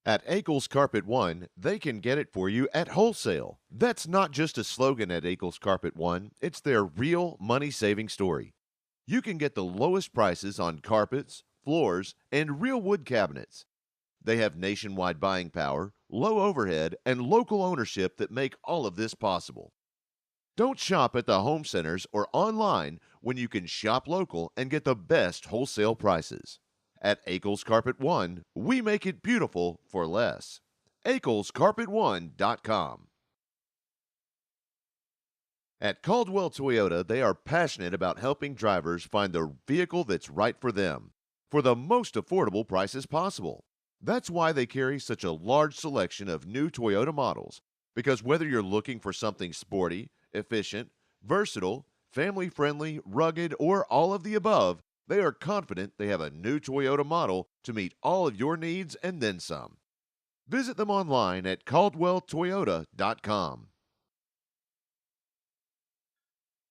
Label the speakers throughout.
Speaker 1: At Akel's Carpet One, they can get it for you at wholesale. That's not just a slogan at Akel's Carpet One, it's their real money-saving story. You can get the lowest prices on carpets, floors, and real wood cabinets. They have nationwide buying power, low overhead, and local ownership that make all of this possible. Don't shop at the home centers or online when you can shop local and get the best wholesale prices. At Akel's Carpet One, we make it beautiful for less. AkelsCarpet1.com. At Caldwell Toyota, they are passionate about helping drivers find the vehicle that's right for them for the most affordable prices possible. That's why they carry such a large selection of new Toyota models, because whether you're looking for something sporty, efficient, versatile, family-friendly, rugged, or all of the above, they are confident they have a new Toyota model to meet all of your needs and then some. Visit them online at caldwelltoyota.com.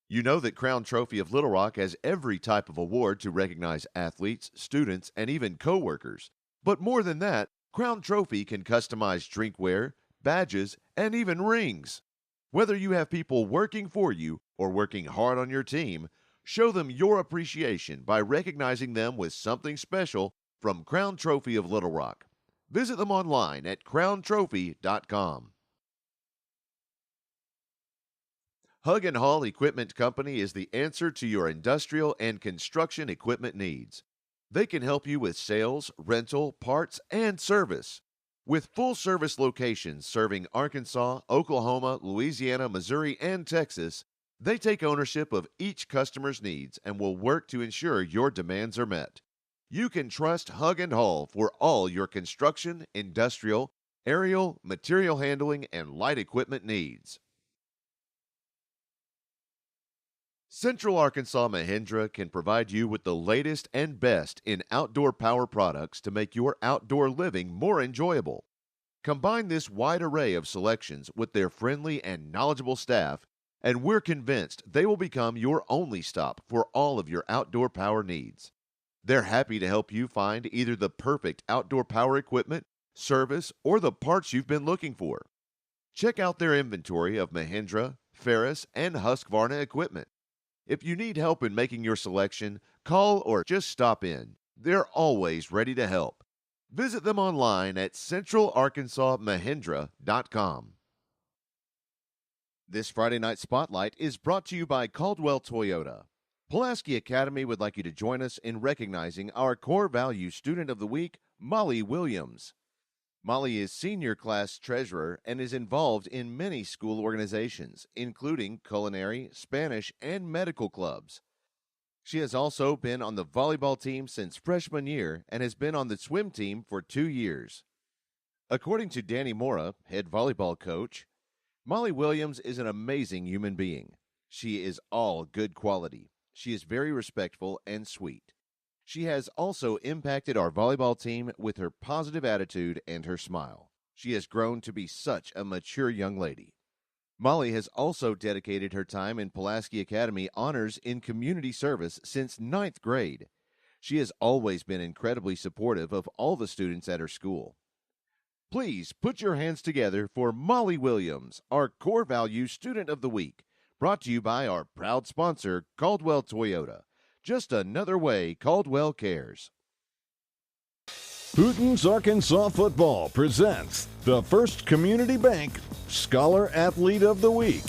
Speaker 1: You know that Crown Trophy of Little Rock has every type of award to recognize athletes, students, and even co-workers. But more than that, Crown Trophy can customize drinkware, badges, and even rings. Whether you have people working for you or working hard on your team, show them your appreciation by recognizing them with something special from Crown Trophy of Little Rock. Visit them online at crowntrophy.com. Hug and Haul Equipment Company is the answer to your industrial and construction equipment needs. They can help you with sales, rental, parts, and service. With full-service locations serving Arkansas, Oklahoma, Louisiana, Missouri, and Texas, they take ownership of each customer's needs and will work to ensure your demands are met. You can trust Hug and Haul for all your construction, industrial, aerial, material handling, and light equipment needs. Central Arkansas Mahindra can provide you with the latest and best in outdoor power products to make your outdoor living more enjoyable. Combine this wide array of selections with their friendly and knowledgeable staff, and we're convinced they will become your only stop for all of your outdoor power needs. They're happy to help you find either the perfect outdoor power equipment, service, or the parts you've been looking for. Check out their inventory of Mahindra, Ferris, and Husqvarna equipment. If you need help in making your selection, call or just stop in. They're always ready to help. Visit them online at centralarkansasmahindra.com. This Friday Night Spotlight is brought to you by Caldwell Toyota. Pulaski Academy would like you to join us in recognizing our Core Value Student of the Week, Molly Williams. Molly is senior class treasurer and is involved in many school organizations, including culinary, Spanish, and medical clubs. She has also been on the volleyball team since freshman year and has been on the swim team for 2 years. According to Danny Mora, head volleyball coach, Molly Williams is an amazing human being. She is all good quality. She is very respectful and sweet. She has also impacted our volleyball team with her positive attitude and her smile. She has grown to be such a mature young lady. Molly has also dedicated her time in Pulaski Academy honors in community service since 9th grade. She has always been incredibly supportive of all the students at her school. Please put your hands together for Molly Williams, our Core Value Student of the Week, brought to you by our proud sponsor, Caldwell Toyota. Just another way Caldwell cares.
Speaker 2: Putin's Arkansas Football presents the First Community Bank Scholar Athlete of the Week.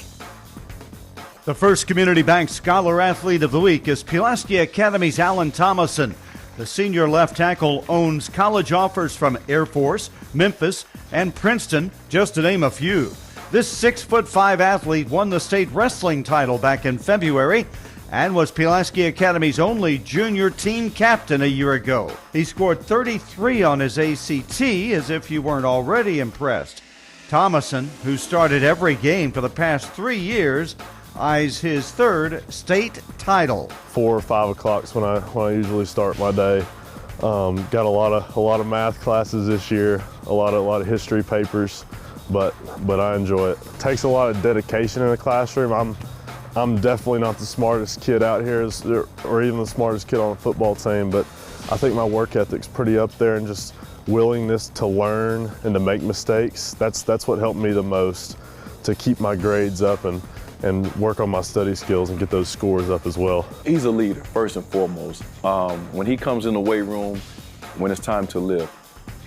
Speaker 3: The First Community Bank Scholar Athlete of the Week is Pulaski Academy's Alan Thomason. The senior left tackle owns college offers from Air Force, Memphis, and Princeton, just to name a few. This 6'5" athlete won the state wrestling title back in February and was Pulaski Academy's only junior team captain a year ago. He scored 33 on his ACT, as if you weren't already impressed. Thomason, who started every game for the past 3 years, eyes his third state title.
Speaker 4: 4 or 5 o'clock is when I usually start my day. Got a lot of math classes this year, a lot of history papers, but I enjoy it. It takes a lot of dedication in the classroom. I'm definitely not the smartest kid out here, or even the smartest kid on the football team, but I think my work ethic's pretty up there, and just willingness to learn and to make mistakes. That's what helped me the most to keep my grades up and work on my study skills and get those scores up as well.
Speaker 5: He's a leader, first and foremost. When he comes in the weight room, when it's time to lift,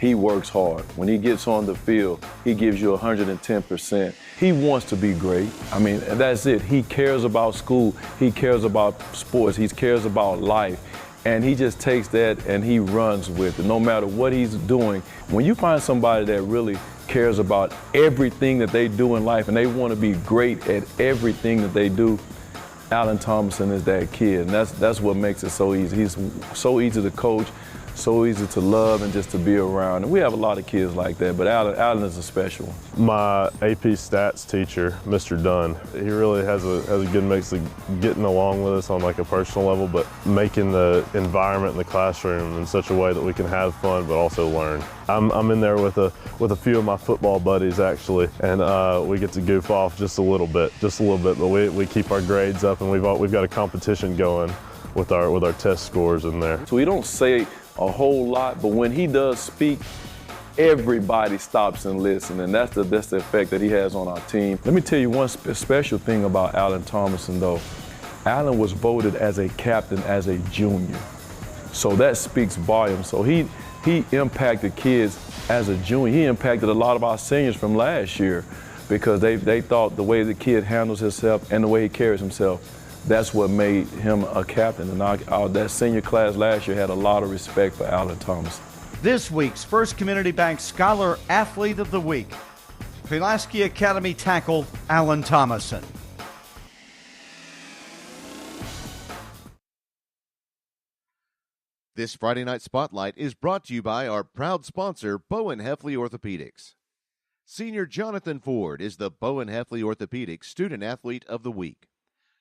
Speaker 5: he works hard. When he gets on the field, he gives you 110%. He wants to be great. I mean, that's it. He cares about school. He cares about sports. He cares about life. And he just takes that and he runs with it, no matter what he's doing. When you find somebody that really cares about everything that they do in life and they want to be great at everything that they do, Alan Thomason is that kid. And that's what makes it so easy. He's so easy to coach, so easy to love and just to be around. And we have a lot of kids like that, but Alan is a special one.
Speaker 4: My AP stats teacher, Mr. Dunn, he really has a good mix of getting along with us on like a personal level, but making the environment in the classroom in such a way that we can have fun but also learn. I'm in there with a few of my football buddies actually, and we get to goof off just a little bit, but we keep our grades up, and we've got a competition going with our test scores in there.
Speaker 5: So we don't say a whole lot, but when he does speak, everybody stops and listens, and that's the effect that he has on our team. Let me tell you one special thing about Alan Thomason, though. Alan was voted as a captain as a junior, so that speaks volumes. So he impacted kids as a junior. He impacted a lot of our seniors from last year because they thought the way the kid handles himself and the way he carries himself, that's what made him a captain. And that senior class last year had a lot of respect for Alan Thomas.
Speaker 3: This week's First Community Bank Scholar Athlete of the Week, Pulaski Academy tackle Alan Thomason.
Speaker 1: This Friday Night Spotlight is brought to you by our proud sponsor, Bowen Heffley Orthopedics. Senior Jonathan Ford is the Bowen Heffley Orthopedics Student Athlete of the Week.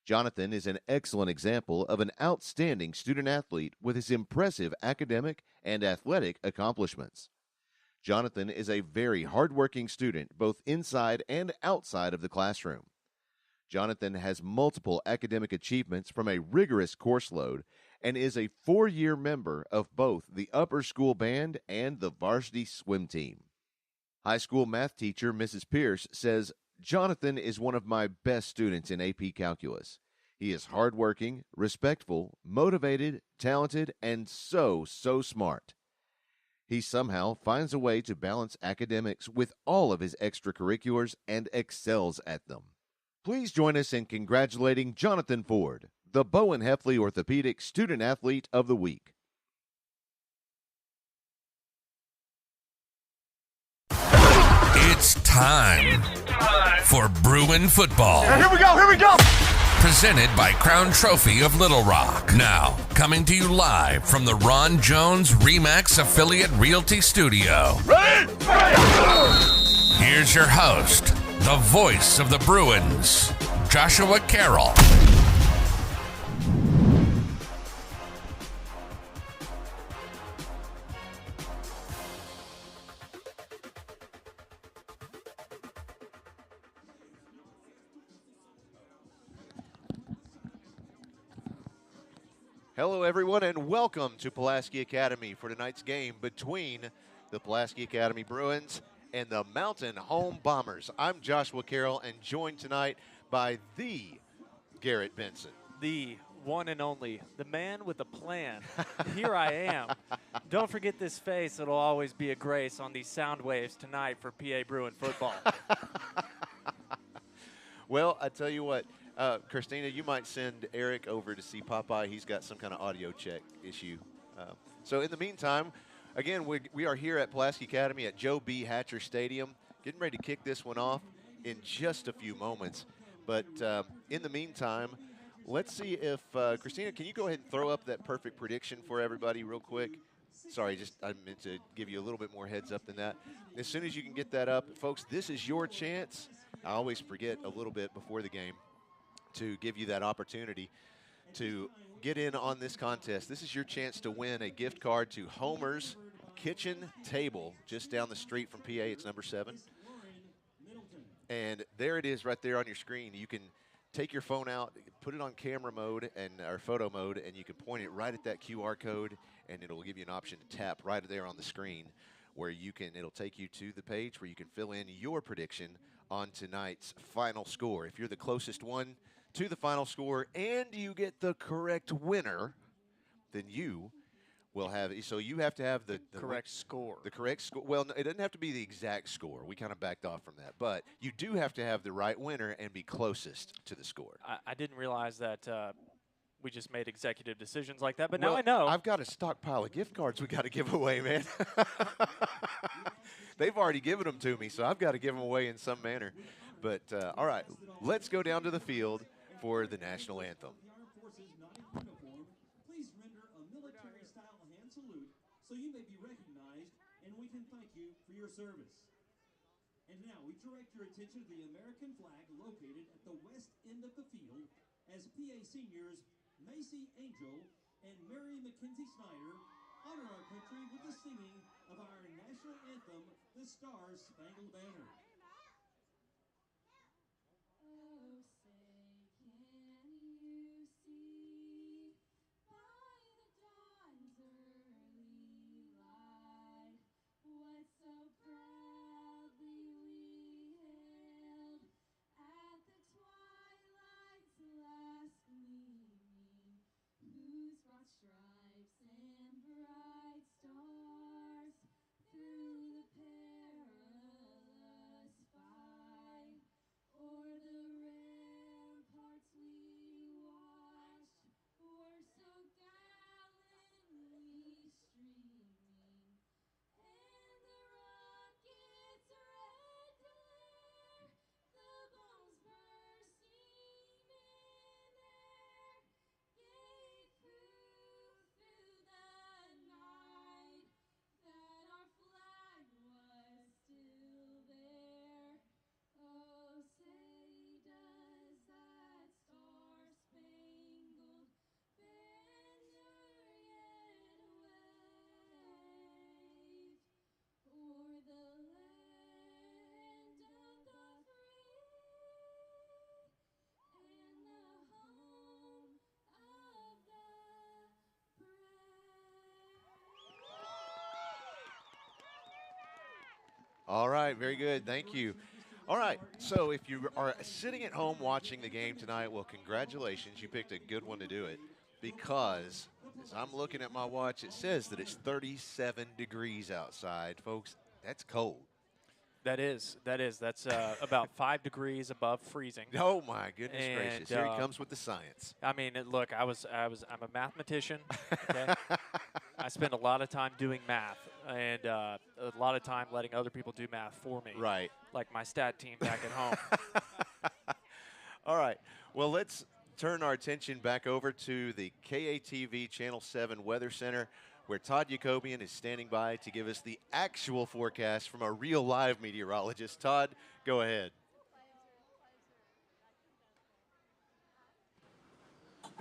Speaker 1: Jonathan is an excellent example of an outstanding student athlete with his impressive academic and athletic accomplishments. Jonathan is a very hardworking student, both inside and outside of the classroom. Jonathan has multiple academic achievements from a rigorous course load and is a 4-year member of both the upper school band and the varsity swim team. High school math teacher Mrs. Pierce says, Jonathan is one of my best students in AP Calculus. He is hardworking, respectful, motivated, talented, and so smart. He somehow finds a way to balance academics with all of his extracurriculars and excels at them. Please join us in congratulating Jonathan Ford, the Bowen Heffley Orthopedic Student Athlete of the Week.
Speaker 6: It's time for Bruin football.
Speaker 3: Here we go!
Speaker 6: Presented by Crown Trophy of Little Rock. Now, coming to you live from the Ron Jones RE/MAX Affiliate Realty Studio.
Speaker 2: Ready?
Speaker 6: Here's your host, the voice of the Bruins, Joshua Carroll.
Speaker 1: Hello, everyone, and welcome to Pulaski Academy for tonight's game between the Pulaski Academy Bruins and the Mountain Home Bombers. I'm Joshua Carroll, and joined tonight by the Garrett Benson.
Speaker 7: The one and only, the man with a plan. Here I am. Don't forget this face. It'll always be a grace on these sound waves tonight for PA Bruin football.
Speaker 1: Well, I tell you what, Christina, you might send Eric over to see Popeye. He's got some kind of audio check issue. So in the meantime, again, we are here at Pulaski Academy at Joe B. Hatcher Stadium, getting ready to kick this one off in just a few moments. But in the meantime, let's see if, Christina, can you go ahead and throw up that perfect prediction for everybody real quick? Sorry, I meant to give you a little bit more heads up than that. As soon as you can get that up, folks, this is your chance. I always forget a little bit before the game to give you that opportunity to get in on this contest. This is your chance to win a gift card to Homer's Kitchen Table just down the street from PA. It's number 7. And there it is right there on your screen. You can take your phone out, put it on camera mode or photo mode, and you can point it right at that QR code, and it'll give you an option to tap right there on the screen. where it'll take you to the page where you can fill in your prediction on tonight's final score. If you're the closest one to the final score and you get the correct winner, then you will have. So you have to have the
Speaker 7: correct score.
Speaker 1: The correct score. Well, no, it doesn't have to be the exact score. We kind of backed off from that, but you do have to have the right winner and be closest to the score.
Speaker 7: I didn't realize that we just made executive decisions like that, but now I know.
Speaker 1: I've got a stockpile of gift cards we got to give away, man. They've already given them to me, so I've got to give them away in some manner. But all right, let's go down to the field for the national anthem.
Speaker 8: Please render a military-style hand salute so you may be recognized and we can thank you for your service. And now we direct your attention to the American flag located at the west end of the field as PA seniors Macy Angel and Mary Mackenzie Snyder honor our country with the singing of our national anthem, the Star-Spangled Banner.
Speaker 9: Oh, say, can you see by the dawn's early light what so proudly we hailed at the twilight's last gleaming, whose broad stripes and bright stars through the perilous fight o'er the ramparts we watched were so gallantly streaming, and the rocket's red glare, the bombs bursting in air, gave proof through the night that our flag was still there. Oh, say does that star-spangled banner yet wave o'er the land of the free and the home of the brave?
Speaker 1: All right, very good. Thank you. All right, so if you are sitting at home watching the game tonight, well, congratulations. You picked a good one to do it because as I'm looking at my watch, it says that it's 37 degrees outside. Folks, that's cold.
Speaker 7: That is. That's about 5 degrees above freezing.
Speaker 1: Oh, my goodness
Speaker 7: And,
Speaker 1: gracious. Here he comes with the science.
Speaker 7: I mean, look, I'm a mathematician. Okay? I spend a lot of time doing math and a lot of time letting other people do math for me.
Speaker 1: Right.
Speaker 7: Like my stat team back at home.
Speaker 1: All right. Well, let's turn our attention back over to the KATV Channel 7 Weather Center, where Todd Jacobian is standing by to give us the actual forecast from a real live meteorologist. Todd, go ahead.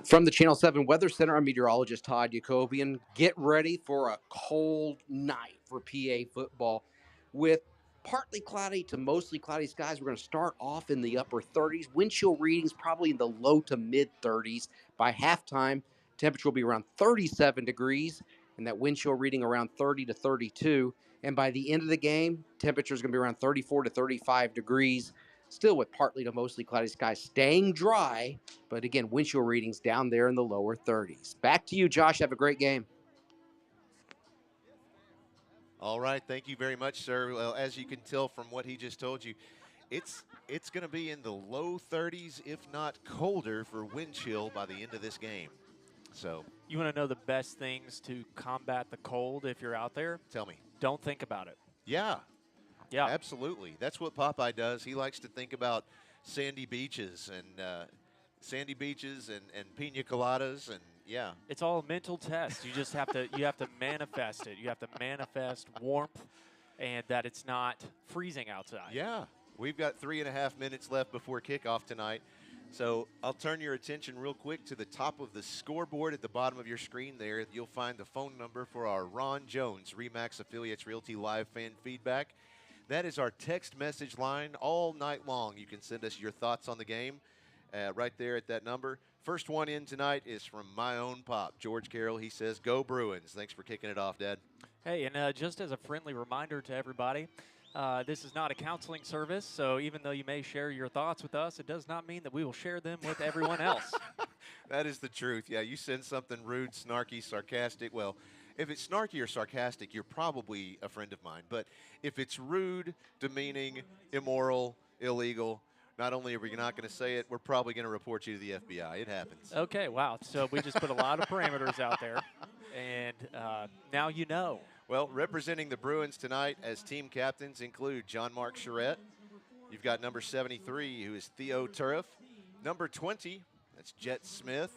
Speaker 10: From the Channel 7 Weather Center, I'm meteorologist Todd Jacobian. Get ready for a cold night for PA football with partly cloudy to mostly cloudy skies. We're going to start off in the upper 30s. Wind chill readings probably in the low to mid 30s. By halftime, temperature will be around 37 degrees, and that wind chill reading around 30 to 32. And by the end of the game, temperature is going to be around 34 to 35 degrees. Still with partly to mostly cloudy skies, staying dry, but again, wind chill readings down there in the lower 30s. Back to you, Josh. Have a great game.
Speaker 1: All right. Thank you very much, sir. Well, as you can tell from what he just told you, it's going to be in the low 30s, if not colder, for wind chill by the end of this game. So
Speaker 7: You want to know the best things to combat the cold if you're out there?
Speaker 1: tell me.
Speaker 7: Don't think about it.
Speaker 1: Yeah.
Speaker 7: Yeah.
Speaker 1: Absolutely. That's what Popeye does. He likes to think about sandy beaches and pina coladas and yeah.
Speaker 7: It's all a mental test. You just have to manifest it. You have to manifest warmth and that it's not freezing outside.
Speaker 1: Yeah. We've got 3.5 minutes left before kickoff tonight. So I'll turn your attention real quick to the top of the scoreboard at the bottom of your screen there. You'll find the phone number for our Ron Jones RE/MAX Affiliates Realty Live fan feedback. That is our text message line all night long. You can send us your thoughts on the game right there at that number. First one in tonight is from my own pop, George Carroll. He says, "Go Bruins." Thanks for kicking it off, Dad.
Speaker 7: Hey, and just as a friendly reminder to everybody, this is not a counseling service, so even though you may share your thoughts with us, it does not mean that we will share them with everyone else.
Speaker 1: That is the truth. Yeah, you send something rude, snarky, sarcastic. Well, if it's snarky or sarcastic, you're probably a friend of mine. But if it's rude, demeaning, immoral, illegal, not only are we not going to say it, we're probably going to report you to the FBI. It happens.
Speaker 7: Okay, wow. So we just put a lot of parameters out there, and now you know.
Speaker 1: Well, representing the Bruins tonight as team captains include John Mark Charette. You've got number 73, who is Theo Turf. Number 20, that's Jet Smith.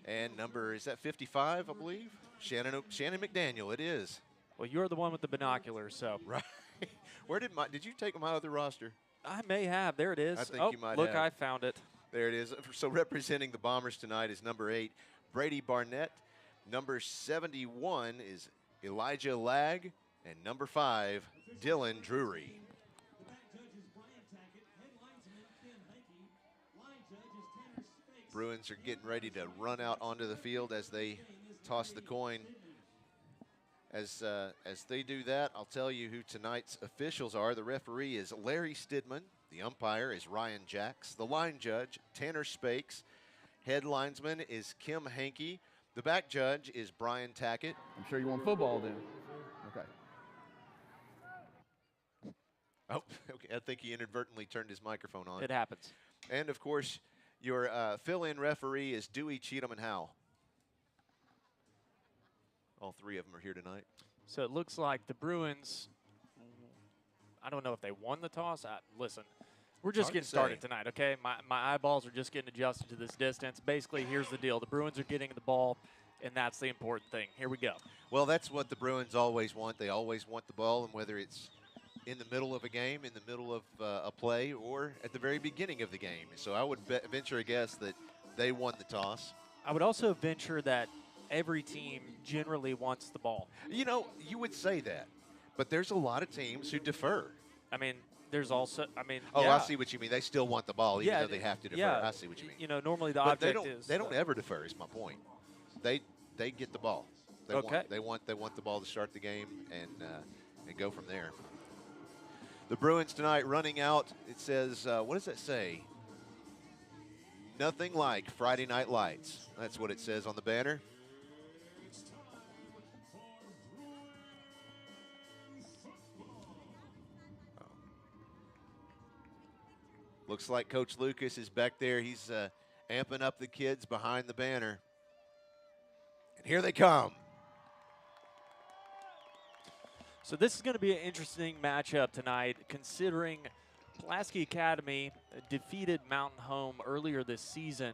Speaker 1: And number, is that 55, I believe? Shannon McDaniel, it is.
Speaker 7: Well, you're the one with the binoculars, so.
Speaker 1: Right. Did you take my other roster?
Speaker 7: I may have. There it is.
Speaker 1: I think you might
Speaker 7: look,
Speaker 1: have.
Speaker 7: I found it.
Speaker 1: There it is. So representing the Bombers tonight is number 8, Brady Barnett. Number 71 is Elijah Lag. And number 5, Dylan Drury. Bruins are getting ready to run out onto the field as they toss the coin. As they do that, I'll tell you who tonight's officials are. The referee is Larry Stidman. The umpire is Ryan Jacks. The line judge, Tanner Spakes. Head linesman is Kim Hankey. The back judge is Brian Tackett.
Speaker 11: I'm sure you want football then. Okay.
Speaker 1: Oh, okay. I think he inadvertently turned his microphone on.
Speaker 7: It happens.
Speaker 1: And, of course, your fill-in referee is Dewey, Cheatham, and Howell. All three of them are here tonight.
Speaker 7: So it looks like the Bruins, I don't know if they won the toss. Listen, we're just getting started tonight, okay? My eyeballs are just getting adjusted to this distance. Basically, here's the deal. The Bruins are getting the ball, and that's the important thing. Here we go.
Speaker 1: Well, that's what the Bruins always want. They always want the ball, and whether it's in the middle of a game, in the middle of a play, or at the very beginning of the game. So I would venture a guess that they won the toss.
Speaker 7: I would also venture that every team generally wants the ball.
Speaker 1: You know, you would say that, but there's a lot of teams who defer.
Speaker 7: I mean, there's also,
Speaker 1: Oh,
Speaker 7: yeah.
Speaker 1: I see what you mean. They still want the ball, even though they have to defer.
Speaker 7: Yeah.
Speaker 1: I see what you mean.
Speaker 7: You know, normally the
Speaker 1: but
Speaker 7: object is.
Speaker 1: They don't ever defer, is my point. They get the ball. They want the ball to start the game and go from there. The Bruins tonight running out, it says, what does that say? Nothing like Friday Night Lights. That's what it says on the banner. Looks like Coach Lucas is back there. He's amping up the kids behind the banner. And here they come.
Speaker 7: So this is going to be an interesting matchup tonight, considering Pulaski Academy defeated Mountain Home earlier this season.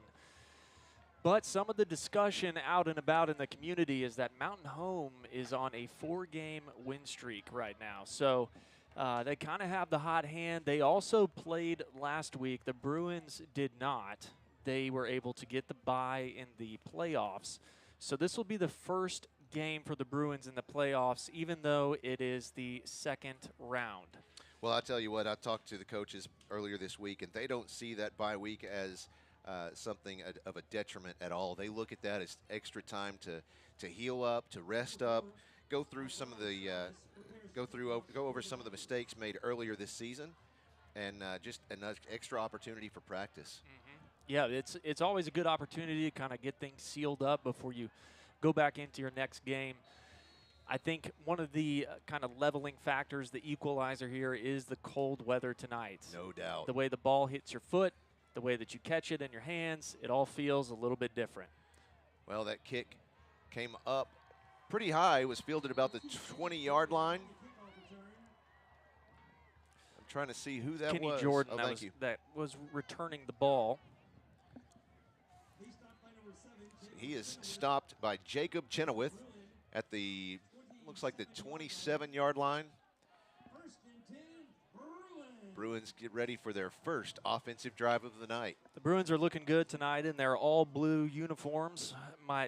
Speaker 7: But some of the discussion out and about in the community is that Mountain Home is on a 4-game win streak right now. So they kind of have the hot hand. They also played last week. The Bruins did not. They were able to get the bye in the playoffs. So this will be the first game for the Bruins in the playoffs, even though it is the second round.
Speaker 1: Well, I'll tell you what, I talked to the coaches earlier this week, and they don't see that bye week as something of a detriment at all. They look at that as extra time to heal up, to rest up, go through some of the go over some of the mistakes made earlier this season, and just an extra opportunity for practice.
Speaker 7: Yeah, it's always a good opportunity to kind of get things sealed up before you go back into your next game. I think one of the kind of leveling factors, the equalizer here, is the cold weather tonight.
Speaker 1: No doubt.
Speaker 7: The way the ball hits your foot, the way that you catch it in your hands, it all feels a little bit different.
Speaker 1: Well, that kick came up pretty high. It was fielded about the 20-yard line. I'm trying to see who that
Speaker 7: Kenny
Speaker 1: was.
Speaker 7: Jordan,
Speaker 1: oh, thank you.
Speaker 7: that was returning the ball.
Speaker 1: He is stopped by Jacob Chenoweth at the, looks like the 27-yard line. Bruins get ready for their first offensive drive of the night.
Speaker 7: The Bruins are looking good tonight in their all-blue uniforms.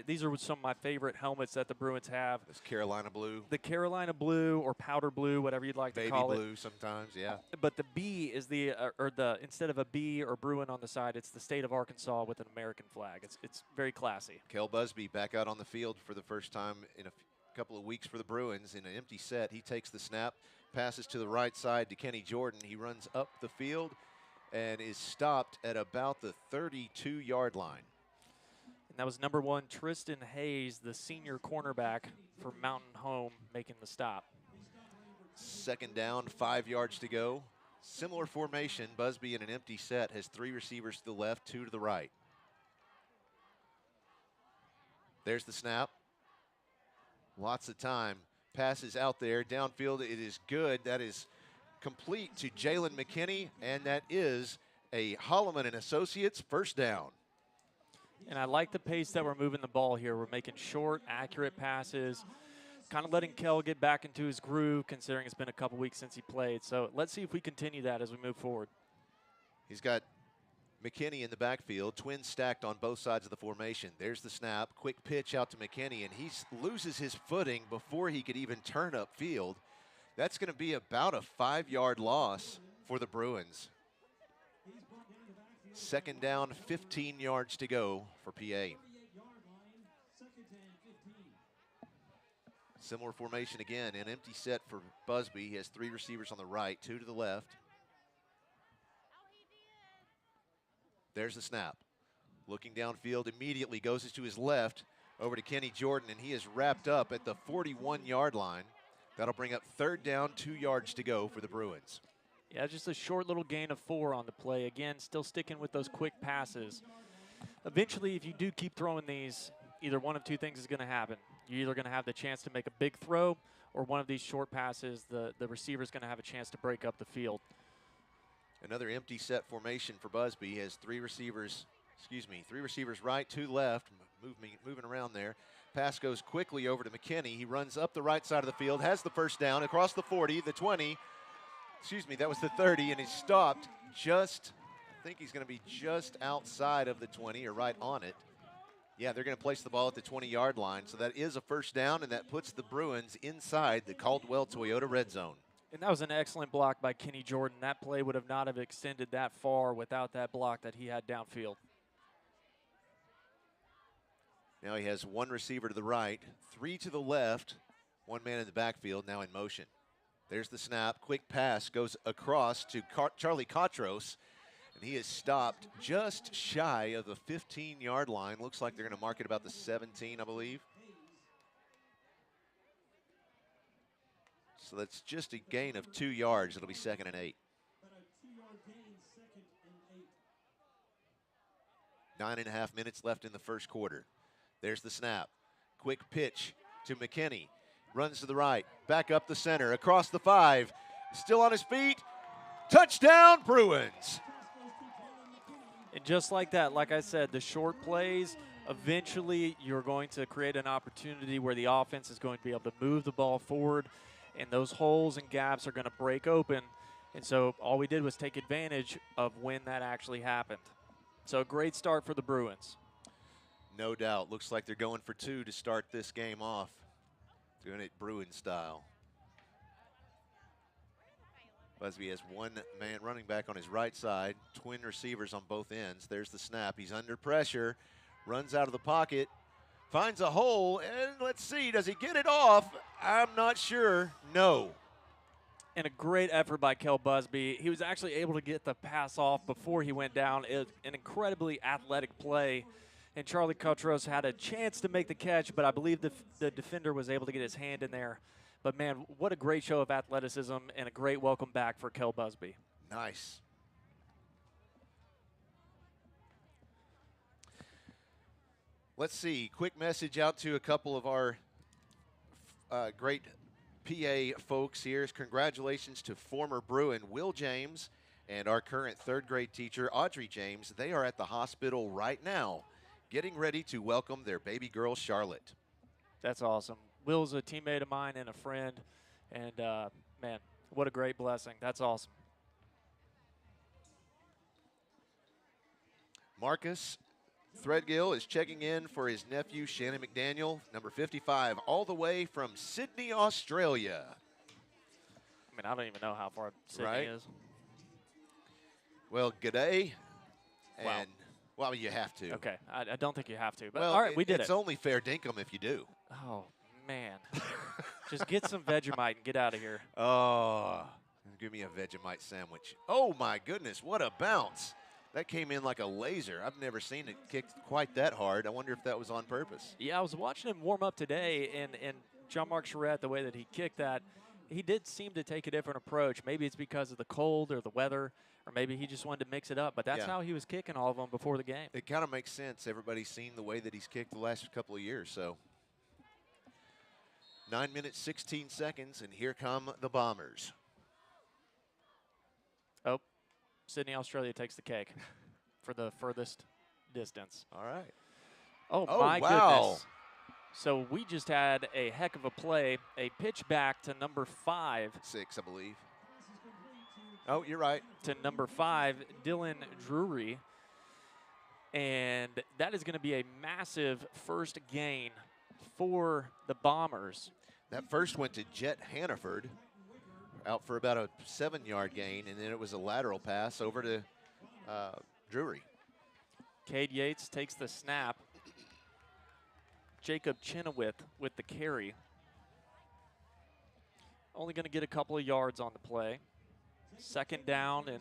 Speaker 7: These are some of my favorite helmets that the Bruins have.
Speaker 1: This Carolina blue.
Speaker 7: The Carolina blue or powder blue, whatever you'd like to call it.
Speaker 1: Baby blue sometimes, yeah.
Speaker 7: But the B is instead of a B or Bruin on the side, it's the state of Arkansas with an American flag. It's very classy.
Speaker 1: Kel Busby back out on the field for the first time in a couple of weeks for the Bruins in an empty set. He takes the snap, passes to the right side to Kenny Jordan. He runs up the field and is stopped at about the 32-yard line.
Speaker 7: And that was number 1, Tristan Hayes, the senior cornerback for Mountain Home, making the stop.
Speaker 1: Second down, 5 yards to go. Similar formation. Busby in an empty set has 3 receivers to the left, 2 to the right. There's the snap. Lots of time. Passes out there. Downfield, it is good. That is complete to Jalen McKinney, and that is a Holloman and Associates first down.
Speaker 7: And I like the pace that we're moving the ball here. We're making short, accurate passes, kind of letting Kel get back into his groove, considering it's been a couple weeks since he played. So let's see if we continue that as we move forward.
Speaker 1: He's got McKinney in the backfield, twins stacked on both sides of the formation. There's the snap, quick pitch out to McKinney, and he loses his footing before he could even turn upfield. That's going to be about a 5-yard loss for the Bruins. Second down, 15 yards to go for PA. Similar formation again, an empty set for Busby. He has 3 receivers on the right, 2 to the left. There's the snap. Looking downfield, immediately goes to his left, over to Kenny Jordan, and he is wrapped up at the 41-yard line. That'll bring up third down, 2 yards to go for the Bruins.
Speaker 7: Yeah, just a short little gain of 4 on the play. Again, still sticking with those quick passes. Eventually, if you do keep throwing these, either one of 2 things is going to happen. You're either going to have the chance to make a big throw, or one of these short passes, the receiver's going to have a chance to break up the field.
Speaker 1: Another empty set formation for Busby. He has 3 receivers, 3 receivers right, 2 left, moving around there. Pass goes quickly over to McKinney. He runs up the right side of the field, has the first down across the 40, the 20. That was the 30, and he stopped just, I think he's going to be just outside of the 20 or right on it. Yeah, they're going to place the ball at the 20-yard line, so that is a first down, and that puts the Bruins inside the Caldwell Toyota red zone.
Speaker 7: And that was an excellent block by Kenny Jordan. That play would have not have extended that far without that block that he had downfield.
Speaker 1: Now he has 1 receiver to the right, 3 to the left, 1 man in the backfield now in motion. There's the snap. Quick pass goes across to Charlie Katros, and he is stopped just shy of the 15-yard line. Looks like they're going to mark it about the 17, I believe. So that's just a gain of 2 yards. It'll be 2nd and 8. 9.5 minutes left in the first quarter. There's the snap. Quick pitch to McKinney. Runs to the right, back up the center, across the 5. Still on his feet. Touchdown, Bruins.
Speaker 7: And just like that, like I said, the short plays, eventually you're going to create an opportunity where the offense is going to be able to move the ball forward, and those holes and gaps are going to break open. And so all we did was take advantage of when that actually happened. So a great start for the Bruins.
Speaker 1: No doubt. Looks like they're going for 2 to start this game off. Doing it Bruin style. Busby has 1 man running back on his right side, twin receivers on both ends. There's the snap. He's under pressure, runs out of the pocket, finds a hole, and let's see, does he get it off? I'm not sure. No.
Speaker 7: And a great effort by Kel Busby. He was actually able to get the pass off before he went down. It was an incredibly athletic play. And Charlie Cotros had a chance to make the catch, but I believe the defender was able to get his hand in there. But, man, what a great show of athleticism and a great welcome back for Kel Busby.
Speaker 1: Nice. Let's see. Quick message out to a couple of our great PA folks here. Congratulations to former Bruin Will James and our current 3rd grade teacher, Audrey James. They are at the hospital right now, getting ready to welcome their baby girl, Charlotte.
Speaker 7: That's awesome. Will's a teammate of mine and a friend, and, man, what a great blessing. That's awesome.
Speaker 1: Marcus Threadgill is checking in for his nephew, Shannon McDaniel, number 55, all the way from Sydney, Australia.
Speaker 7: I mean, I don't even know how far Sydney is.
Speaker 1: Well, g'day.
Speaker 7: Wow.
Speaker 1: And, you have to.
Speaker 7: Okay, I don't think you have to. But
Speaker 1: Well,
Speaker 7: all right, we did it.
Speaker 1: It's only fair dinkum if you do.
Speaker 7: Oh, Man, just get some Vegemite and get out of here.
Speaker 1: Oh, give me a Vegemite sandwich. Oh, my goodness, what a bounce. That came in like a laser. I've never seen it kick quite that hard. I wonder if that was on purpose.
Speaker 7: Yeah, I was watching him warm up today, and Jean-Marc Charette, the way that he kicked that, he did seem to take a different approach. Maybe it's because of the cold or the weather, or maybe he just wanted to mix it up. But that's how he was kicking all of them before the game.
Speaker 1: It kind of makes sense. Everybody's seen the way that he's kicked the last couple of years. So 9 minutes, 16 seconds, and here come the Bombers.
Speaker 7: Oh, Sydney, Australia takes the cake for the furthest distance.
Speaker 1: All right.
Speaker 7: Oh,
Speaker 1: Oh,
Speaker 7: my
Speaker 1: wow.
Speaker 7: goodness. So we just had a heck of a play, a pitch back to number 5.
Speaker 1: 6, I believe. Oh, you're right.
Speaker 7: To number 5, Dylan Drury. And that is going to be a massive first gain for the Bombers.
Speaker 1: That first went to Jet Hannaford, out for about a 7-yard gain, and then it was a lateral pass over to Drury.
Speaker 7: Cade Yates takes the snap. Jacob Chenoweth with the carry. Only going to get a couple of yards on the play. Second down, and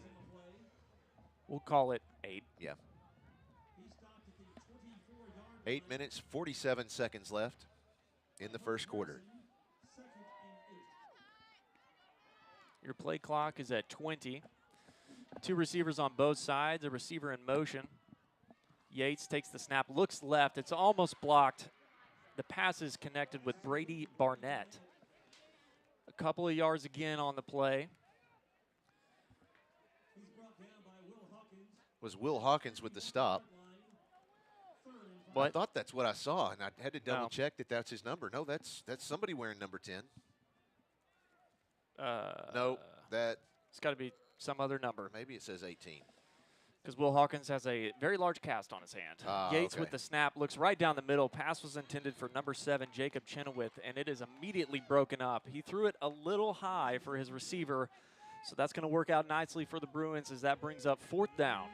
Speaker 7: we'll call it 8.
Speaker 1: Yeah. 8 minutes, 47 seconds left in the first quarter.
Speaker 7: Your play clock is at 20. 2 receivers on both sides, a receiver in motion. Yates takes the snap, looks left. It's almost blocked. The pass is connected with Brady Barnett. A couple of yards again on the play.
Speaker 1: Was Will Hawkins with the stop. I thought that's what I saw, and I had to double check that that's his number. No, that's somebody wearing number 10. No,
Speaker 7: it's got to be some other number.
Speaker 1: Maybe it says 18.
Speaker 7: Because Will Hawkins has a very large cast on his hand. Yates with the snap looks right down the middle. Pass was intended for number 7, Jacob Chenoweth, and it is immediately broken up. He threw it a little high for his receiver, so that's going to work out nicely for the Bruins as that brings up 4th down.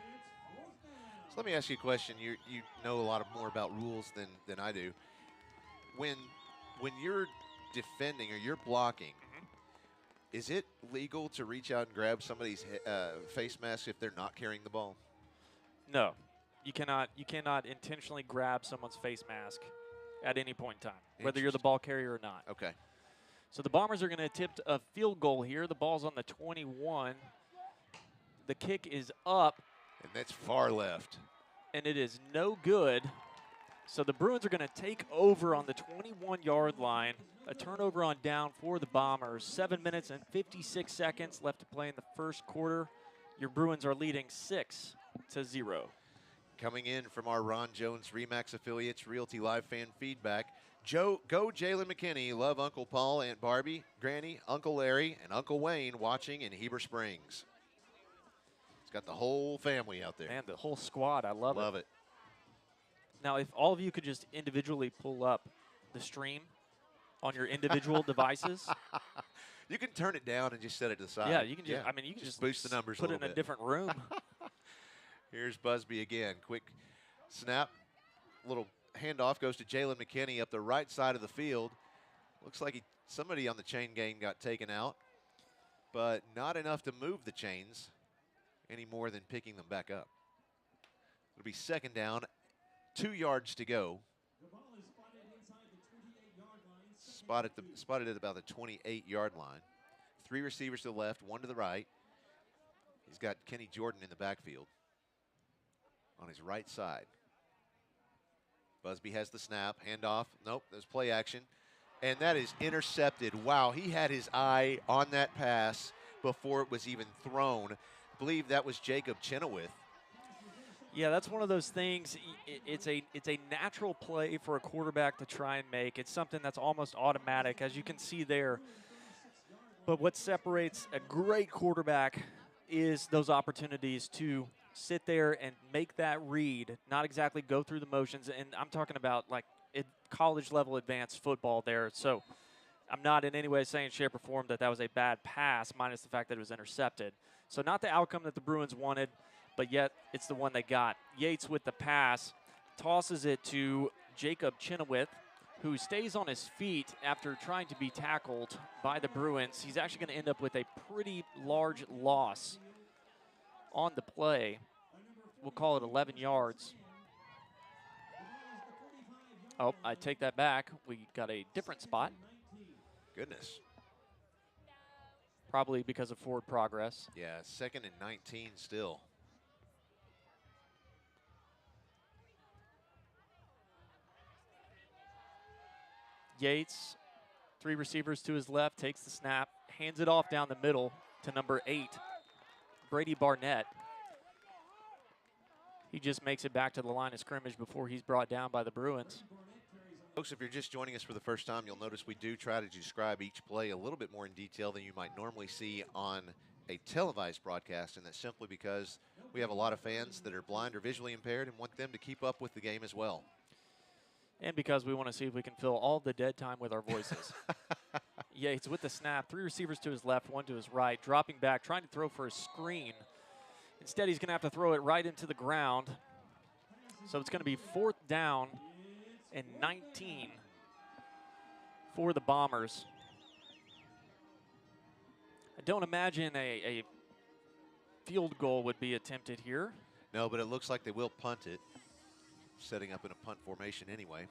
Speaker 1: So let me ask you a question. You know a lot more about rules than I do. When you're defending or you're blocking, is it legal to reach out and grab somebody's face mask if they're not carrying the ball?
Speaker 7: No, you cannot intentionally grab someone's face mask at any point in time, whether you're the ball carrier or not.
Speaker 1: Okay.
Speaker 7: So the Bombers are going to attempt a field goal here. The ball's on the 21. The kick is up.
Speaker 1: And that's far left.
Speaker 7: And it is no good. So the Bruins are going to take over on the 21-yard line. A turnover on down for the Bombers. 7 minutes and 56 seconds left to play in the first quarter. Your Bruins are leading 6-0.
Speaker 1: Coming in from our Ron Jones Remax affiliates, Realty Live fan feedback. Go Jalen McKinney. Love Uncle Paul, Aunt Barbie, Granny, Uncle Larry, and Uncle Wayne watching in Heber Springs. It's got the whole family out there.
Speaker 7: Man, the whole squad. I love it.
Speaker 1: Love it.
Speaker 7: Now, if all of you could just individually pull up the stream on your individual devices.
Speaker 1: You can turn it down and just set it to the side.
Speaker 7: Yeah, you can just, I mean, you can just
Speaker 1: boost the numbers
Speaker 7: put
Speaker 1: a
Speaker 7: it
Speaker 1: little
Speaker 7: in a
Speaker 1: bit.
Speaker 7: different room.
Speaker 1: Here's Busby again. Quick snap. Little handoff goes to Jalen McKinney up the right side of the field. Looks like somebody on the chain gang got taken out, but not enough to move the chains any more than picking them back up. It'll be second down, 2 yards to go. Spotted at about the 28-yard line. 3 receivers to the left, 1 to the right. He's got Kenny Jordan in the backfield on his right side. Busby has the snap, handoff. Nope, there's play action. And that is intercepted. Wow, he had his eye on that pass before it was even thrown. I believe that was Jacob Chenoweth.
Speaker 7: Yeah, that's one of those things. It's a natural play for a quarterback to try and make. It's something that's almost automatic, as you can see there. But what separates a great quarterback is those opportunities to sit there and make that read, not exactly go through the motions. And I'm talking about like college-level advanced football there. So I'm not in any way saying, shape, or form that was a bad pass, minus the fact that it was intercepted. So not the outcome that the Bruins wanted, but yet it's the one they got. Yates with the pass, tosses it to Jacob Chenoweth, who stays on his feet after trying to be tackled by the Bruins. He's actually going to end up with a pretty large loss on the play. We'll call it 11 yards. Oh, I take that back. We got a different spot.
Speaker 1: Goodness.
Speaker 7: Probably because of forward progress.
Speaker 1: Yeah, 2nd and 19 still.
Speaker 7: Yates, 3 receivers to his left, takes the snap, hands it off down the middle to number 8, Brady Barnett. He just makes it back to the line of scrimmage before he's brought down by the Bruins.
Speaker 1: Folks, if you're just joining us for the first time, you'll notice we do try to describe each play a little bit more in detail than you might normally see on a televised broadcast, and that's simply because we have a lot of fans that are blind or visually impaired and want them to keep up with the game as well.
Speaker 7: And because we want to see if we can fill all the dead time with our voices. Yates with the snap, 3 receivers to his left, 1 to his right, dropping back, trying to throw for a screen. Instead, he's going to have to throw it right into the ground. So it's going to be 4th down and 19 for the Bombers. I don't imagine a field goal would be attempted here.
Speaker 1: No, but it looks like they will punt it, setting up in a punt formation anyway.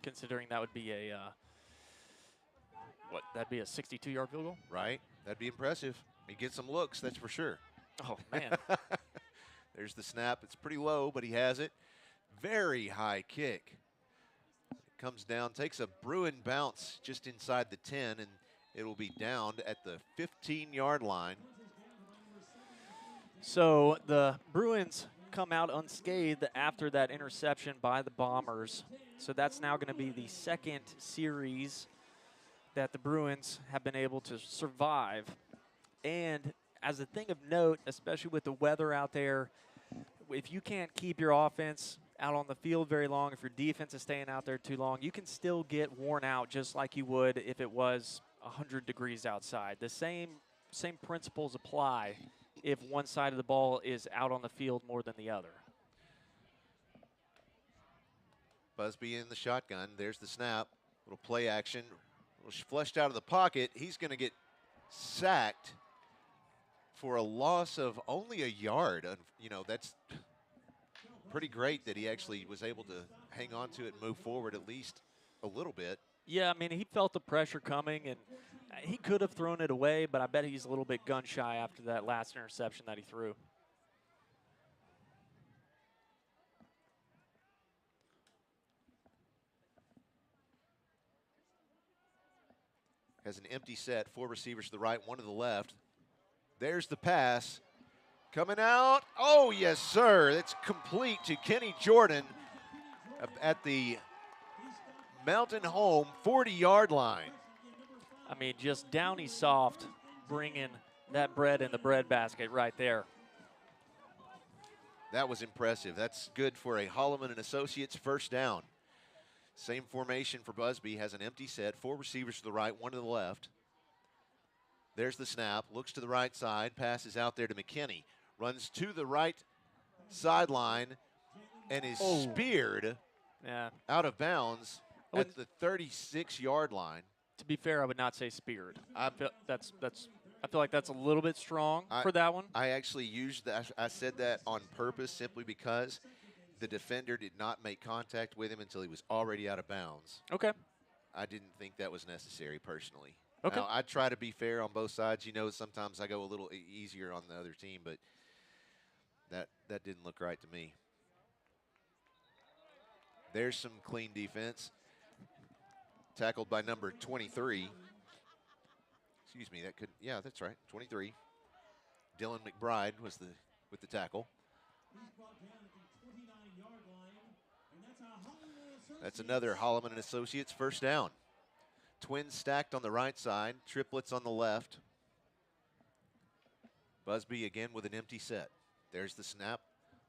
Speaker 7: Considering that would be a, that'd be a 62-yard field goal?
Speaker 1: Right, that'd be impressive. He gets some looks, that's for sure.
Speaker 7: Oh, man.
Speaker 1: There's the snap. It's pretty low, but he has it. Very high kick. Comes down, takes a Bruin bounce just inside the 10, and it will be downed at the 15-yard line.
Speaker 7: So the Bruins come out unscathed after that interception by the Bombers. So that's now going to be the 2nd series that the Bruins have been able to survive. And as a thing of note, especially with the weather out there, if you can't keep your offense out on the field very long, if your defense is staying out there too long, you can still get worn out just like you would if it was 100 degrees outside. The same principles apply if one side of the ball is out on the field more than the other.
Speaker 1: Busby in the shotgun. There's the snap. Little play action. Flushed out of the pocket. He's going to get sacked for a loss of only a yard. You know, that's pretty great that he actually was able to hang on to it and move forward at least a little bit.
Speaker 7: Yeah, I mean, he felt the pressure coming, and he could have thrown it away, but I bet he's a little bit gun shy after that last interception that he threw.
Speaker 1: Has an empty set, 4 receivers to the right, 1 to the left. There's the pass. Coming out. Oh, yes, sir. It's complete to Kenny Jordan at the Mountain Home 40-yard line.
Speaker 7: I mean, just Downey soft bringing that bread in the bread basket right there.
Speaker 1: That was impressive. That's good for a Holloman and Associates first down. Same formation for Busby. Has an empty set, 4 receivers to the right, 1 to the left. There's the snap. Looks to the right side. Passes out there to McKinney. Runs to the right sideline and is speared out of bounds at the 36-yard line.
Speaker 7: To be fair, I would not say speared. I feel like that's a little bit strong for that one.
Speaker 1: I actually used that. I said that on purpose simply because the defender did not make contact with him until he was already out of bounds.
Speaker 7: Okay.
Speaker 1: I didn't think that was necessary personally.
Speaker 7: Okay.
Speaker 1: Now, I try to be fair on both sides. You know, sometimes I go a little easier on the other team, but that didn't look right to me. There's some clean defense. Tackled by number 23. Excuse me, that could, yeah, that's right, 23. Dylan McBride was with the tackle. That's another Holloman and Associates first down. Twins stacked on the right side, triplets on the left. Busby again with an empty set. There's the snap.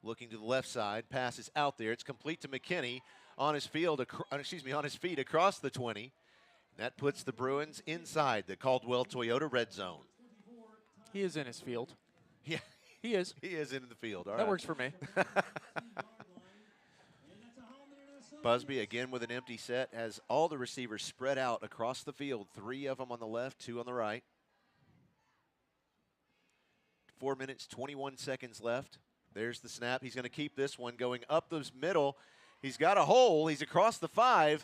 Speaker 1: Looking to the left side, passes out there. It's complete to McKinney on his on his feet across the 20. And that puts the Bruins inside the Caldwell Toyota red zone.
Speaker 7: He is in his field.
Speaker 1: Yeah,
Speaker 7: he is.
Speaker 1: He is in the field. All
Speaker 7: that
Speaker 1: right.
Speaker 7: works for me.
Speaker 1: Busby again with an empty set, has all the receivers spread out across the field, 3 of them on the left, 2 on the right. 4 minutes, 21 seconds left. There's the snap. He's going to keep this one going up the middle. He's got a hole. He's across the 5,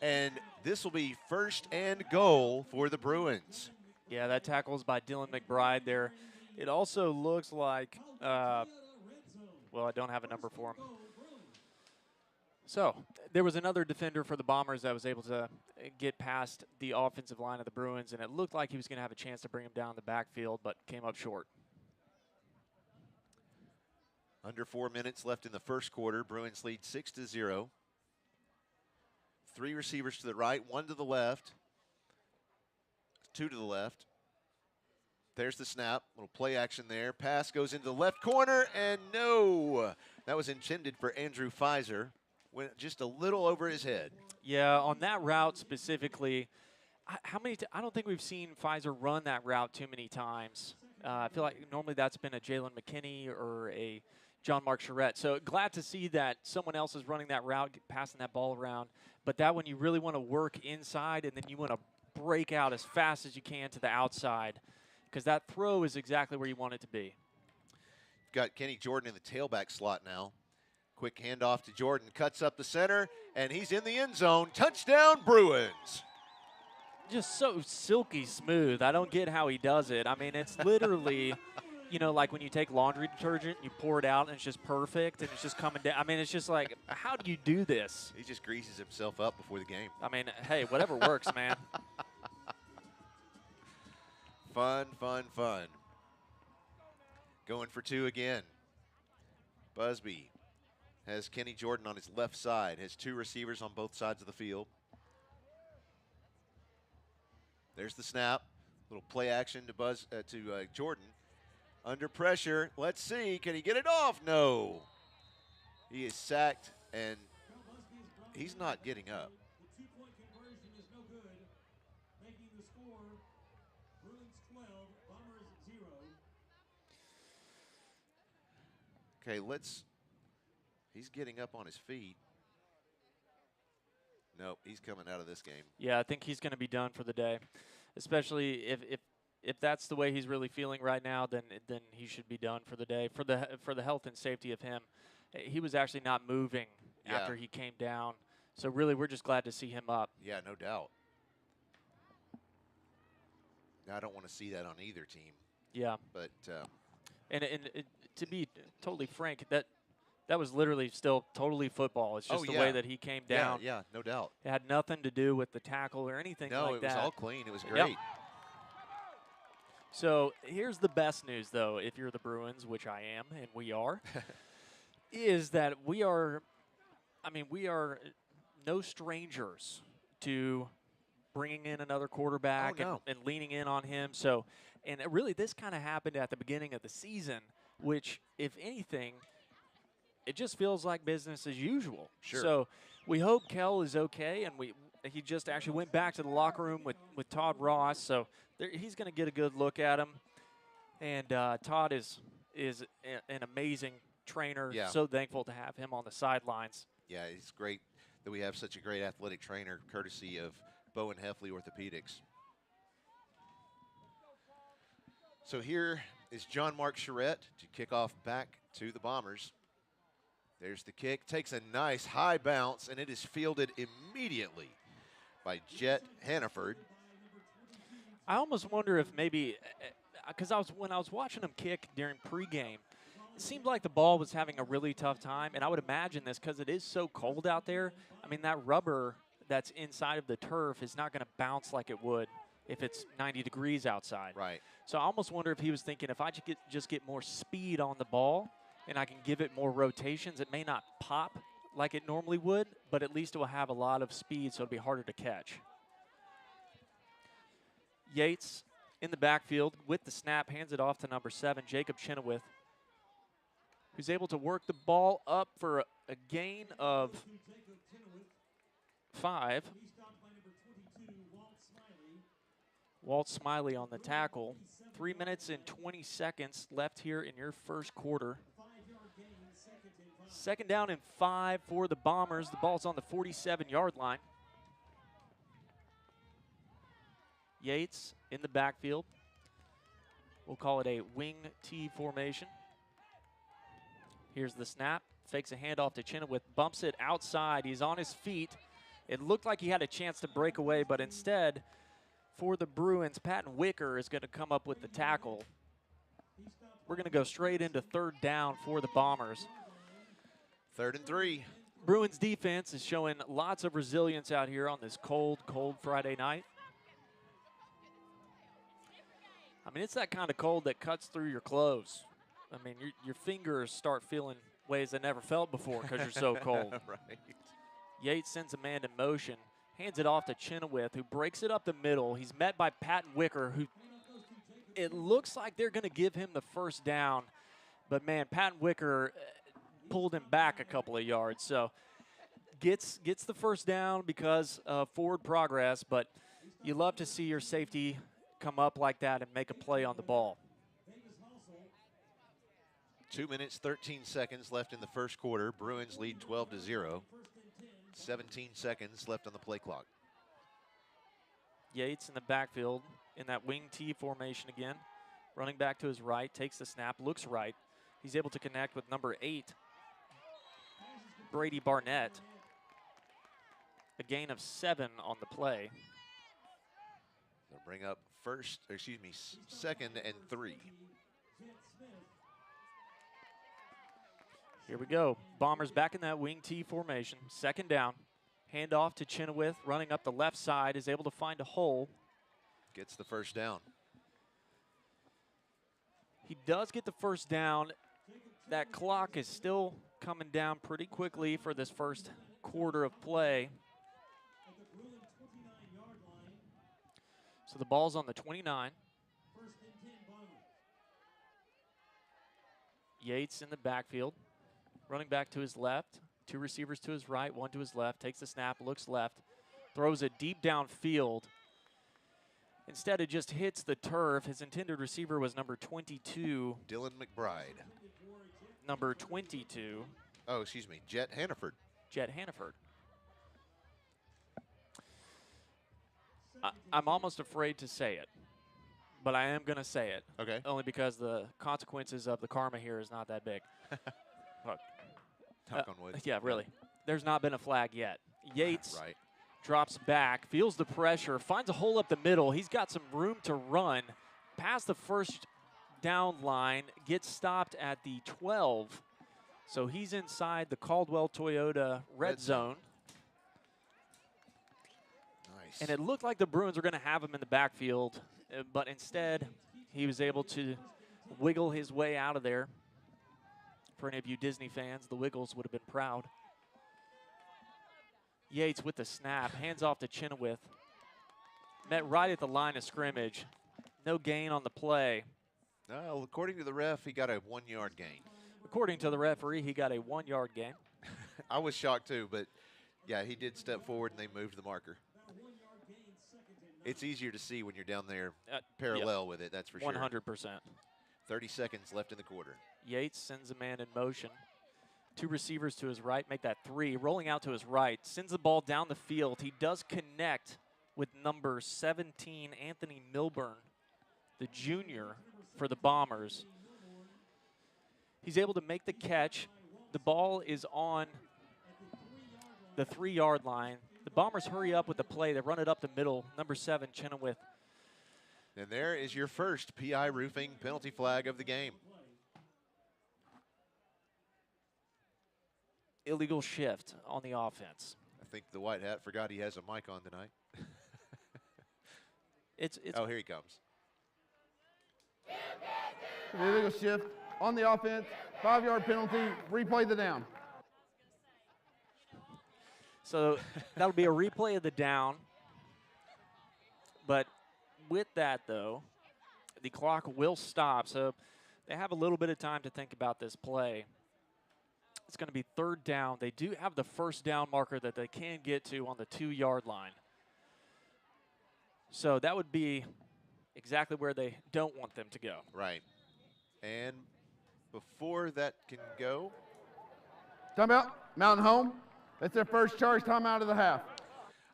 Speaker 1: and this will be 1st and goal for the Bruins.
Speaker 7: Yeah, that tackle is by Dylan McBride there. It also looks like, well, I don't have a number for him. So there was another defender for the Bombers that was able to get past the offensive line of the Bruins, and it looked like he was going to have a chance to bring him down the backfield, but came up short.
Speaker 1: Under 4 minutes left in the first quarter. Bruins lead 6-0. 3 receivers to the right, 1 to the left, 2 to the left. There's the snap. Little play action there. Pass goes into the left corner, and no. That was intended for Andrew Pfizer. Went just a little over his head.
Speaker 7: Yeah, on that route specifically, I don't think we've seen Pfizer run that route too many times. I feel like normally that's been a Jalen McKinney or a John Mark Charette. So glad to see that someone else is running that route, passing that ball around. But that one you really want to work inside, and then you want to break out as fast as you can to the outside, because that throw is exactly where you want it to be.
Speaker 1: Got Kenny Jordan in the tailback slot now. Quick handoff to Jordan, cuts up the center, and he's in the end zone. Touchdown, Bruins.
Speaker 7: Just so silky smooth. I don't get how he does it. I mean, it's literally, you know, like when you take laundry detergent, you pour it out, and it's just perfect, and it's just coming down. I mean, it's just like, how do you do this?
Speaker 1: He just greases himself up before the game.
Speaker 7: I mean, hey, whatever works, man.
Speaker 1: Fun, fun, fun. Going for 2 again. Busby has Kenny Jordan on his left side, has 2 receivers on both sides of the field. There's the snap. Little play action to Jordan. Under pressure. Let's see. Can he get it off? No. He is sacked, and he's not getting up.
Speaker 8: The 2-point conversion is no good, making the score Bruins 12, Bombers 0.
Speaker 1: Okay, he's getting up on his feet. Nope, he's coming out of this game.
Speaker 7: Yeah, I think he's going to be done for the day, especially if that's the way he's really feeling right now. Then he should be done for the day for the health and safety of him. He was actually not moving after he came down, so really we're just glad to see him up.
Speaker 1: Yeah, no doubt. Now, I don't want to see that on either team.
Speaker 7: Yeah,
Speaker 1: but
Speaker 7: and to be totally frank, that was literally still totally football. It's just the way that he came down.
Speaker 1: Yeah, no doubt.
Speaker 7: It had nothing to do with the tackle or anything like that.
Speaker 1: No, it was all clean. It was great.
Speaker 7: Yep. So here's the best news, though, if you're the Bruins, which I am, and we are, is that we are no strangers to bringing in another quarterback and leaning in on him. So, and really this kind of happened at the beginning of the season, which, if anything, it just feels like business as usual.
Speaker 1: Sure.
Speaker 7: So we hope Kell is okay, and he just actually went back to the locker room with Todd Ross, so he's going to get a good look at him. And Todd is an amazing trainer.
Speaker 1: Yeah.
Speaker 7: So thankful to have him on the sidelines.
Speaker 1: Yeah, it's great that we have such a great athletic trainer, courtesy of Bowen Heffley Orthopedics. So here is John Mark Charette to kick off back to the Bombers. There's the kick, takes a nice high bounce, and it is fielded immediately by Jet Hannaford.
Speaker 7: I almost wonder if maybe, because when I was watching him kick during pregame, it seemed like the ball was having a really tough time, and I would imagine this because it is so cold out there. I mean, that rubber that's inside of the turf is not going to bounce like it would if it's 90 degrees outside.
Speaker 1: Right.
Speaker 7: So I almost wonder if he was thinking, if I just get more speed on the ball and I can give it more rotations, it may not pop like it normally would, but at least it will have a lot of speed, so it'll be harder to catch. Yates in the backfield with the snap, hands it off to number 7, Jacob Chenoweth, who's able to work the ball up for a gain of 5. Walt Smiley on the tackle. 3 minutes and 20 seconds left here in your first quarter. Second down and 5 for the Bombers. The ball's on the 47-yard line. Yates in the backfield. We'll call it a wing T formation. Here's the snap. Fakes a handoff to Chenoweth. Bumps it outside. He's on his feet. It looked like he had a chance to break away, but instead, for the Bruins, Patton Wicker is going to come up with the tackle. We're going to go straight into third down for the Bombers.
Speaker 1: 3rd and 3.
Speaker 7: Bruins defense is showing lots of resilience out here on this cold, cold Friday night. I mean, it's that kind of cold that cuts through your clothes. I mean, your fingers start feeling ways they never felt before because you're so cold.
Speaker 1: Right.
Speaker 7: Yates sends a man in motion, hands it off to Chenoweth, who breaks it up the middle. He's met by Patton Wicker, who it looks like they're going to give him the first down. But, man, Patton Wicker pulled him back a couple of yards. So gets the first down because of forward progress, but you love to see your safety come up like that and make a play on the ball.
Speaker 1: 2 minutes, 13 seconds left in the first quarter. Bruins lead 12-0. 17 seconds left on the play clock.
Speaker 7: Yates in the backfield in that wing T formation again. Running back to his right, takes the snap, looks right. He's able to connect with number 8, Brady Barnett. A gain of 7 on the play.
Speaker 1: They'll bring up second and 3.
Speaker 7: Here we go. Bombers back in that wing T formation. Second down. Handoff to Chenoweth, running up the left side, is able to find a hole.
Speaker 1: Gets the first down.
Speaker 7: He does get the first down. That clock is still coming down pretty quickly for this first quarter of play. So the ball's on the 29. Yates in the backfield. Running back to his left. 2 receivers to his right, 1 to his left. Takes the snap, looks left. Throws it deep downfield. Instead, it just hits the turf. His intended receiver was number 22.
Speaker 1: Dylan McBride.
Speaker 7: Number 22.
Speaker 1: Oh, excuse me, Jet Hannaford.
Speaker 7: Jet Hannaford. I'm almost afraid to say it, but I am going to say it.
Speaker 1: Okay.
Speaker 7: Only because the consequences of the karma here is not that big. Look.
Speaker 1: Knock on wood.
Speaker 7: Yeah, really. There's not been a flag yet. Yates
Speaker 1: Right.
Speaker 7: drops back, feels the pressure, finds a hole up the middle. He's got some room to run past the first down line, gets stopped at the 12. So he's inside the Caldwell Toyota red zone.
Speaker 1: Nice.
Speaker 7: And it looked like the Bruins were going to have him in the backfield, but instead he was able to wiggle his way out of there. For any of you Disney fans, the Wiggles would have been proud. Yates with the snap, hands off to Chenoweth. Met right at the line of scrimmage. No gain on the play.
Speaker 1: Well, according to the ref, he got a 1-yard gain.
Speaker 7: According to the referee, he got a 1-yard gain.
Speaker 1: I was shocked too, but yeah, he did step forward and they moved the marker. It's easier to see when you're down there parallel with it, that's for sure.
Speaker 7: 100%.
Speaker 1: 30 seconds left in the quarter.
Speaker 7: Yates sends a man in motion. 2 receivers to his right, make that 3. Rolling out to his right, sends the ball down the field. He does connect with number 17, Anthony Milburn, the junior for the Bombers. He's able to make the catch. The ball is on the 3-yard line. The Bombers hurry up with the play. They run it up the middle. Number 7, Chenoweth.
Speaker 1: And there is your first PI Roofing penalty flag of the game.
Speaker 7: Illegal shift on the offense.
Speaker 1: I think the white hat forgot he has a mic on tonight.
Speaker 7: It's
Speaker 1: oh, here he comes.
Speaker 11: Illegal shift on the offense, 5-yard penalty, replay the down.
Speaker 7: So that'll be a replay of the down. But with that, though, the clock will stop. So they have a little bit of time to think about this play. It's going to be 3rd down. They do have the first down marker that they can get to on the 2-yard line. So that would be exactly where they don't want them to go.
Speaker 1: Right. And before that can go,
Speaker 11: Timeout, Mountain Home. That's their first charge timeout of the half.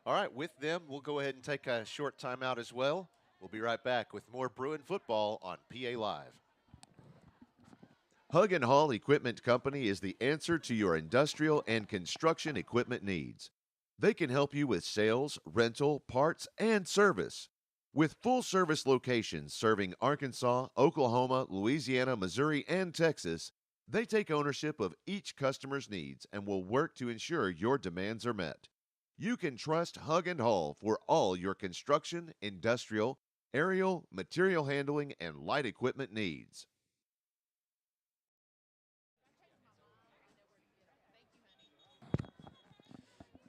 Speaker 1: All right, with them, we'll go ahead and take a short timeout as well. We'll be right back with more Bruin football on PA Live. Hug and Haul Equipment Company is the answer to your industrial and construction equipment needs. They can help you with sales, rental, parts, and service. With full-service locations serving Arkansas, Oklahoma, Louisiana, Missouri, and Texas, they take ownership of each customer's needs and will work to ensure your demands are met. You can trust Hug and Haul for all your construction, industrial, aerial, material handling, and light equipment needs.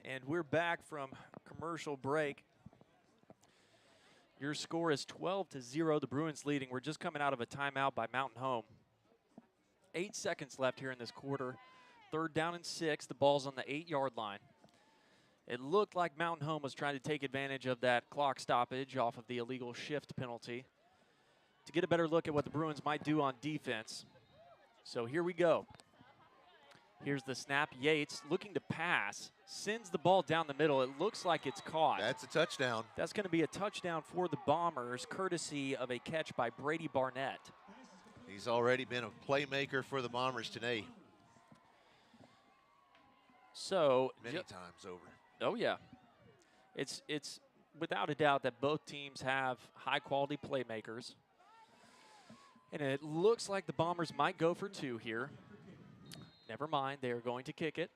Speaker 7: And we're back from commercial break. Your score is 12-0. The Bruins leading. We're just coming out of a timeout by Mountain Home. 8 seconds left here in this quarter. 3rd down and 6. The ball's on the 8-yard line. It looked like Mountain Home was trying to take advantage of that clock stoppage off of the illegal shift penalty to get a better look at what the Bruins might do on defense. So here we go. Here's the snap. Yates looking to pass, sends the ball down the middle. It looks like it's caught.
Speaker 1: That's a touchdown.
Speaker 7: That's going to be a touchdown for the Bombers, courtesy of a catch by Brady Barnett.
Speaker 1: He's already been a playmaker for the Bombers today.
Speaker 7: So
Speaker 1: many times over.
Speaker 7: Oh yeah, it's without a doubt that both teams have high-quality playmakers, and it looks like the Bombers might go for 2 here. Never mind, they are going to kick it.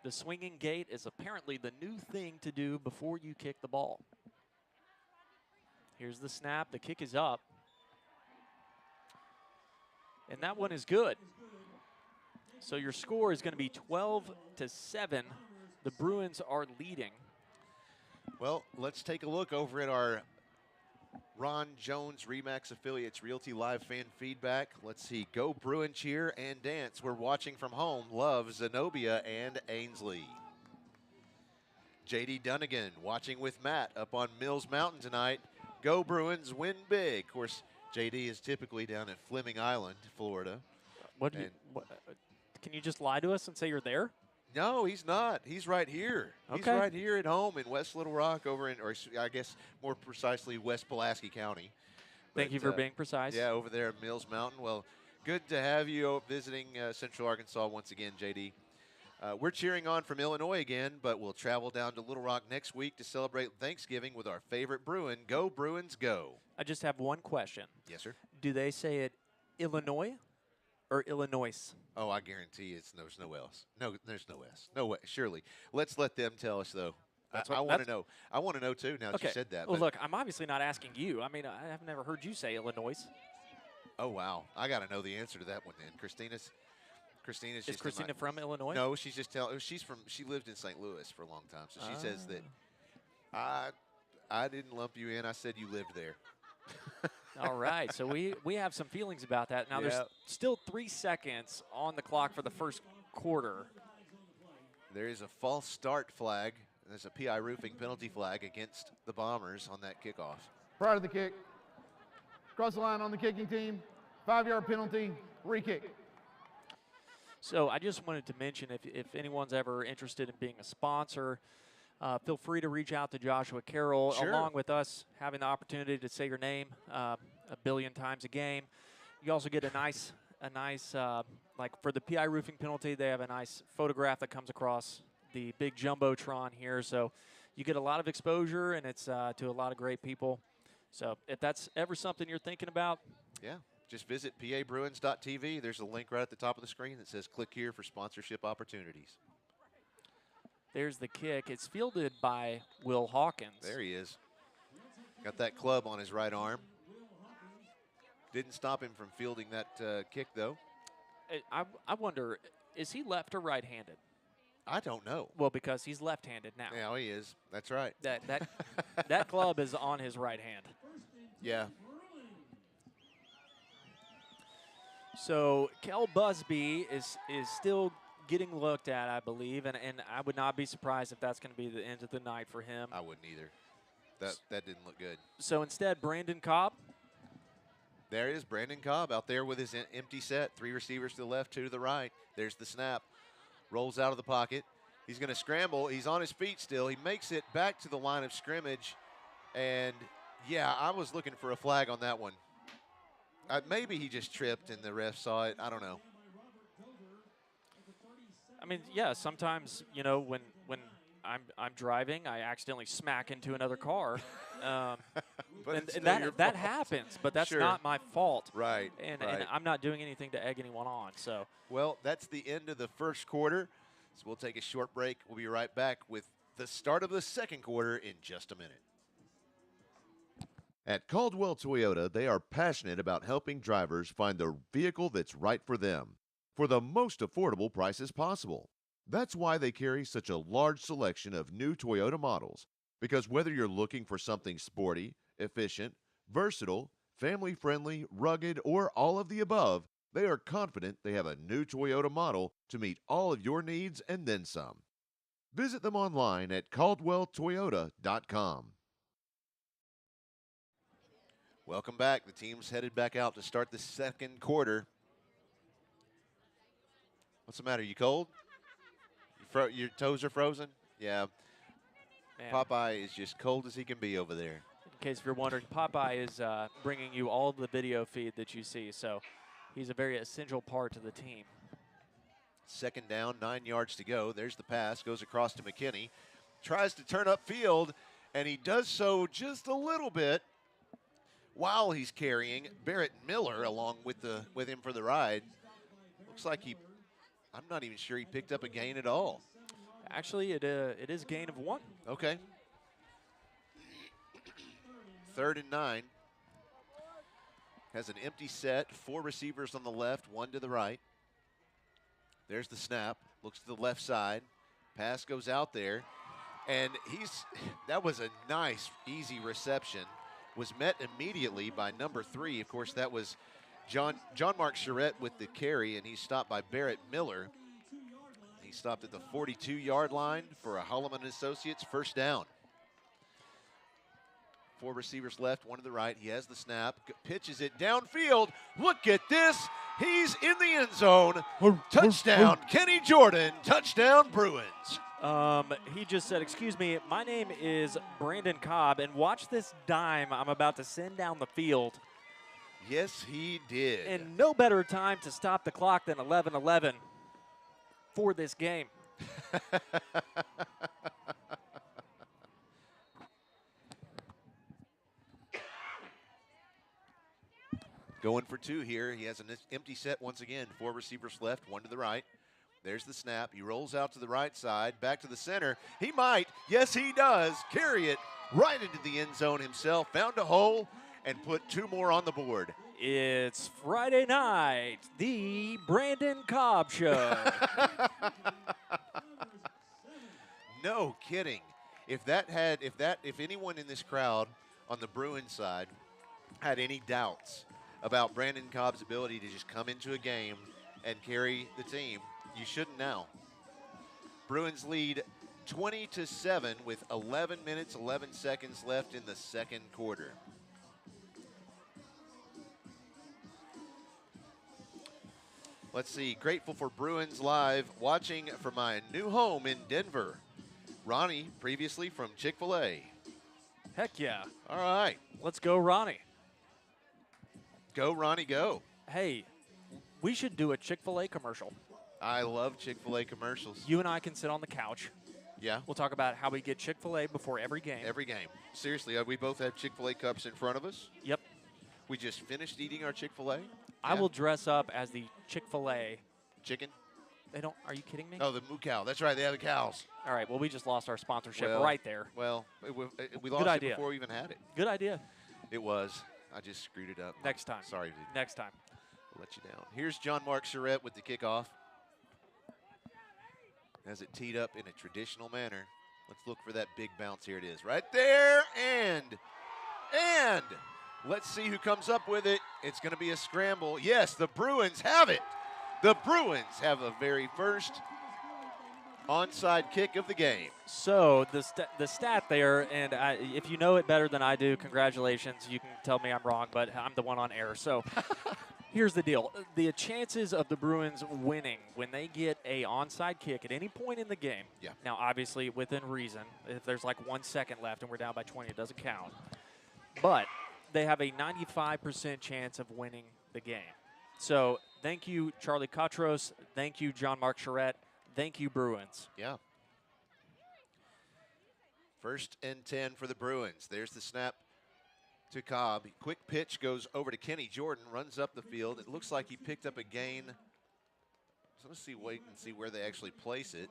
Speaker 7: The swinging gate is apparently the new thing to do before you kick the ball. Here's the snap. The kick is up. And that one is good. So your score is going to be 12-7. The Bruins are leading.
Speaker 1: Well, let's take a look over at our Ron Jones Remax Affiliates Realty Live fan feedback. Let's see. Go Bruin cheer and dance. We're watching from home. Love Zenobia and Ainsley. JD Dunnigan watching with Matt up on Mills Mountain tonight. Go Bruins, win big. Of course, JD is typically down at Fleming Island, Florida.
Speaker 7: Can you just lie to us and say you're there?
Speaker 1: No, he's not. He's right here.
Speaker 7: Okay.
Speaker 1: He's right here at home in West Little Rock over in, or I guess more precisely, West Pulaski County.
Speaker 7: Thank you for being precise.
Speaker 1: Yeah, over there at Mills Mountain. Well, good to have you visiting Central Arkansas once again, JD. We're cheering on from Illinois again, but we'll travel down to Little Rock next week to celebrate Thanksgiving with our favorite Bruin. Go Bruins, go.
Speaker 7: I just have one question.
Speaker 1: Yes, sir.
Speaker 7: Do they say it Illinois or Illinois?
Speaker 1: Oh, I guarantee there's no else. No, there's no S. No way. Surely. Let's let them tell us, though. I want to know. I want to know, too, now that you said that.
Speaker 7: Well, look, I'm obviously not asking you. I mean, I have never heard you say Illinois.
Speaker 1: Oh, wow. I got to know the answer to that one then. Christina's
Speaker 7: Is Christina from Illinois?
Speaker 1: No, she's just telling. She lived in St. Louis for a long time, so she says that I didn't lump you in. I said you lived there.
Speaker 7: All right, so we have some feelings about that. Now, there's still 3 seconds on the clock for the first quarter.
Speaker 1: There is a false start flag. There's a PI roofing penalty flag against the Bombers on that kickoff.
Speaker 11: Prior to the kick, cross the line on the kicking team, 5-yard penalty, re-kick.
Speaker 7: So I just wanted to mention if anyone's ever interested in being a sponsor, feel free to reach out to Joshua Carroll.
Speaker 1: Sure.
Speaker 7: Along with us having the opportunity to say your name a billion times a game. You also get a nice like for the PI roofing penalty, they have a nice photograph that comes across the big Jumbotron here. So you get a lot of exposure, and it's to a lot of great people. So if that's ever something you're thinking about.
Speaker 1: Yeah, just visit pabruins.tv. There's a link right at the top of the screen that says click here for sponsorship opportunities.
Speaker 7: There's the kick. It's fielded by Will Hawkins.
Speaker 1: There he is. Got that club on his right arm. Didn't stop him from fielding that kick, though.
Speaker 7: I wonder, is he left or right-handed?
Speaker 1: I don't know.
Speaker 7: Well, because he's left-handed now.
Speaker 1: Yeah, he is. That's right.
Speaker 7: That club is on his right hand.
Speaker 1: Yeah.
Speaker 7: So Kel Busby is still getting looked at, I believe, and I would not be surprised if that's going to be the end of the night for him.
Speaker 1: I wouldn't either. That didn't look good.
Speaker 7: So instead, Brandon Cobb.
Speaker 1: There is Brandon Cobb out there with his empty set. 3 receivers to the left, 2 to the right. There's the snap. rolls out of the pocket. He's going to scramble. He's on his feet still. He makes it back to the line of scrimmage. And, yeah, I was looking for a flag on that one. Maybe he just tripped and the ref saw it. I don't know.
Speaker 7: I mean, yeah, sometimes, you know, when I'm driving, I accidentally smack into another car. And that happens, but that's not my fault.
Speaker 1: Right.
Speaker 7: And I'm not doing anything to egg anyone on. So,
Speaker 1: well, that's the end of the first quarter. So we'll take a short break. We'll be right back with the start of the second quarter in just a minute. At Caldwell Toyota, they are passionate about helping drivers find the vehicle that's right for them for the most affordable prices possible. That's why they carry such a large selection of new Toyota models, because whether you're looking for something sporty, efficient, versatile, family-friendly, rugged, or all of the above, they are confident they have a new Toyota model to meet all of your needs and then some. Visit them online at caldwelltoyota.com. Welcome back. The team's headed back out to start the second quarter. What's the matter? You cold? Your toes are frozen? Yeah.
Speaker 7: man,
Speaker 1: Popeye is just cold as he can be over there.
Speaker 7: in case you're wondering, Popeye is bringing you all of the video feed that you see. So he's a very essential part to the team.
Speaker 1: Second down, 9 yards to go. There's the pass, goes across to McKinney. Tries to turn upfield, and he does so just a little bit while he's carrying Barrett Miller along with him for the ride. Looks like I'm not even sure he picked up a gain at all.
Speaker 7: Actually, it is gain of 1.
Speaker 1: Okay. 3rd and 9. Has an empty set, 4 receivers on the left, 1 to the right. There's the snap, looks to the left side. Pass goes out there, and that was a nice, easy reception. Was met immediately by number 3. Of course, that was John Mark Charette with the carry, and he's stopped by Barrett Miller. He stopped at the 42-yard line for a Holloman Associates first down. 4 receivers left, 1 to the right. He has the snap, pitches it downfield. Look at this. He's in the end zone. Touchdown, Kenny Jordan. Touchdown, Bruins.
Speaker 7: He just said, excuse me, my name is Brandon Cobb, and watch this dime I'm about to send down the field.
Speaker 1: Yes, he did.
Speaker 7: And no better time to stop the clock than 11:11 for this game.
Speaker 1: Going for 2 here. He has an empty set once again. 4 receivers left, 1 to the right. There's the snap. He rolls out to the right side, back to the center. He might, yes he does, carry it right into the end zone himself. Found a hole and put 2 more on the board.
Speaker 7: It's Friday night, the Brandon Cobb Show.
Speaker 1: No kidding. If anyone in this crowd on the Bruins side had any doubts about Brandon Cobb's ability to just come into a game and carry the team, you shouldn't now. Bruins lead 20-7 with 11 minutes, 11 seconds left in the second quarter. Let's see, grateful for Bruins Live, watching from my new home in Denver. Ronnie, previously from Chick-fil-A.
Speaker 7: Heck yeah.
Speaker 1: All right.
Speaker 7: Let's go, Ronnie.
Speaker 1: Go, Ronnie, go.
Speaker 7: Hey, we should do a Chick-fil-A commercial.
Speaker 1: I love Chick-fil-A commercials.
Speaker 7: You and I can sit on the couch.
Speaker 1: Yeah.
Speaker 7: We'll talk about how we get Chick-fil-A before every game.
Speaker 1: Every game. Seriously, we both have Chick-fil-A cups in front of us.
Speaker 7: Yep.
Speaker 1: We just finished eating our Chick-fil-A.
Speaker 7: I will dress up as the Chick-fil-A.
Speaker 1: Chicken?
Speaker 7: They don't. Are you kidding me?
Speaker 1: Oh, the moo cow. That's right. They have the cows.
Speaker 7: All right. Well, we just lost our sponsorship right there.
Speaker 1: Well, we lost it before we even had it.
Speaker 7: Good idea.
Speaker 1: It was. I just screwed it up.
Speaker 7: Next time.
Speaker 1: Sorry, dude.
Speaker 7: Next time.
Speaker 1: I'll let you down. Here's John Mark Charette with the kickoff. Has it teed up in a traditional manner. Let's look for that big bounce. Here it is. Right there. And let's see who comes up with it. It's going to be a scramble. Yes, the Bruins have it. The Bruins have the very first onside kick of the game.
Speaker 7: So the stat there, and if you know it better than I do, congratulations. You can tell me I'm wrong, but I'm the one on air. So Here's the deal. The chances of the Bruins winning when they get a onside kick at any point in the game.
Speaker 1: Yeah.
Speaker 7: Now, obviously, within reason. If there's like 1 second left and we're down by 20, it doesn't count. But they have a 95% chance of winning the game. So thank you, Charlie Cotros. Thank you, John-Marc Charette. Thank you, Bruins.
Speaker 1: Yeah. 1st and 10 for the Bruins. There's the snap to Cobb. Quick pitch goes over to Kenny Jordan, runs up the field. It looks like he picked up a gain. So let's wait and see where they actually place it.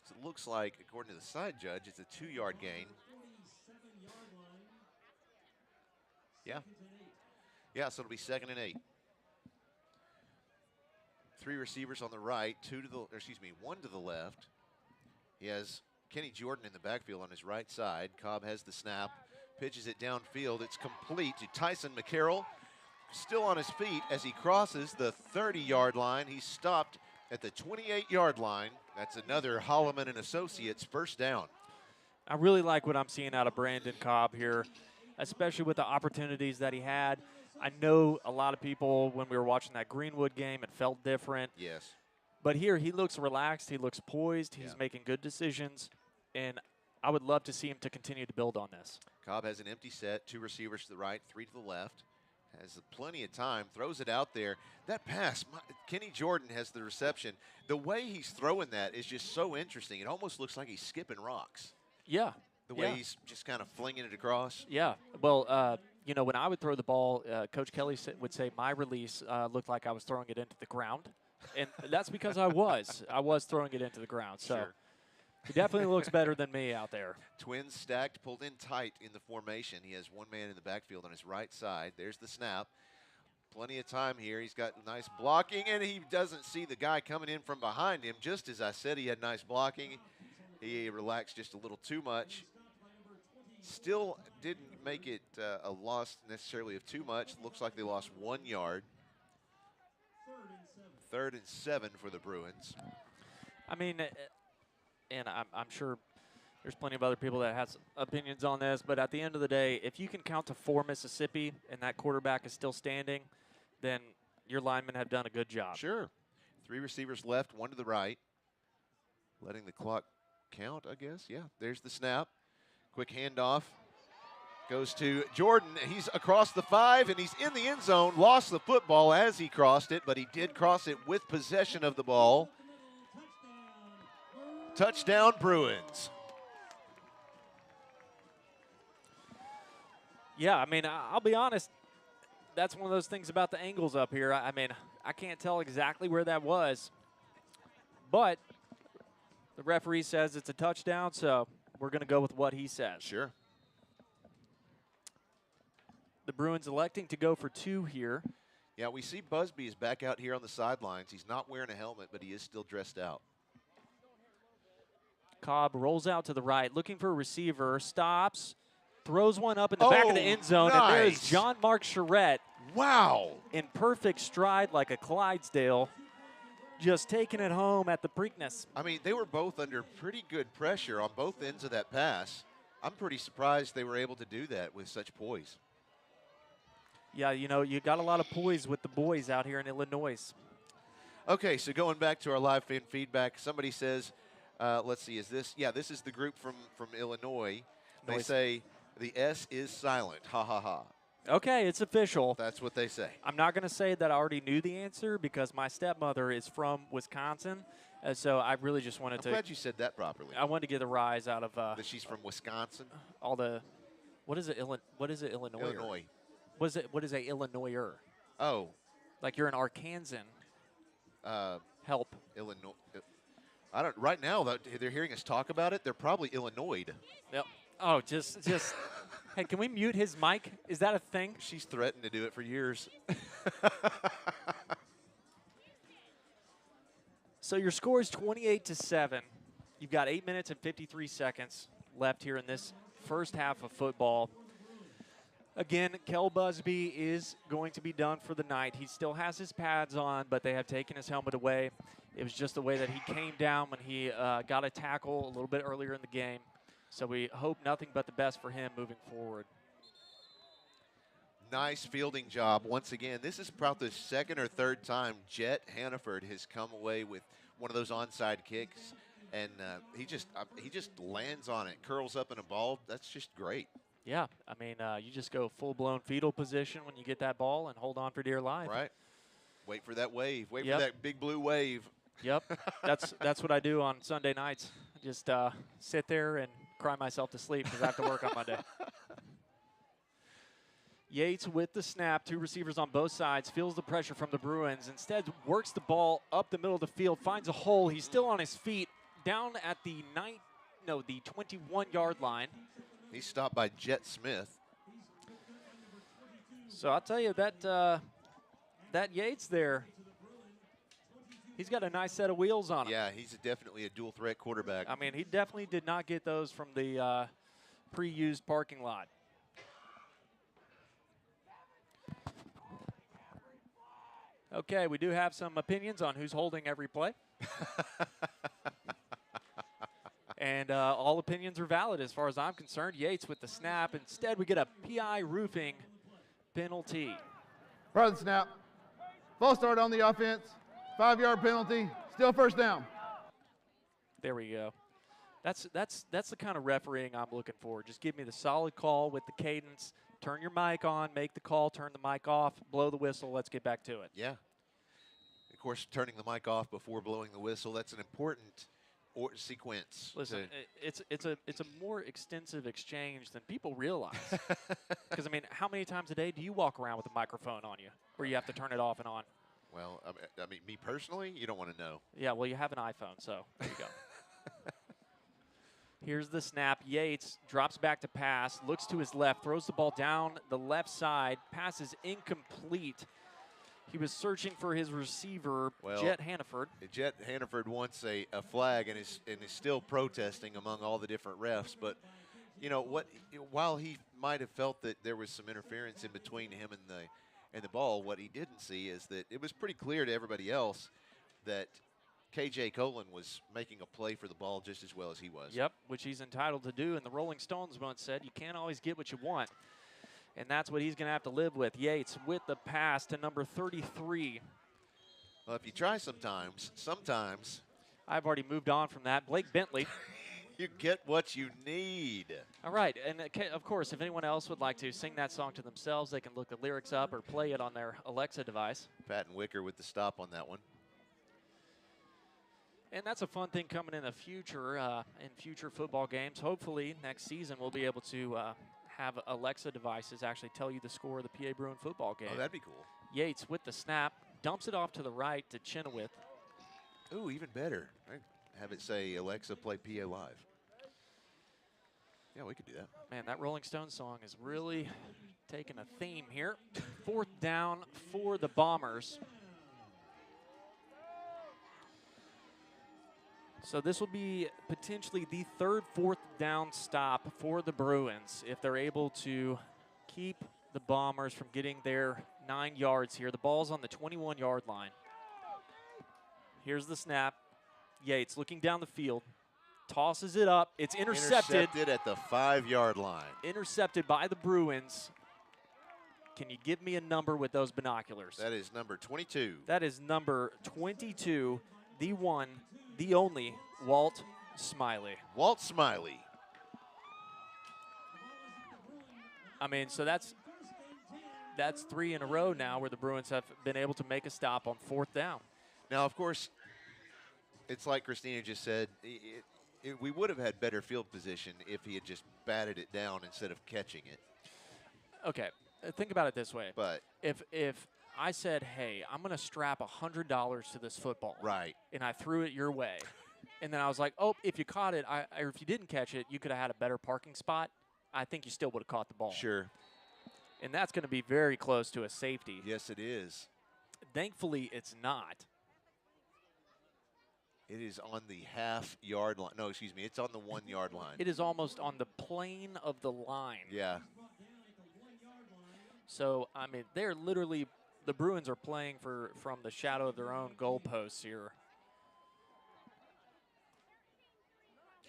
Speaker 1: So it looks like, according to the side judge, it's a 2-yard gain. Yeah. Yeah, so it'll be 2nd and 8. 3 receivers on the right, 1 to the left. He has Kenny Jordan in the backfield on his right side. Cobb has the snap, pitches it downfield. It's complete to Tyson McCarroll, still on his feet as he crosses the 30-yard line. He's stopped at the 28-yard line. That's another Holloman and Associates first down.
Speaker 7: I really like what I'm seeing out of Brandon Cobb here, especially with the opportunities that he had. I know a lot of people, when we were watching that Greenwood game, it felt different.
Speaker 1: Yes.
Speaker 7: But here, he looks relaxed. He looks poised. He's making good decisions. And I would love to see him to continue to build on this.
Speaker 1: Cobb has an empty set, 2 receivers to the right, 3 to the left. Has plenty of time, throws it out there. That pass, Kenny Jordan has the reception. The way he's throwing that is just so interesting. It almost looks like he's skipping rocks.
Speaker 7: Yeah.
Speaker 1: The way he's just kind of flinging it across.
Speaker 7: Yeah. Well, you know, when I would throw the ball, Coach Kelly would say my release looked like I was throwing it into the ground. And that's because I was throwing it into the ground. So
Speaker 1: Sure.
Speaker 7: he definitely looks better than me out there.
Speaker 1: Twins stacked, pulled in tight in the formation. He has 1 man in the backfield on his right side. There's the snap. Plenty of time here. He's got nice blocking, and he doesn't see the guy coming in from behind him. Just as I said, he had nice blocking. He relaxed just a little too much. Still didn't make it a loss necessarily of too much. Looks like they lost 1 yard. 3rd and 7 for the Bruins.
Speaker 7: I mean, and I'm sure there's plenty of other people that has opinions on this, but at the end of the day, if you can count to 4 Mississippi and that quarterback is still standing, then your linemen have done a good job.
Speaker 1: Sure. 3 receivers left, 1 to the right. Letting the clock count, I guess. Yeah, there's the snap. Quick handoff. Goes to Jordan. He's across the 5, and he's in the end zone. Lost the football as he crossed it, but he did cross it with possession of the ball. Touchdown, Bruins.
Speaker 7: Yeah, I mean, I'll be honest. That's one of those things about the angles up here. I mean, I can't tell exactly where that was, but the referee says it's a touchdown, so we're going to go with what he says.
Speaker 1: Sure.
Speaker 7: The Bruins electing to go for 2 here.
Speaker 1: Yeah, we see Busby is back out here on the sidelines. He's not wearing a helmet, but he is still dressed out.
Speaker 7: Cobb rolls out to the right, looking for a receiver, stops, throws one up in the back of the end zone, and there's
Speaker 1: nice.
Speaker 7: John-Marc Charette.
Speaker 1: Wow.
Speaker 7: In perfect stride like a Clydesdale, just taking it home at the Preakness.
Speaker 1: I mean, they were both under pretty good pressure on both ends of that pass. I'm pretty surprised they were able to do that with such poise.
Speaker 7: Yeah, you know, you got a lot of poise with the boys out here in Illinois.
Speaker 1: Okay, so going back to our live fan feedback, somebody says, let's see, is this? Yeah, this is the group from Illinois. They say the S is silent. Ha, ha, ha.
Speaker 7: Okay, it's official.
Speaker 1: That's what they say.
Speaker 7: I'm not going to say that I already knew the answer because my stepmother is from Wisconsin. So I really just wanted to.
Speaker 1: I'm glad you said that properly.
Speaker 7: I wanted to get a rise out of
Speaker 1: that she's from Wisconsin.
Speaker 7: All the, what is it? Illinois.
Speaker 1: Illinois.
Speaker 7: What is a Illinoiser?
Speaker 1: Oh,
Speaker 7: like you're an Arkansan. Help.
Speaker 1: Illinois. I don't. Right now, they're hearing us talk about it. They're probably Illinoised.
Speaker 7: Yep. Oh, just. Hey, can we mute his mic? Is that a thing?
Speaker 1: She's threatened to do it for years.
Speaker 7: So your score is 28-7. You've got 8 minutes and 53 seconds left here in this first half of football. Again, Kel Busby is going to be done for the night. He still has his pads on, but they have taken his helmet away. It was just the way that he came down when he got a tackle a little bit earlier in the game. So we hope nothing but the best for him moving forward.
Speaker 1: nice fielding job once again. This is probably the second or third time Jet Hannaford has come away with one of those onside kicks, and he just lands on it, curls up in a ball. That's just great.
Speaker 7: Yeah, I mean, you just go full-blown fetal position when you get that ball and hold on for dear life.
Speaker 1: Right. Wait for that wave. Wait
Speaker 7: Yep.
Speaker 1: for that big blue wave.
Speaker 7: Yep, that's what I do on Sunday nights. Just sit there and cry myself to sleep because I have to work on Monday. Yates with the snap, 2 receivers on both sides, feels the pressure from the Bruins. Instead, works the ball up the middle of the field, finds a hole. He's still on his feet, down at the 21-yard line.
Speaker 1: He's stopped by Jet Smith.
Speaker 7: So I'll tell you that that Yates there, he's got a nice set of wheels on him.
Speaker 1: Yeah, he's definitely a dual threat quarterback.
Speaker 7: I mean, he definitely did not get those from the pre-used parking lot. Okay, we do have some opinions on who's holding every play. And all opinions are valid as far as I'm concerned. Yates with the snap. Instead, we get a PI roofing penalty.
Speaker 11: Prior to the snap. False start on the offense. 5-yard penalty. Still first down.
Speaker 7: There we go. That's the kind of refereeing I'm looking for. Just give me the solid call with the cadence. Turn your mic on, make the call, turn the mic off, blow the whistle. Let's get back to it.
Speaker 1: Yeah. Of course, turning the mic off before blowing the whistle, that's an important sequence.
Speaker 7: Listen, it's a more extensive exchange than people realize. Because, I mean, how many times a day do you walk around with a microphone on you where you have to turn it off and on?
Speaker 1: Well, I mean, me personally, you don't want to know.
Speaker 7: Yeah, well, you have an iPhone, so there you go. Here's the snap. Yates drops back to pass, looks to his left, throws the ball down the left side. Pass is incomplete. He was searching for his receiver, Jet Hannaford.
Speaker 1: Jet Hannaford wants a flag and is still protesting among all the different refs. But, you know, while he might have felt that there was some interference in between him and the ball, what he didn't see is that it was pretty clear to everybody else that K.J. Colin was making a play for the ball just as well as he was.
Speaker 7: Yep, which he's entitled to do. And the Rolling Stones once said, you can't always get what you want. And that's what he's going to have to live with. Yates with the pass to number 33.
Speaker 1: Well, if you try sometimes.
Speaker 7: I've already moved on from that. Blake Bentley.
Speaker 1: You get what you need.
Speaker 7: All right, and of course, if anyone else would like to sing that song to themselves, they can look the lyrics up or play it on their Alexa device.
Speaker 1: Patton Wicker with the stop on that one.
Speaker 7: And that's a fun thing coming in the future, in future football games. Hopefully, next season, we'll be able to have Alexa devices actually tell you the score of the PA Bruin football game.
Speaker 1: Oh, that'd be cool.
Speaker 7: Yates with the snap, dumps it off to the right to Chenoweth.
Speaker 1: Ooh, even better. I have it say, Alexa, play PA Live. Yeah, we could do that.
Speaker 7: Man, that Rolling Stones song is really taking a theme here. 4th down for the Bombers. So this will be potentially the 3rd 4th down stop for the Bruins if they're able to keep the Bombers from getting their 9 yards here. The ball's on the 21-yard line. Here's the snap. Yates looking down the field. Tosses it up. It's intercepted.
Speaker 1: Intercepted at the 5-yard line.
Speaker 7: Intercepted by the Bruins. Can you give me a number with those binoculars?
Speaker 1: That is number 22.
Speaker 7: That is number 22, the one, the only, Walt Smiley.
Speaker 1: Walt Smiley.
Speaker 7: I mean, so that's 3 in a row now where the Bruins have been able to make a stop on 4th down.
Speaker 1: Now, of course, it's like Christina just said, we would have had better field position if he had just batted it down instead of catching it.
Speaker 7: Okay, think about it this way.
Speaker 1: But
Speaker 7: if I said, hey, I'm going to strap $100 to this football.
Speaker 1: Right.
Speaker 7: And I threw it your way. And then I was like, oh, if you caught it, or if you didn't catch it, you could have had a better parking spot. I think you still would have caught the ball.
Speaker 1: Sure.
Speaker 7: And that's going to be very close to a safety.
Speaker 1: Yes, it is.
Speaker 7: Thankfully, it's not.
Speaker 1: It is on the half-yard line. No, excuse me. It's on the 1-yard line.
Speaker 7: It is almost on the plane of the line.
Speaker 1: Yeah.
Speaker 7: So, I mean, they're literally – the Bruins are playing from the shadow of their own goalposts here.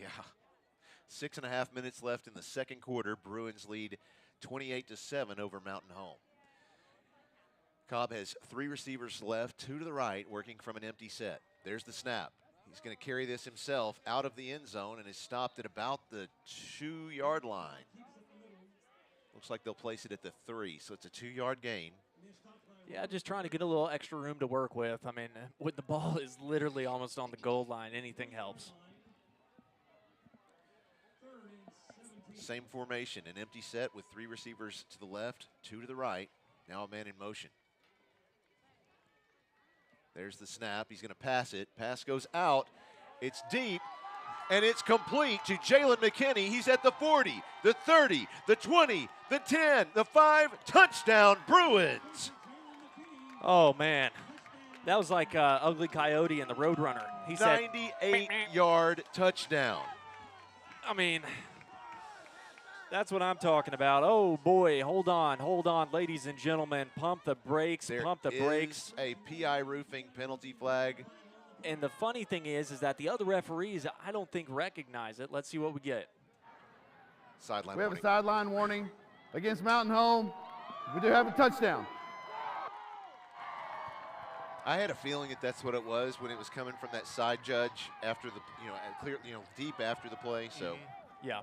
Speaker 1: Yeah. 6.5 minutes left in the second quarter. Bruins lead 28-7 over Mountain Home. Cobb has 3 receivers left, 2 to the right, working from an empty set. There's the snap. He's going to carry this himself out of the end zone and is stopped at about the 2-yard line. Looks like they'll place it at the 3, so it's a 2-yard gain.
Speaker 7: Yeah, just trying to get a little extra room to work with. I mean, when the ball is literally almost on the goal line, anything helps.
Speaker 1: Same formation, an empty set with 3 receivers to the left, 2 to the right. Now a man in motion. There's the snap. He's going to pass it. Pass goes out. It's deep, and it's complete to Jalen McKinney. He's at the 40, the 30, the 20, the 10, the 5. Touchdown, Bruins.
Speaker 7: Oh, man. That was like Ugly Coyote and the Roadrunner. He said,
Speaker 1: 98-yard touchdown.
Speaker 7: I mean, that's what I'm talking about. Oh, boy, hold on, ladies and gentlemen. Pump the brakes, pump the brakes.
Speaker 1: A PI roofing penalty flag.
Speaker 7: And the funny thing is that the other referees, I don't think, recognize it. Let's see what we get.
Speaker 1: Sideline
Speaker 11: We have
Speaker 1: warning.
Speaker 11: a sideline warning against Mountain Home. We do have a touchdown.
Speaker 1: I had a feeling that that's what it was when it was coming from that side judge after the, deep after the play. So,
Speaker 7: Yeah.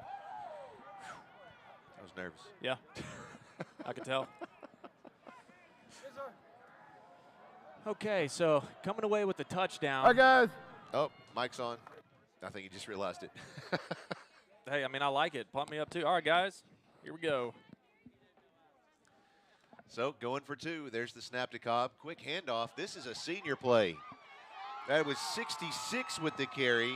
Speaker 1: I was nervous.
Speaker 7: Yeah. I could tell. Okay, so coming away with the touchdown.
Speaker 11: All right, guys.
Speaker 1: Oh, mic's on. I think he just realized it.
Speaker 7: Hey, I mean, I like it. Pump me up, too. All right, guys, here we go.
Speaker 1: So going for 2. There's the snap to Cobb. Quick handoff. This is a senior play. That was 66 with the carry.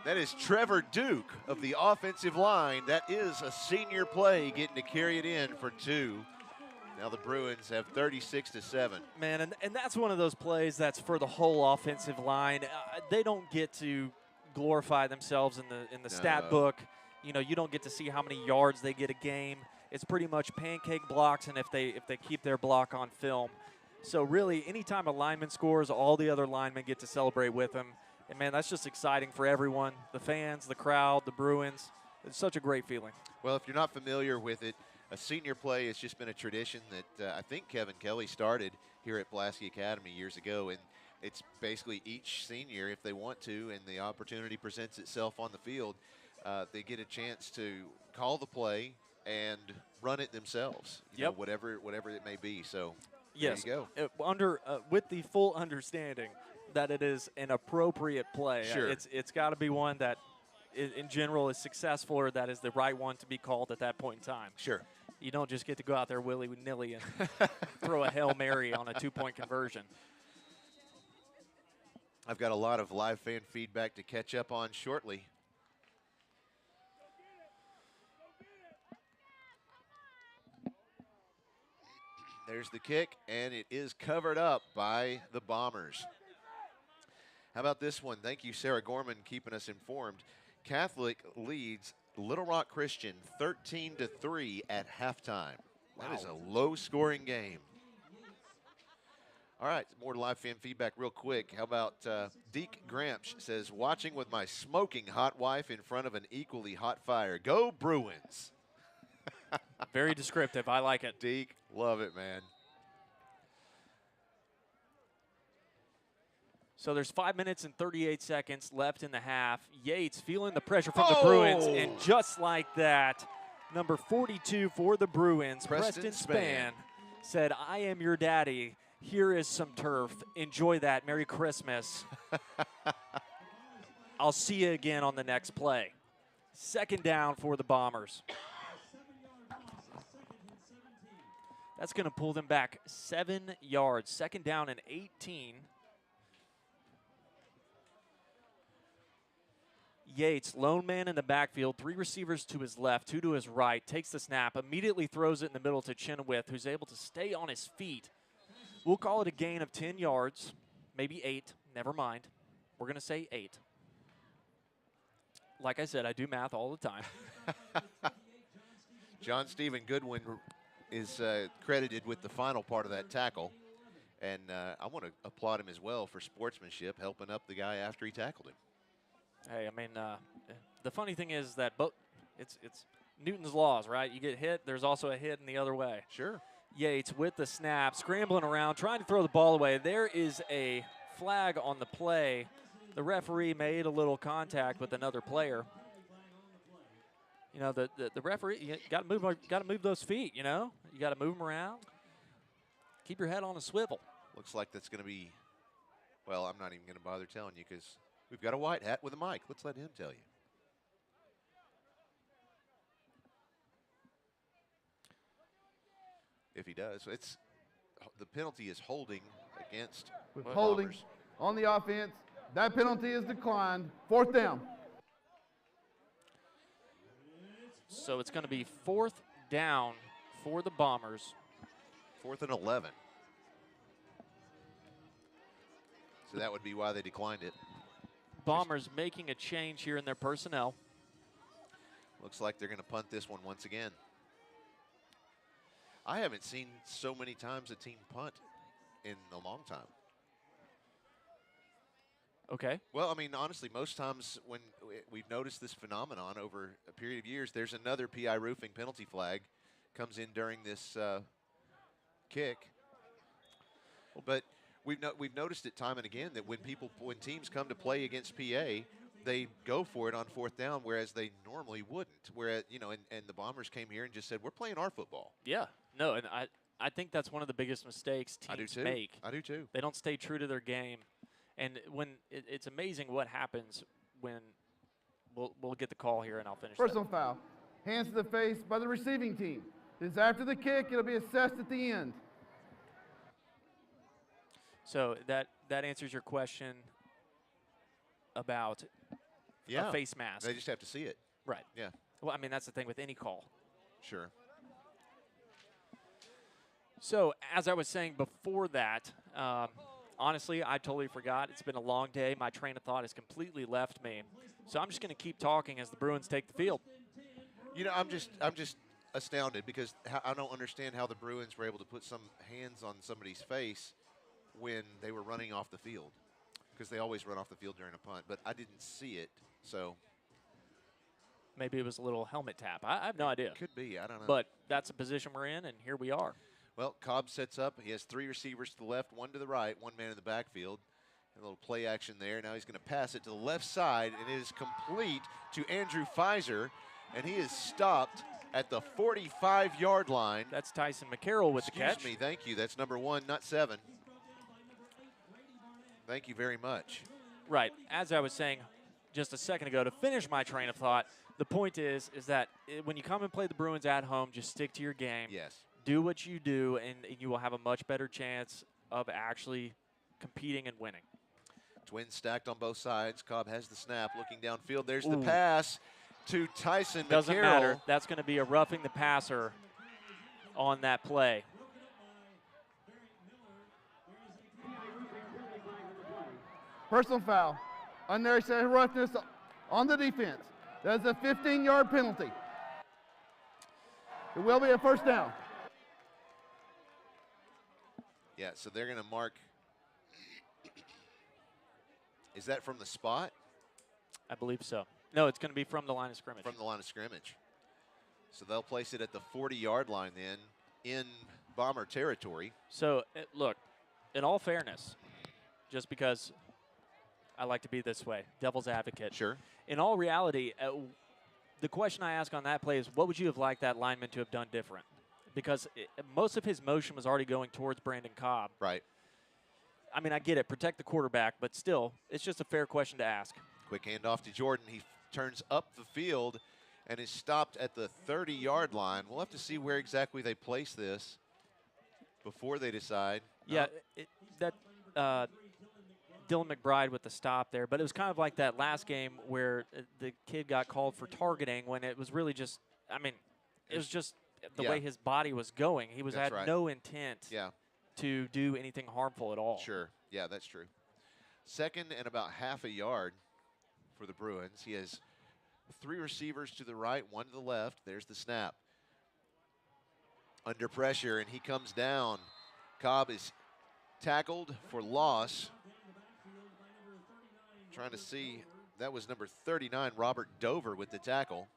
Speaker 1: That is Trevor Duke of the offensive line. That is a senior play, getting to carry it in for 2. Now the Bruins have 36-7.
Speaker 7: Man, and that's one of those plays that's for the whole offensive line. They don't get to glorify themselves in the stat book. You know, you don't get to see how many yards they get a game. It's pretty much pancake blocks, and if they keep their block on film. So really, anytime a lineman scores, all the other linemen get to celebrate with him. And, man, that's just exciting for everyone, the fans, the crowd, the Bruins. It's such a great feeling.
Speaker 1: Well, if you're not familiar with it, a senior play has just been a tradition that I think Kevin Kelly started here at Pulaski Academy years ago. And it's basically each senior, if they want to, and the opportunity presents itself on the field, they get a chance to call the play and run it themselves, you know, whatever it may be. So
Speaker 7: yes,
Speaker 1: there you
Speaker 7: go. With the full understanding that it is an appropriate play.
Speaker 1: Sure.
Speaker 7: It's got to be one that in general is successful, or that is the right one to be called at that point in time.
Speaker 1: Sure.
Speaker 7: You don't just get to go out there willy-nilly and throw a Hail Mary on a 2-point conversion.
Speaker 1: I've got a lot of live fan feedback to catch up on shortly. There's the kick, and it is covered up by the Bombers. How about this one? Thank you, Sarah Gorman, keeping us informed. Catholic leads Little Rock Christian 13-3 at halftime. That is a low-scoring game. All right, more live fan feedback real quick. How about Deke Gramsch says, watching with my smoking hot wife in front of an equally hot fire. Go Bruins.
Speaker 7: Very descriptive. I like it.
Speaker 1: Deke, love it, man.
Speaker 7: So there's 5 minutes and 38 seconds left in the half. Yates feeling the pressure from the Bruins, and just like that, number 42 for the Bruins, Preston Spann, said, I am your daddy. Here is some turf. Enjoy that. Merry Christmas. I'll see you again on the next play. Second down for the Bombers. That's going to pull them back 7 yards. Second down and 18. Yates, lone man in the backfield, 3 receivers to his left, 2 to his right, takes the snap, immediately throws it in the middle to Chenoweth, who's able to stay on his feet. We'll call it a gain of 10 yards, maybe 8, never mind. We're going to say 8. Like I said, I do math all the time.
Speaker 1: John Stephen Goodwin is credited with the final part of that tackle. And I want to applaud him as well for sportsmanship, helping up the guy after he tackled him.
Speaker 7: Hey, I mean, the funny thing is that it's Newton's laws, right? You get hit, there's also a hit in the other way.
Speaker 1: Sure.
Speaker 7: Yates with the snap, scrambling around, trying to throw the ball away. There is a flag on the play. The referee made a little contact with another player. You know, the referee, you got to move those feet. You know, you got to move them around. Keep your head on a swivel.
Speaker 1: Looks like that's going to be. Well, I'm not even going to bother telling you because we've got a white hat with a mic. Let's let him tell you. If he does, it's the penalty is holding against
Speaker 11: With
Speaker 1: the
Speaker 11: holding
Speaker 1: Bombers.
Speaker 11: on the offense, that penalty is declined. 4th down.
Speaker 7: So it's going to be 4th down for the Bombers.
Speaker 1: 4th and 11. So that would be why they declined it.
Speaker 7: Bombers making a change here in their personnel.
Speaker 1: Looks like they're going to punt this one once again. I haven't seen so many times a team punt in a long time.
Speaker 7: Okay.
Speaker 1: Well, I mean, honestly, most times when we've noticed this phenomenon over a period of years, there's another PI roofing penalty flag comes in during this kick. But we've noticed it time and again that when teams come to play against PA, they go for it on 4th down, whereas they normally wouldn't. Whereas, you know, and the Bombers came here and just said, we're playing our football.
Speaker 7: Yeah. No, and I think that's one of the biggest mistakes teams make.
Speaker 1: I do too.
Speaker 7: They don't stay true to their game. And when it's amazing what happens when we'll get the call here and I'll finish.
Speaker 11: Personal foul. Hands to the face by the receiving team. Since after the kick, it'll be assessed at the end.
Speaker 7: So that answers your question about a face mask.
Speaker 1: They just have to see it.
Speaker 7: Right.
Speaker 1: Yeah.
Speaker 7: Well, I mean, that's the thing with any call.
Speaker 1: Sure.
Speaker 7: So as I was saying before that, honestly, I totally forgot. It's been a long day. My train of thought has completely left me. So I'm just going to keep talking as the Bruins take the field.
Speaker 1: You know, I'm just astounded because I don't understand how the Bruins were able to put some hands on somebody's face when they were running off the field, because they always run off the field during a punt. But I didn't see it, so
Speaker 7: maybe it was a little helmet tap. I have no idea.
Speaker 1: Could be. I don't know.
Speaker 7: But that's the position we're in, and here we are.
Speaker 1: Well, Cobb sets up. He has 3 receivers to the left, 1 to the right, 1 man in the backfield. A little play action there. Now he's going to pass it to the left side, and it is complete to Andrew Pfizer, and he is stopped at the 45-yard line.
Speaker 7: That's Tyson McCarroll with the catch.
Speaker 1: Excuse me, thank you. That's number 1, not 7. Thank you very much.
Speaker 7: Right. As I was saying just a second ago, to finish my train of thought, the point is that when you come and play the Bruins at home, just stick to your game.
Speaker 1: Yes.
Speaker 7: Do what you do, and you will have a much better chance of actually competing and winning.
Speaker 1: Twins stacked on both sides. Cobb has the snap, looking downfield. There's the pass to Tyson
Speaker 7: Doesn't
Speaker 1: McCarroll.
Speaker 7: matter. That's going to be a roughing the passer on that play.
Speaker 11: Personal foul. Unnecessary roughness on the defense. That's a 15-yard penalty. It will be a 1st down.
Speaker 1: Yeah, so they're going to mark. Is that from the spot?
Speaker 7: I believe so. No, it's going to be from the line of scrimmage.
Speaker 1: From the line of scrimmage. So they'll place it at the 40-yard line then in Bomber territory.
Speaker 7: So, look, in all fairness, just because I like to be this way, devil's advocate.
Speaker 1: Sure.
Speaker 7: In all reality, the question I ask on that play is, what would you have liked that lineman to have done different? Because most of his motion was already going towards Brandon Cobb.
Speaker 1: Right.
Speaker 7: I mean, I get it, protect the quarterback, but still, it's just a fair question to ask.
Speaker 1: Quick handoff to Jordan. He turns up the field and is stopped at the 30-yard line. We'll have to see where exactly they place this before they decide.
Speaker 7: Yeah, Dylan McBride with the stop there, but it was kind of like that last game where the kid got called for targeting when it was really just, I mean, it was just the way his body was going. He had no intent to do anything harmful at all.
Speaker 1: Sure. Yeah, that's true. 2nd and about half a yard for the Bruins. He has 3 receivers to the right, 1 to the left. There's the snap. Under pressure, and he comes down. Cobb is tackled for loss. Trying to see, that was number 39, Robert Dover with the tackle.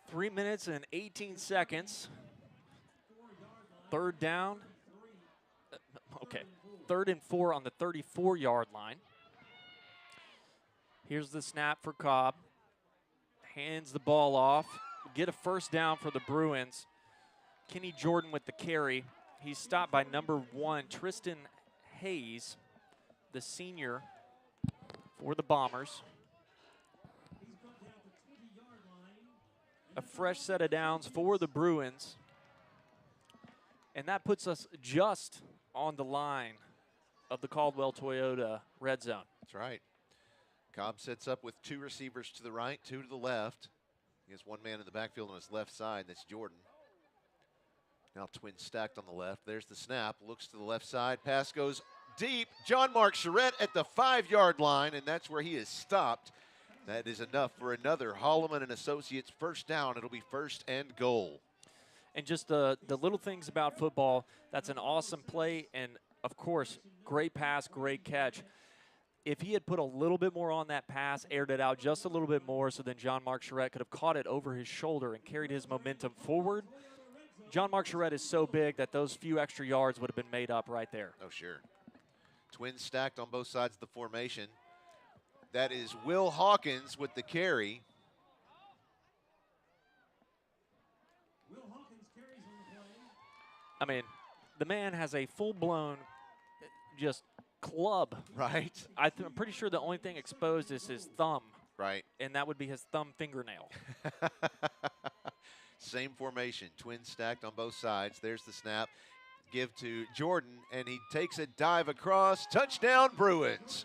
Speaker 7: 3 minutes and 18 seconds Third down. Okay, 3rd and 4 on the 34-yard line. Here's the snap for Cobb. Hands the ball off. Get a first down for the Bruins. Kenny Jordan with the carry. He's stopped by number 1, Tristan Hayes, the senior for the Bombers. A fresh set of downs for the Bruins. And that puts us just on the line of the Caldwell Toyota red zone.
Speaker 1: That's right. Cobb sets up with 2 receivers to the right, 2 to the left. He has 1 man in the backfield on his left side. That's Jordan. Now twins stacked on the left. There's the snap. Looks to the left side. Pass goes deep. John Mark Charette at the 5-yard line, and that's where he is stopped. That is enough for another Holloman and Associates first down. It'll be 1st and goal.
Speaker 7: And just the little things about football, that's an awesome play, and, of course, great pass, great catch. If he had put a little bit more on that pass, aired it out just a little bit more, so then John Mark Charette could have caught it over his shoulder and carried his momentum forward, John Mark Charette is so big that those few extra yards would have been made up right there.
Speaker 1: Oh, sure. Twins stacked on both sides of the formation. That is Will Hawkins with the carry.
Speaker 7: I mean, the man has a full-blown just club.
Speaker 1: Right.
Speaker 7: I'm pretty sure the only thing exposed is his thumb.
Speaker 1: Right.
Speaker 7: And that would be his thumb fingernail.
Speaker 1: Same formation. Twins stacked on both sides. There's the snap. Give to Jordan, and he takes a dive across. Touchdown, Bruins.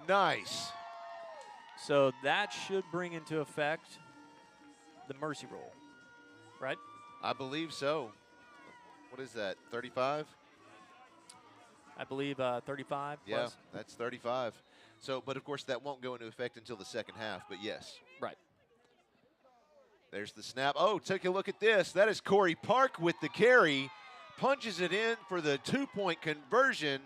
Speaker 1: Nice.
Speaker 7: So that should bring into effect the mercy rule, right?
Speaker 1: I believe so. What is that, 35?
Speaker 7: I believe 35
Speaker 1: Yeah,
Speaker 7: plus.
Speaker 1: that's 35. So, but of course that won't go into effect until the second half, but yes.
Speaker 7: Right.
Speaker 1: There's the snap. Oh, take a look at this. That is Corey Park with the carry. Punches it in for the 2-point conversion.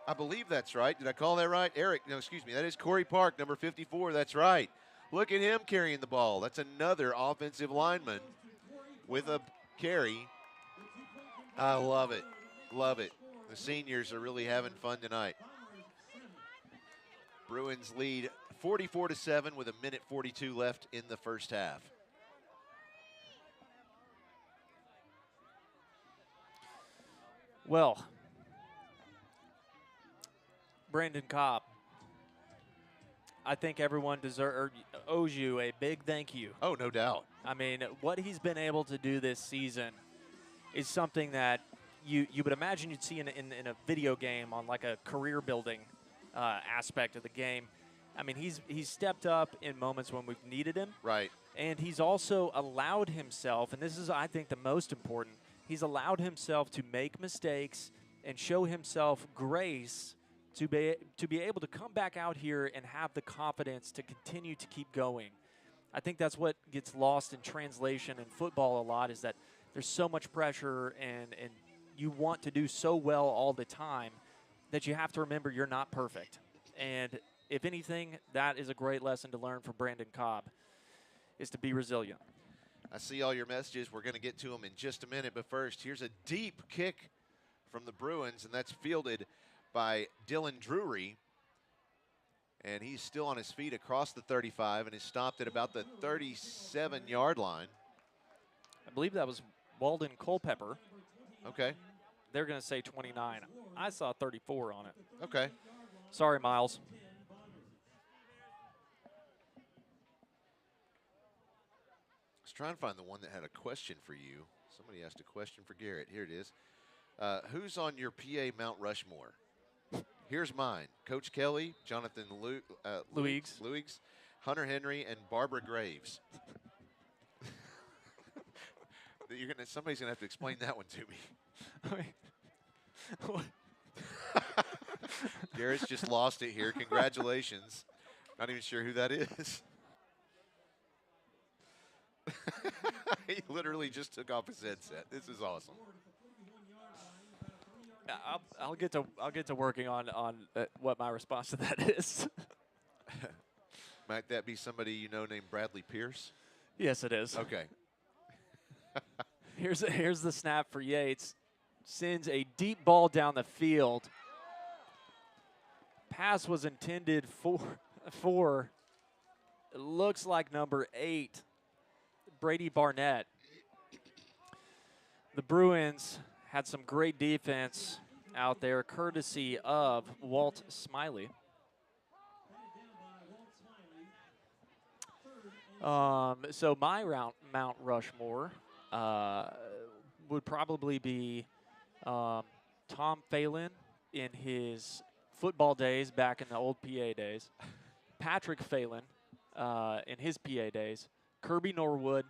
Speaker 1: I believe that's right. Did I call that right? Eric, no, excuse me. That is Corey Park, number 54. That's right. Look at him carrying the ball. That's another offensive lineman with a carry. I love it. Love it. The seniors are really having fun tonight. Bruins lead 44-7 with 1:42 left in the first half.
Speaker 7: Well, Brandon Cobb, I think everyone owes you a big thank you.
Speaker 1: Oh, no doubt.
Speaker 7: I mean, what he's been able to do this season is something that you would imagine you'd see in a video game on like a career building aspect of the game. I mean, he's stepped up in moments when we've needed him.
Speaker 1: Right.
Speaker 7: And he's also allowed himself, and this is, I think, the most important, he's allowed himself to make mistakes and show himself grace to be able to come back out here and have the confidence to continue to keep going. I think that's what gets lost in translation in football a lot, is that there's so much pressure and you want to do so well all the time that you have to remember you're not perfect. And if anything, that is a great lesson to learn from Brandon Cobb, is to be resilient.
Speaker 1: I see all your messages. We're going to get to them in just a minute. But first, here's a deep kick from the Bruins, and that's fielded by Dylan Drury. And he's still on his feet across the 35 and is stopped at about the 37-yard line.
Speaker 7: I believe that was Walden Culpepper.
Speaker 1: Okay.
Speaker 7: They're going to say 29. I saw 34 on it.
Speaker 1: Okay.
Speaker 7: Sorry, Miles.
Speaker 1: I was trying to find the one that had a question for you. Somebody asked a question for Garrett. Here it is. Who's on your PA Mount Rushmore? Here's mine. Coach Kelly, Jonathan Luigs, Hunter Henry, and Barbara Graves. Somebody's going to have to explain that one to me. Garrett's just lost it here. Congratulations. Not even sure who that is. He literally just took off his headset. This is awesome.
Speaker 7: I'll get to working on what my response to that is.
Speaker 1: Might that be somebody you know named Bradley Pierce?
Speaker 7: Yes, it is.
Speaker 1: Okay.
Speaker 7: Here's the snap for Yates. Sends a deep ball down the field. Pass was intended for it looks like number 8, Brady Barnett. The Bruins had some great defense out there, courtesy of Walt Smiley. So my Mount Rushmore would probably be Tom Phelan in his football days back in the old PA days, Patrick Phelan in his PA days, Kirby Norwood.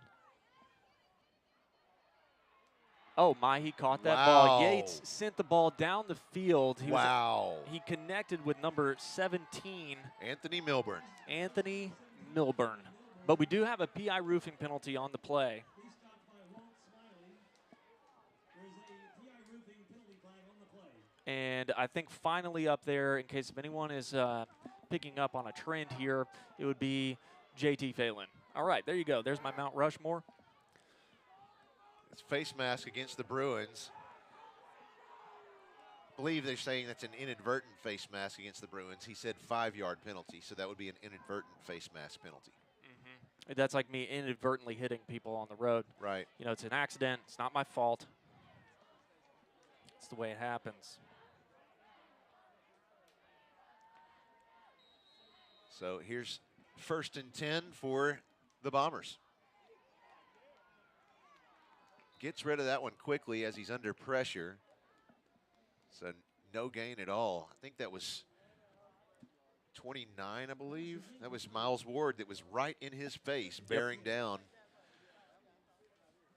Speaker 7: Oh my, he caught that ball. Yates sent the ball down the field. He connected with number 17,
Speaker 1: Anthony Milburn.
Speaker 7: Anthony Milburn. But we do have a PI roofing penalty on the play. And I think finally up there, in case if anyone is picking up on a trend here, it would be JT Phelan. All right, there you go. There's my Mount Rushmore.
Speaker 1: It's face mask against the Bruins. I believe they're saying that's an inadvertent face mask against the Bruins. He said 5-yard penalty, so that would be an inadvertent face mask penalty.
Speaker 7: That's like me inadvertently hitting people on the road.
Speaker 1: Right.
Speaker 7: You know, it's an accident. It's not my fault. It's the way it happens.
Speaker 1: So here's 1st and 10 for the Bombers. Gets rid of that one quickly as he's under pressure. So no gain at all. I think that was 29, I believe. That was Miles Ward that was right in his face, bearing down.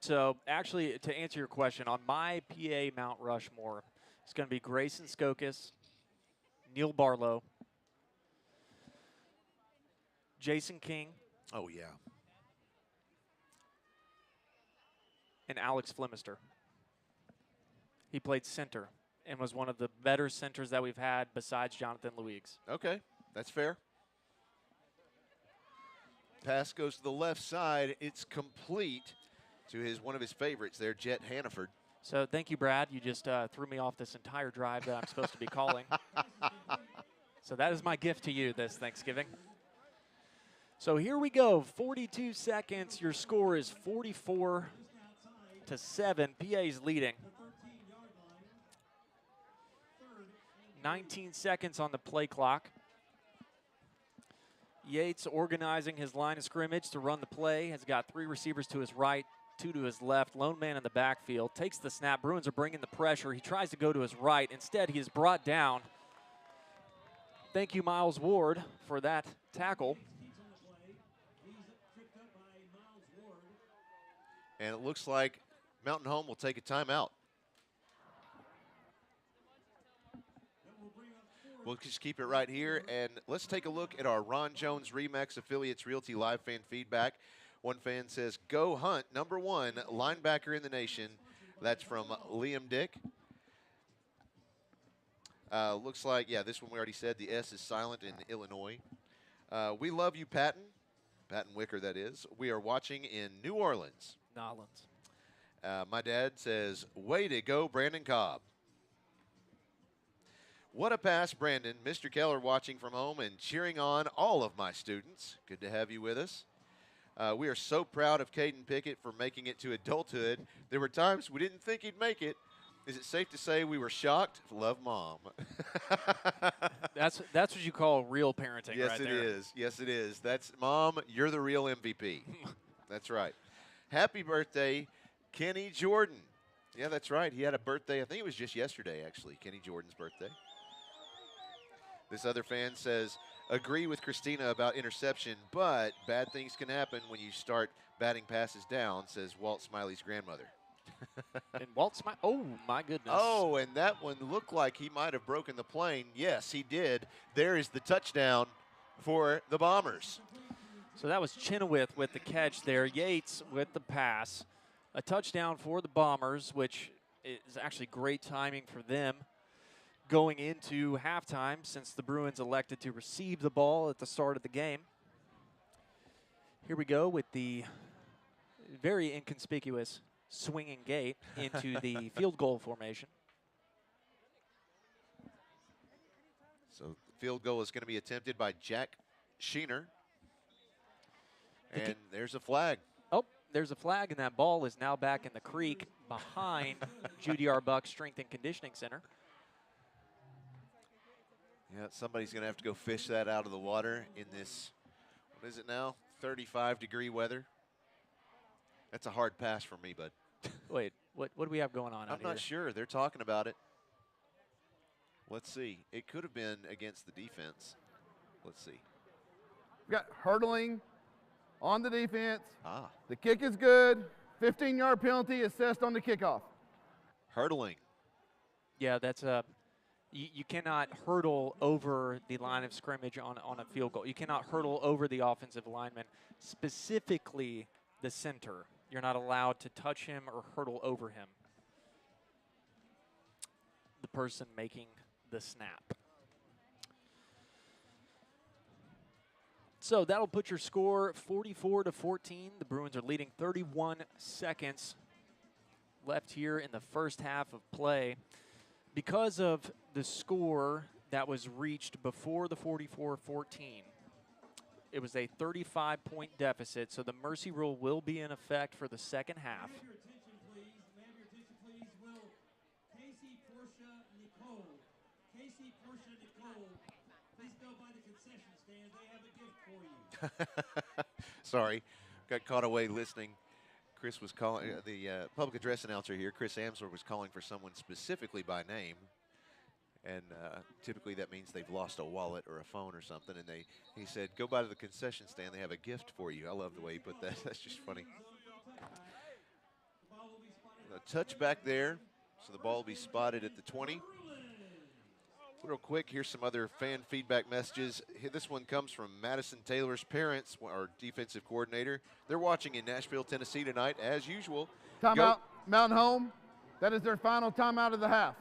Speaker 7: So actually, to answer your question, on my PA Mount Rushmore, it's going to be Grayson Skokas, Neil Barlow, Jason King.
Speaker 1: Oh, yeah.
Speaker 7: And Alex Flemister. He played center and was one of the better centers that we've had besides Jonathan Luigs.
Speaker 1: Okay, that's fair. Pass goes to the left side. It's complete to one of his favorites there, Jet Hannaford.
Speaker 7: So thank you, Brad. You just threw me off this entire drive that I'm supposed to be calling. So that is my gift to you this Thanksgiving. So here we go, 42 seconds. Your score is 44-7. PA's leading. 19 seconds on the play clock. Yates organizing his line of scrimmage to run the play. Has got 3 receivers to his right, 2 to his left. Lone man in the backfield. Takes the snap. Bruins are bringing the pressure. He tries to go to his right. Instead, he is brought down. Thank you, Miles Ward, for that tackle.
Speaker 1: And it looks like Mountain Home will take a timeout. We'll just keep it right here, and let's take a look at our Ron Jones RE/MAX Affiliates Realty Live fan feedback. One fan says, "Go Hunt, #1 linebacker in the nation." That's from Liam Dick. Looks like, yeah, this one we already said. The S is silent in Illinois. We love you, Patton. Patton Wicker, that is. We are watching in New Orleans.
Speaker 7: Nolans.
Speaker 1: My dad says, "Way to go, Brandon Cobb." What a pass, Brandon. Mr. Keller watching from home and cheering on all of my students. Good to have you with us. We are so proud of Caden Pickett for making it to adulthood. There were times we didn't think he'd make it. Is it safe to say we were shocked? Love, Mom.
Speaker 7: That's what you call real parenting.
Speaker 1: Yes,
Speaker 7: right
Speaker 1: it
Speaker 7: there.
Speaker 1: is. Yes, it is. That's Mom. You're the real MVP. That's right. Happy birthday, Kenny Jordan. Yeah, that's right. He had a birthday. I think it was just yesterday, actually. Kenny Jordan's birthday. This other fan says, "Agree with Christina about interception, but bad things can happen when you start batting passes down," says Walt Smiley's grandmother.
Speaker 7: And Walt Smiley, oh my goodness.
Speaker 1: Oh, and that one looked like he might have broken the plane. Yes, he did. There is the touchdown for the Bombers.
Speaker 7: So that was Chenoweth with the catch there. Yates with the pass. A touchdown for the Bombers, which is actually great timing for them going into halftime since the Bruins elected to receive the ball at the start of the game. Here we go with the very inconspicuous swinging gate into the field goal formation.
Speaker 1: So the field goal is going to be attempted by Jack Sheener. And there's a flag.
Speaker 7: Oh, there's a flag, and that ball is now back in the creek behind Judy R. Buck Strength and Conditioning Center.
Speaker 1: Yeah, somebody's going to have to go fish that out of the water in this, what is it now, 35-degree weather. That's a hard pass for me, bud.
Speaker 7: Wait, what do we have going on out
Speaker 1: I'm not sure. They're talking about it. Let's see. It could have been against the defense. Let's see.
Speaker 11: We got hurdling on the defense.
Speaker 1: Ah.
Speaker 11: The kick is good. 15-yard penalty assessed on the kickoff.
Speaker 1: Hurdling.
Speaker 7: Yeah, that's a you cannot hurdle over the line of scrimmage on a field goal. You cannot hurdle over the offensive lineman, specifically the center. You're not allowed to touch him or hurdle over him. The person making the snap. So that'll put your score 44-14. The Bruins are leading 31 seconds left here in the first half of play. Because of the score that was reached before the 44-14, it was a 35-point deficit, so the mercy rule will be in effect for the second half.
Speaker 8: May I have your attention, please? May I have your attention, please? Will Casey, Portia, Nicole. Casey, Portia, Nicole. Please go by the concession stand. They have a gift for you.
Speaker 1: Sorry, got caught away listening. Chris was calling, the public address announcer here, Chris Amsler, was calling for someone specifically by name. And typically that means they've lost a wallet or a phone or something. And he said, go by to the concession stand. They have a gift for you. I love the way he put that. That's just funny. A touch back there. So the ball will be spotted at the 20. Real quick, here's some other fan feedback messages. This one comes from Madison Taylor's parents, our defensive coordinator. They're watching in Nashville, Tennessee tonight, as usual.
Speaker 11: Timeout, Mountain Home. That is their final timeout of the half.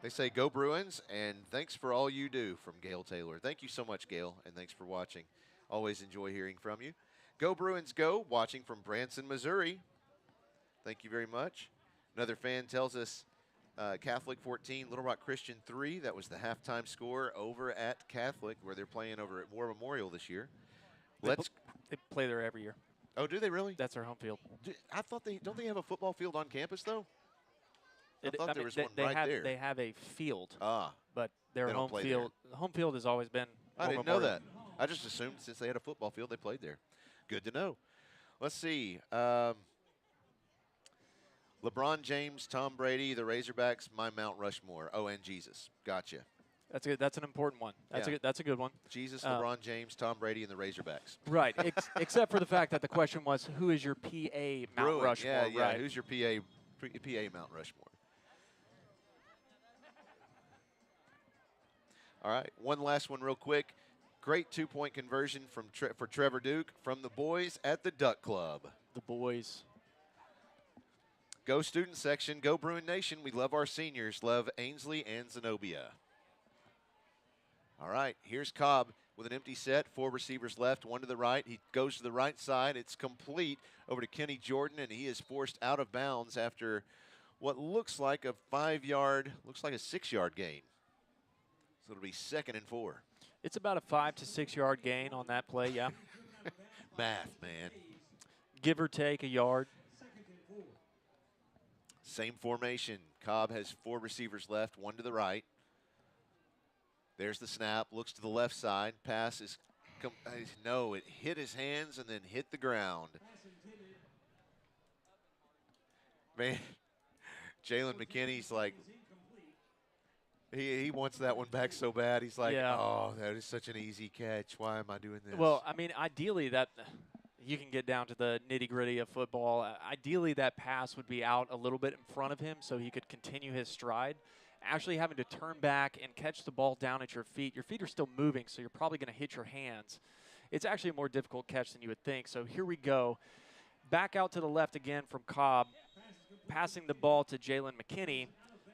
Speaker 1: They say, go Bruins, and thanks for all you do, from Gail Taylor. Thank you so much, Gail, and thanks for watching. Always enjoy hearing from you. Go Bruins, go, watching from Branson, Missouri. Thank you very much. Another fan tells us, Catholic 14, Little Rock Christian 3. That was the halftime score over at Catholic, where they're playing over at War Memorial this year.
Speaker 7: They play there every year.
Speaker 1: Oh, do they really?
Speaker 7: That's their home field.
Speaker 1: I thought don't they have a football field on campus though? I
Speaker 7: It-
Speaker 1: thought
Speaker 7: I
Speaker 1: there
Speaker 7: mean,
Speaker 1: was
Speaker 7: they,
Speaker 1: one
Speaker 7: they
Speaker 1: right
Speaker 7: have,
Speaker 1: there.
Speaker 7: They have a field,
Speaker 1: but
Speaker 7: their
Speaker 1: they don't
Speaker 7: home
Speaker 1: play
Speaker 7: field. The home field has always been.
Speaker 1: I
Speaker 7: War
Speaker 1: didn't know
Speaker 7: Memorial.
Speaker 1: that. I just assumed since they had a football field, they played there. Good to know. Let's see. LeBron James, Tom Brady, the Razorbacks, my Mount Rushmore. Oh, and Jesus. Gotcha.
Speaker 7: That's good. That's an important one. That's
Speaker 1: Yeah.
Speaker 7: that's a good one.
Speaker 1: Jesus, LeBron James, Tom Brady, and the Razorbacks.
Speaker 7: Right. Except for the fact that the question was, who is your PA Mount
Speaker 1: Bruin,
Speaker 7: Rushmore?
Speaker 1: Yeah.
Speaker 7: Right.
Speaker 1: Who's your PA Mount Rushmore? All right, one last one real quick. Great two-point conversion for Trevor Duke from the boys at the Duck Club.
Speaker 7: The boys.
Speaker 1: Go student section, go Bruin Nation. We love our seniors, love Ainsley and Zenobia. All right, here's Cobb with an empty set, 4 receivers left, 1 to the right. He goes to the right side. It's complete over to Kenny Jordan, and he is forced out of bounds after what looks like a 5-yard, looks like a 6-yard gain. So it'll be 2nd and 4.
Speaker 7: It's about a 5 to 6 yard gain on that play, yeah.
Speaker 1: Math, man.
Speaker 7: Give or take a yard.
Speaker 1: Same formation. Cobb has 4 receivers left, 1 to the right. There's the snap. Looks to the left side. Pass is, no, it hit his hands and then hit the ground. Man, Jalen McKinney's like, he wants that one back so bad. He's like,
Speaker 7: Yeah.
Speaker 1: oh, that is such an easy catch. Why am I doing this?
Speaker 7: Well, I mean, ideally that you can get down to the nitty-gritty of football. Ideally that pass would be out a little bit in front of him so he could continue his stride. Actually having to turn back and catch the ball down at your feet are still moving, so you're probably going to hit your hands. It's actually a more difficult catch than you would think. So here we go. Back out to the left again from Cobb, passing the ball to Jalen McKinney.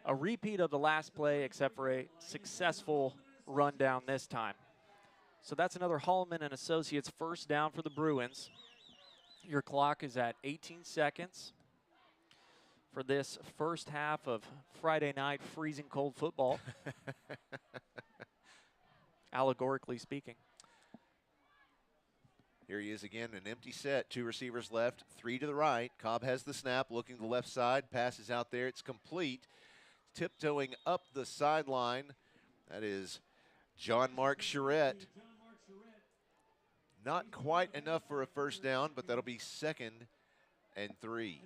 Speaker 7: A repeat of the last play, except for a successful rundown this time. So that's another Holloman and Associates first down for the Bruins. Your clock is at 18 seconds for this first half of Friday night freezing cold football, allegorically speaking.
Speaker 1: Here he is again, an empty set. 2 receivers left, 3 to the right. Cobb has the snap, looking to the left side. Passes out there. It's complete. Tiptoeing up the sideline. That is John Mark Charette. Not quite enough for a first down, but that'll be 2nd and 3.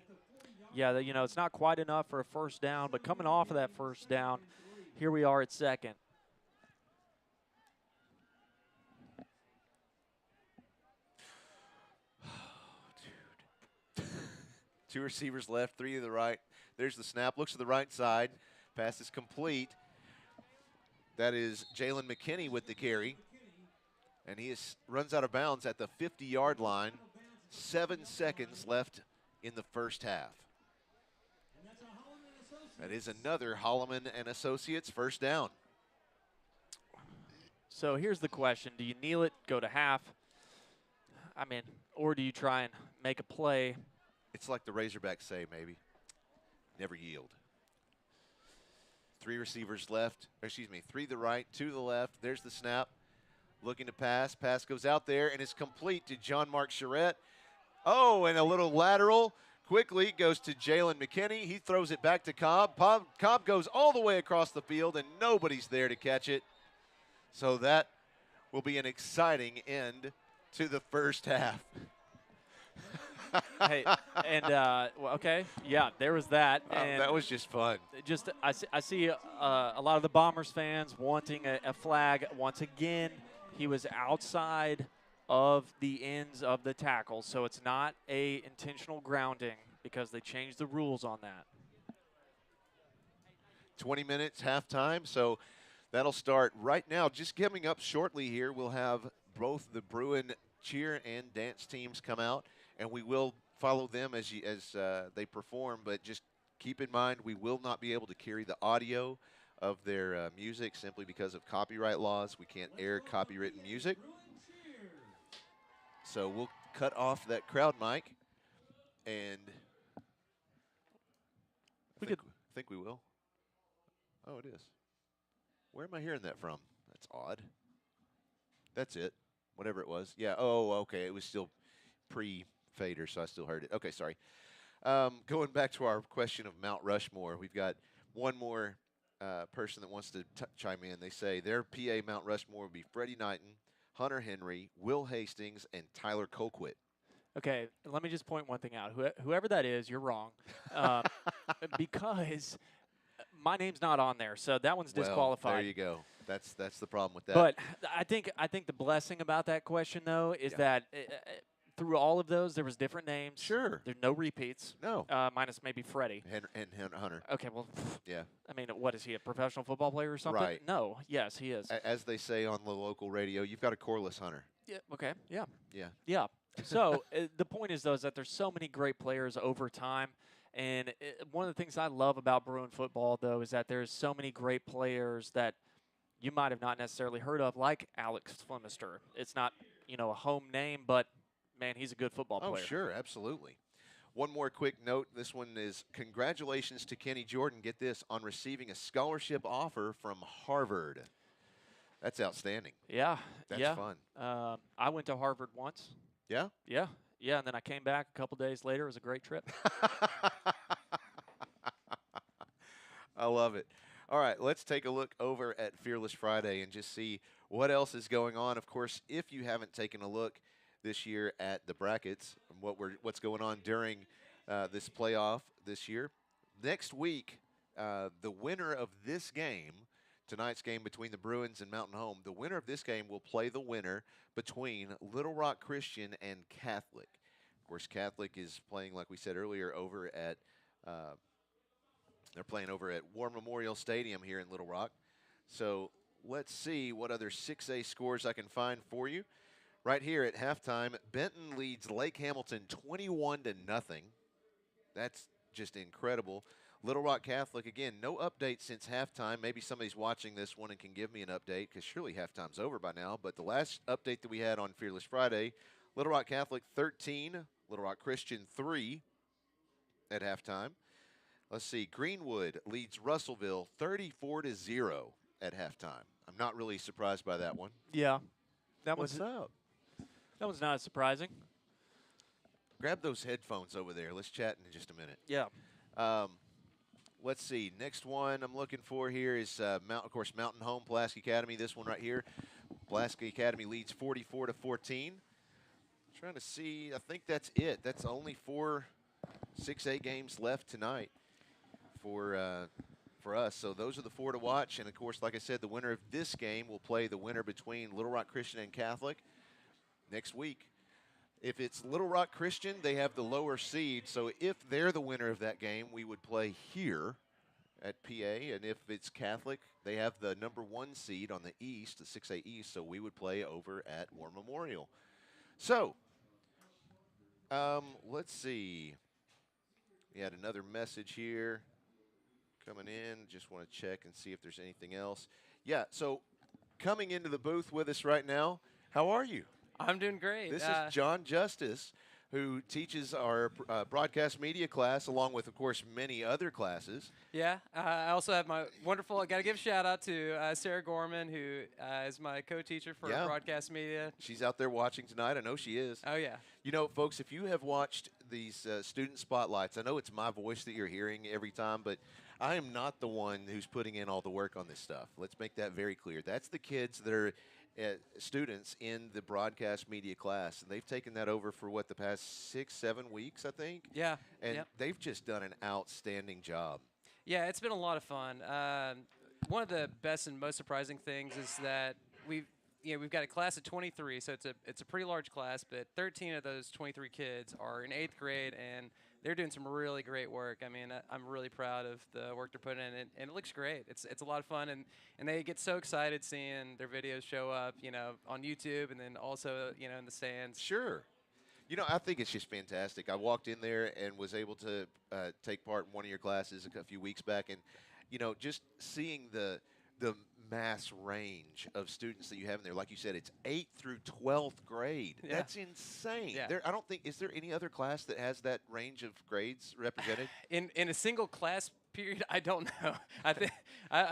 Speaker 7: Yeah, you know, it's not quite enough for a first down, but coming off of that first down, here we are at 2nd.
Speaker 1: Two receivers left, 3 to the right. There's the snap. Looks to the right side. Pass is complete. That is Jalen McKinney with the carry. And he runs out of bounds at the 50-yard line. 7 seconds left in the first half. That is another Holloman and Associates first down.
Speaker 7: So here's the question. Do you kneel it, go to half? I mean, or do you try and make a play?
Speaker 1: It's like the Razorbacks say, maybe. Never yield. 3 receivers left. Excuse me, 3 to the right, 2 to the left. There's the snap. Looking to pass. Pass goes out there and is complete to John Mark Charette. Oh, and a little lateral. Quickly goes to Jalen McKinney. He throws it back to Cobb. Cobb goes all the way across the field, and nobody's there to catch it. So that will be an exciting end to the first half.
Speaker 7: Hey, and okay, yeah, there was that. And
Speaker 1: that was just fun.
Speaker 7: Just I see a lot of the Bombers fans wanting a flag. Once again, he was outside of the ends of the tackle, so it's not a intentional grounding because they changed the rules on that.
Speaker 1: 20 minutes, halftime, so that'll start right now. Just coming up shortly here, we'll have both the Bruin cheer and dance teams come out, and we will follow them as they perform, but just keep in mind we will not be able to carry the audio of their music simply because of copyright laws. We can't air copywritten music. So we'll cut off that crowd mic, and I think we will. Oh, it is. Where am I hearing that from? That's odd. That's it. Whatever it was. Yeah, oh, okay. It was still pre-fader, so I still heard it. Okay, sorry. Going back to our question of Mount Rushmore, we've got one more person that wants to chime in. They say their PA Mount Rushmore would be Freddie Knighton, Hunter Henry, Will Hastings, and Tyler Colquitt.
Speaker 7: Okay, let me just point one thing out. Whoever that is, you're wrong. Because my name's not on there, so that one's disqualified.
Speaker 1: Well, there you go. That's the problem with that.
Speaker 7: But I think the blessing about that question, though, is that through all of those, there was different names.
Speaker 1: Sure.
Speaker 7: There's no repeats.
Speaker 1: No.
Speaker 7: Minus maybe Freddie.
Speaker 1: And Hunter.
Speaker 7: Okay, well,
Speaker 1: yeah.
Speaker 7: I mean, what is he, a professional football player or something?
Speaker 1: Right.
Speaker 7: No. Yes, he is.
Speaker 1: As they say on the local radio, you've got a coreless Hunter.
Speaker 7: Yeah. Okay. Yeah.
Speaker 1: Yeah.
Speaker 7: Yeah. So the point is, though, is that there's so many great players over time. And one of the things I love about Bruin football, though, is that there's so many great players that you might have not necessarily heard of, like Alex Flemister. It's not, a home name, but, man, he's a good football player.
Speaker 1: Oh, sure, absolutely. One more quick note. This one is congratulations to Kenny Jordan, get this, on receiving a scholarship offer from Harvard. That's outstanding.
Speaker 7: Yeah.
Speaker 1: That's fun.
Speaker 7: I went to Harvard once.
Speaker 1: Yeah?
Speaker 7: Yeah. Yeah, and then I came back a couple days later. It was a great trip.
Speaker 1: I love it. All right, let's take a look over at Fearless Friday and just see what else is going on. Of course, if you haven't taken a look this year at the brackets, what's going on during this playoff this year, next week, the winner of this game, tonight's game between the Bruins and Mountain Home, the winner of this game will play the winner between Little Rock Christian and Catholic. Of course, Catholic is playing, like we said earlier, over at they're playing over at War Memorial Stadium here in Little Rock. So let's see what other 6A scores I can find for you. Right here at halftime, Benton leads Lake Hamilton 21-0. That's just incredible. Little Rock Catholic, again, no update since halftime. Maybe somebody's watching this one and can give me an update because surely halftime's over by now. But the last update that we had on Fearless Friday, Little Rock Catholic 13, Little Rock Christian 3 at halftime. Let's see. Greenwood leads Russellville 34-0 at halftime. I'm not really surprised by that one.
Speaker 7: Yeah. That
Speaker 1: What's
Speaker 7: one's
Speaker 1: up?
Speaker 7: That was not surprising.
Speaker 1: Grab those headphones over there. Let's chat in just a minute.
Speaker 7: Yeah.
Speaker 1: Let's see. Next one I'm looking for here is, of course, Mountain Home, Pulaski Academy. This one right here. Pulaski Academy leads 44-14. Trying to see. I think that's it. That's only 4 6A games left tonight for us. So those are the 4 to watch. And, of course, like I said, the winner of this game will play the winner between Little Rock Christian and Catholic next week. If it's Little Rock Christian, they have the lower seed. So if they're the winner of that game, we would play here at PA. And if it's Catholic, they have the number 1 seed on the East, the 6A East. So we would play over at War Memorial. So let's see. We had another message here coming in. Just want to check and see if there's anything else. Yeah, so coming into the booth with us right now, how are you?
Speaker 12: I'm doing great.
Speaker 1: This is John Justice, who teaches our broadcast media class, along with, of course, many other classes.
Speaker 12: Yeah, I also have my wonderful, I got to give a shout out to Sarah Gorman, who is my co-teacher for broadcast media.
Speaker 1: She's out there watching tonight. I know she is.
Speaker 12: Oh, yeah.
Speaker 1: You know, folks, if you have watched these student spotlights, I know it's my voice that you're hearing every time, but I am not the one who's putting in all the work on this stuff. Let's make that very clear. That's the kids that are students in the broadcast media class, and they've taken that over for the past 6-7 weeks, I think.
Speaker 12: Yeah.
Speaker 1: And they've just done an outstanding job.
Speaker 12: Yeah, it's been a lot of fun. One of the best and most surprising things is that we've got a class of 23, so it's a pretty large class, but 13 of those 23 kids are in 8th grade, and they're doing some really great work. I mean, I'm really proud of the work they're putting in, and it looks great. It's a lot of fun, and they get so excited seeing their videos show up, on YouTube, and then also, in the stands.
Speaker 1: Sure. I think it's just fantastic. I walked in there and was able to take part in one of your classes a few weeks back, and, just seeing the mass range of students that you have in there. Like you said, it's 8th through 12th grade.
Speaker 12: Yeah.
Speaker 1: That's insane.
Speaker 12: Yeah.
Speaker 1: I don't think, is there any other class that has that range of grades represented?
Speaker 12: In a single class period, I don't know. I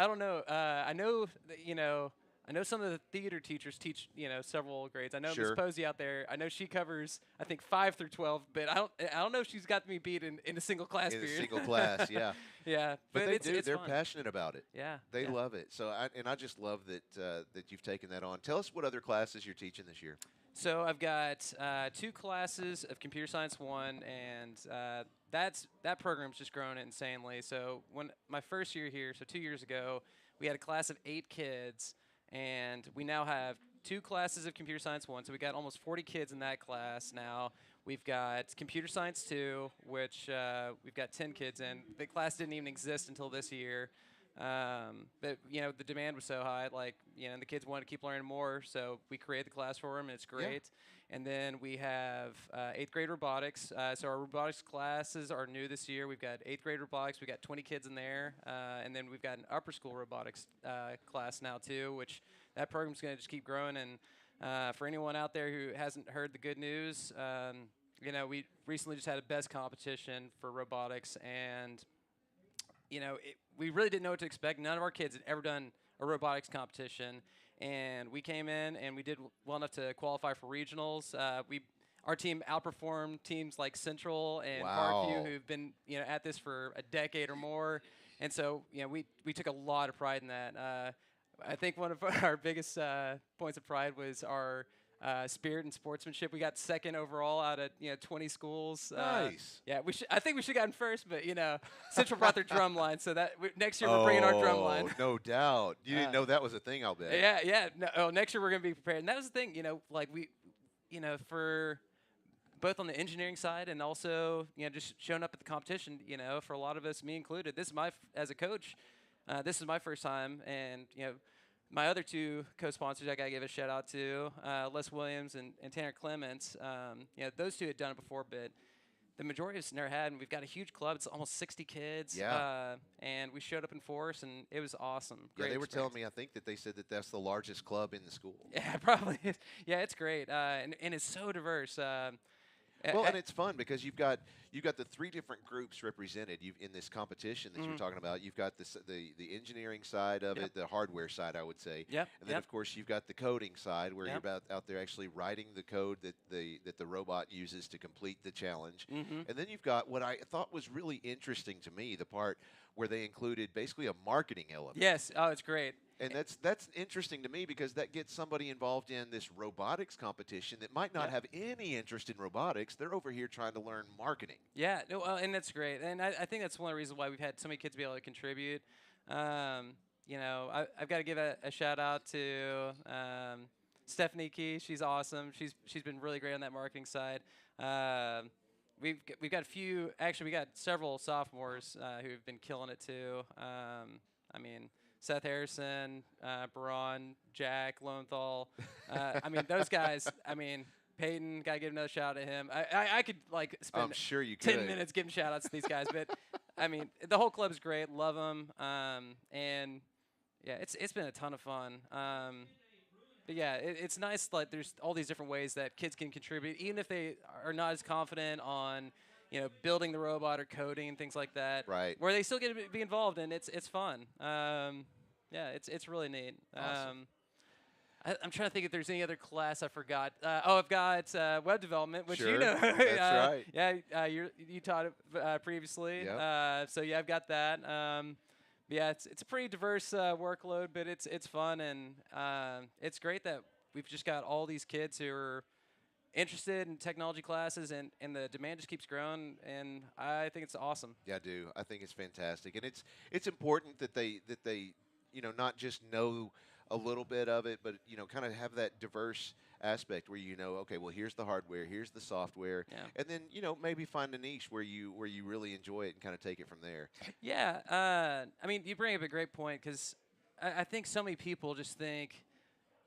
Speaker 12: don't know. I know that, I know some of the theater teachers teach, several grades. I know Ms. Posey out there. I know she covers, I think, 5 through 12. But I don't know if she's got me beat in a single class period.
Speaker 1: In a single class, yeah.
Speaker 12: Yeah,
Speaker 1: but they do. They're
Speaker 12: fun.
Speaker 1: passionate about it.
Speaker 12: Yeah,
Speaker 1: they love it. So, I just love that you've taken that on. Tell us what other classes you're teaching this year.
Speaker 12: So I've got 2 classes of Computer Science 1, and that program's just grown insanely. So when my first year here, so 2 years ago, we had a class of 8 kids. And we now have 2 classes of Computer Science 1, so we got almost 40 kids in that class now. We've got Computer Science 2, which we've got 10 kids in. The class didn't even exist until this year. But, the demand was so high, the kids wanted to keep learning more, so we created the class for them, and it's great. Yeah. And then we have 8th grade robotics. So our robotics classes are new this year. We've got 8th grade robotics. We've got 20 kids in there. And then we've got an upper school robotics class now, too, which that program's going to just keep growing. And for anyone out there who hasn't heard the good news, we recently just had a best competition for robotics, and we really didn't know what to expect. None of our kids had ever done a robotics competition, and we came in and we did well enough to qualify for regionals. Our team outperformed teams like Central and Parkview, who've been at this for a decade or more, and so we took a lot of pride in that. I think one of our biggest points of pride was our spirit and sportsmanship. We got 2nd overall out of 20 schools.
Speaker 1: Nice.
Speaker 12: Yeah, I think we should have gotten first, but Central brought their drum line, so that next year we're bringing our drum line.
Speaker 1: No doubt. You didn't know that was a thing, I'll bet.
Speaker 12: Yeah. No, next year we're gonna be prepared, and that was the thing. For both on the engineering side and also just showing up at the competition. For a lot of us, me included, this is as a coach. This is my first time, and my other 2 co-sponsors I got to give a shout out to, Les Williams and Tanner Clements. Those 2 had done it before, but the majority of us never had, and we've got a huge club. It's almost 60 kids.
Speaker 1: Yeah.
Speaker 12: And we showed up in force, and it was awesome.
Speaker 1: Yeah,
Speaker 12: Great
Speaker 1: they were
Speaker 12: experience.
Speaker 1: telling me, I think that they said that that's the largest club in the school.
Speaker 12: Yeah, probably. Yeah, it's great, and it's so diverse.
Speaker 1: Well, and it's fun because you've got the three different groups represented. In this competition that you're talking about. You've got the engineering side of it, the hardware side, I would say.
Speaker 12: Yep.
Speaker 1: And then of course you've got the coding side where you're out there actually writing the code that the robot uses to complete the challenge. And then you've got what I thought was really interesting to me, the part where they included basically a marketing element.
Speaker 12: Yes. Oh, it's great.
Speaker 1: And that's interesting to me because that gets somebody involved in this robotics competition that might not have any interest in robotics. They're over here trying to learn marketing.
Speaker 12: Yeah, no, and that's great. And I think that's one of the reasons why we've had so many kids be able to contribute. You know, I've got to give a shout out to Stephanie Key. She's awesome. She's been really great on that marketing side. We've got a few. Actually, we got several sophomores who have been killing it too. I mean, Seth Harrison, Baron, Jack, Lowenthal. I mean, those guys. I mean, Peyton, gotta give another shout out to him. I could like spend
Speaker 1: I'm sure you
Speaker 12: 10
Speaker 1: could.
Speaker 12: minutes giving shout outs to these guys, but I mean, the whole club is great. Love them. And yeah, it's been a ton of fun. But yeah, it's nice. Like there's all these different ways that kids can contribute, even if they are not as confident on, you know, building the robot or coding and things like that.
Speaker 1: Right.
Speaker 12: Where they still get to be involved, and it's fun. Yeah, it's really neat.
Speaker 1: Awesome.
Speaker 12: I'm trying to think if there's any other class I forgot. I've got web development, which you know.
Speaker 1: That's right.
Speaker 12: Yeah, you taught it previously.
Speaker 1: Yep.
Speaker 12: So yeah, I've got that. Yeah, it's a pretty diverse workload, but it's fun, and it's great that we've just got all these kids who are interested in technology classes, and the demand just keeps growing, and I think it's awesome.
Speaker 1: Yeah, I do. I think it's fantastic, and it's important that they not just know a little bit of it, but kind of have that diverse aspect where okay, well, here's the hardware, here's the software, and then maybe find a niche where you really enjoy it and kind of take it from there.
Speaker 12: Yeah, I mean, you bring up a great point because I think so many people just think,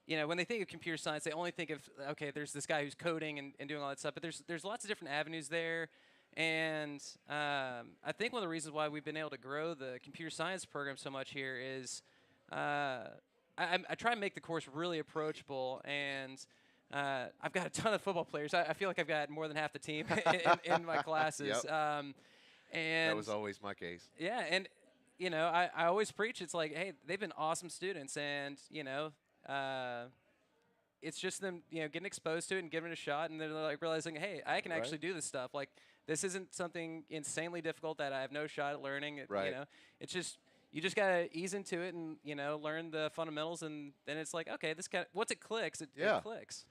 Speaker 12: when they think of computer science, they only think of, okay, there's this guy who's coding and doing all that stuff, but there's lots of different avenues there. And I think one of the reasons why we've been able to grow the computer science program so much here is I try and make the course really approachable, and I've got a ton of football players. I feel like I've got more than half the team in my classes.
Speaker 1: Yep.
Speaker 12: And
Speaker 1: that was always my case.
Speaker 12: Yeah, and I always preach, it's like, hey, they've been awesome students, and it's just them getting exposed to it and giving it a shot, and they're like realizing, hey, I can actually do this stuff. Like, this isn't something insanely difficult that I have no shot at learning. It's just you just gotta ease into it and learn the fundamentals, and then it's like, okay, once it clicks, it clicks.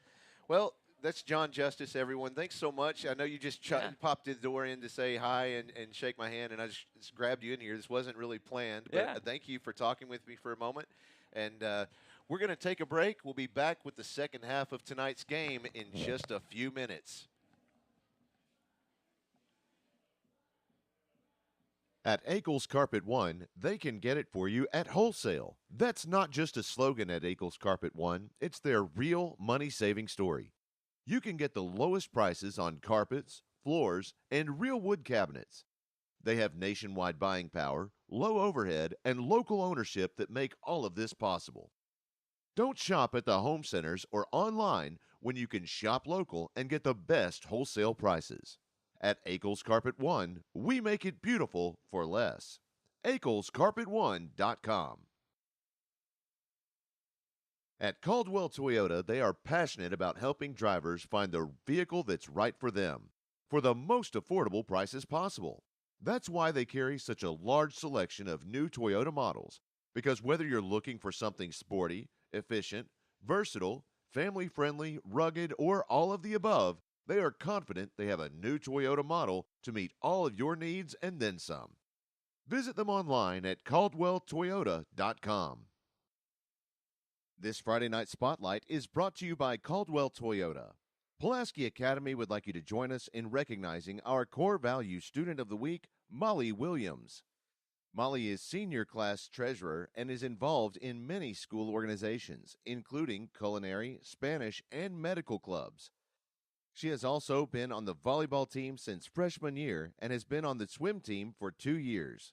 Speaker 1: Well, that's John Justice, everyone. Thanks so much. I know you just popped the door in to say hi and shake my hand, and I just grabbed you in here. This wasn't really planned, but thank you for talking with me for a moment. And we're going to take a break. We'll be back with the second half of tonight's game in just a few minutes. At Akel's Carpet One, they can get it for you at wholesale. That's not just a slogan at Akel's Carpet One. It's their real money-saving story. You can get the lowest prices on carpets, floors, and real wood cabinets. They have nationwide buying power, low overhead, and local ownership that make all of this possible. Don't shop at the home centers or online when you can shop local and get the best wholesale prices. At Akel's Carpet One, we make it beautiful for less. AkelsCarpet1.com. At Caldwell Toyota, they are passionate about helping drivers find the vehicle that's right for them for the most affordable prices possible. That's why they carry such a large selection of new Toyota models, because whether you're looking for something sporty, efficient, versatile, family-friendly, rugged, or all of the above, they are confident they have a new Toyota model to meet all of your needs and then some. Visit them online at CaldwellToyota.com. This Friday Night Spotlight is brought to you by Caldwell Toyota. Pulaski Academy would like you to join us in recognizing our core value student of the week, Molly Williams. Molly is senior class treasurer and is involved in many school organizations, including culinary, Spanish, and medical clubs. She has also been on the volleyball team since freshman year and has been on the swim team for 2 years.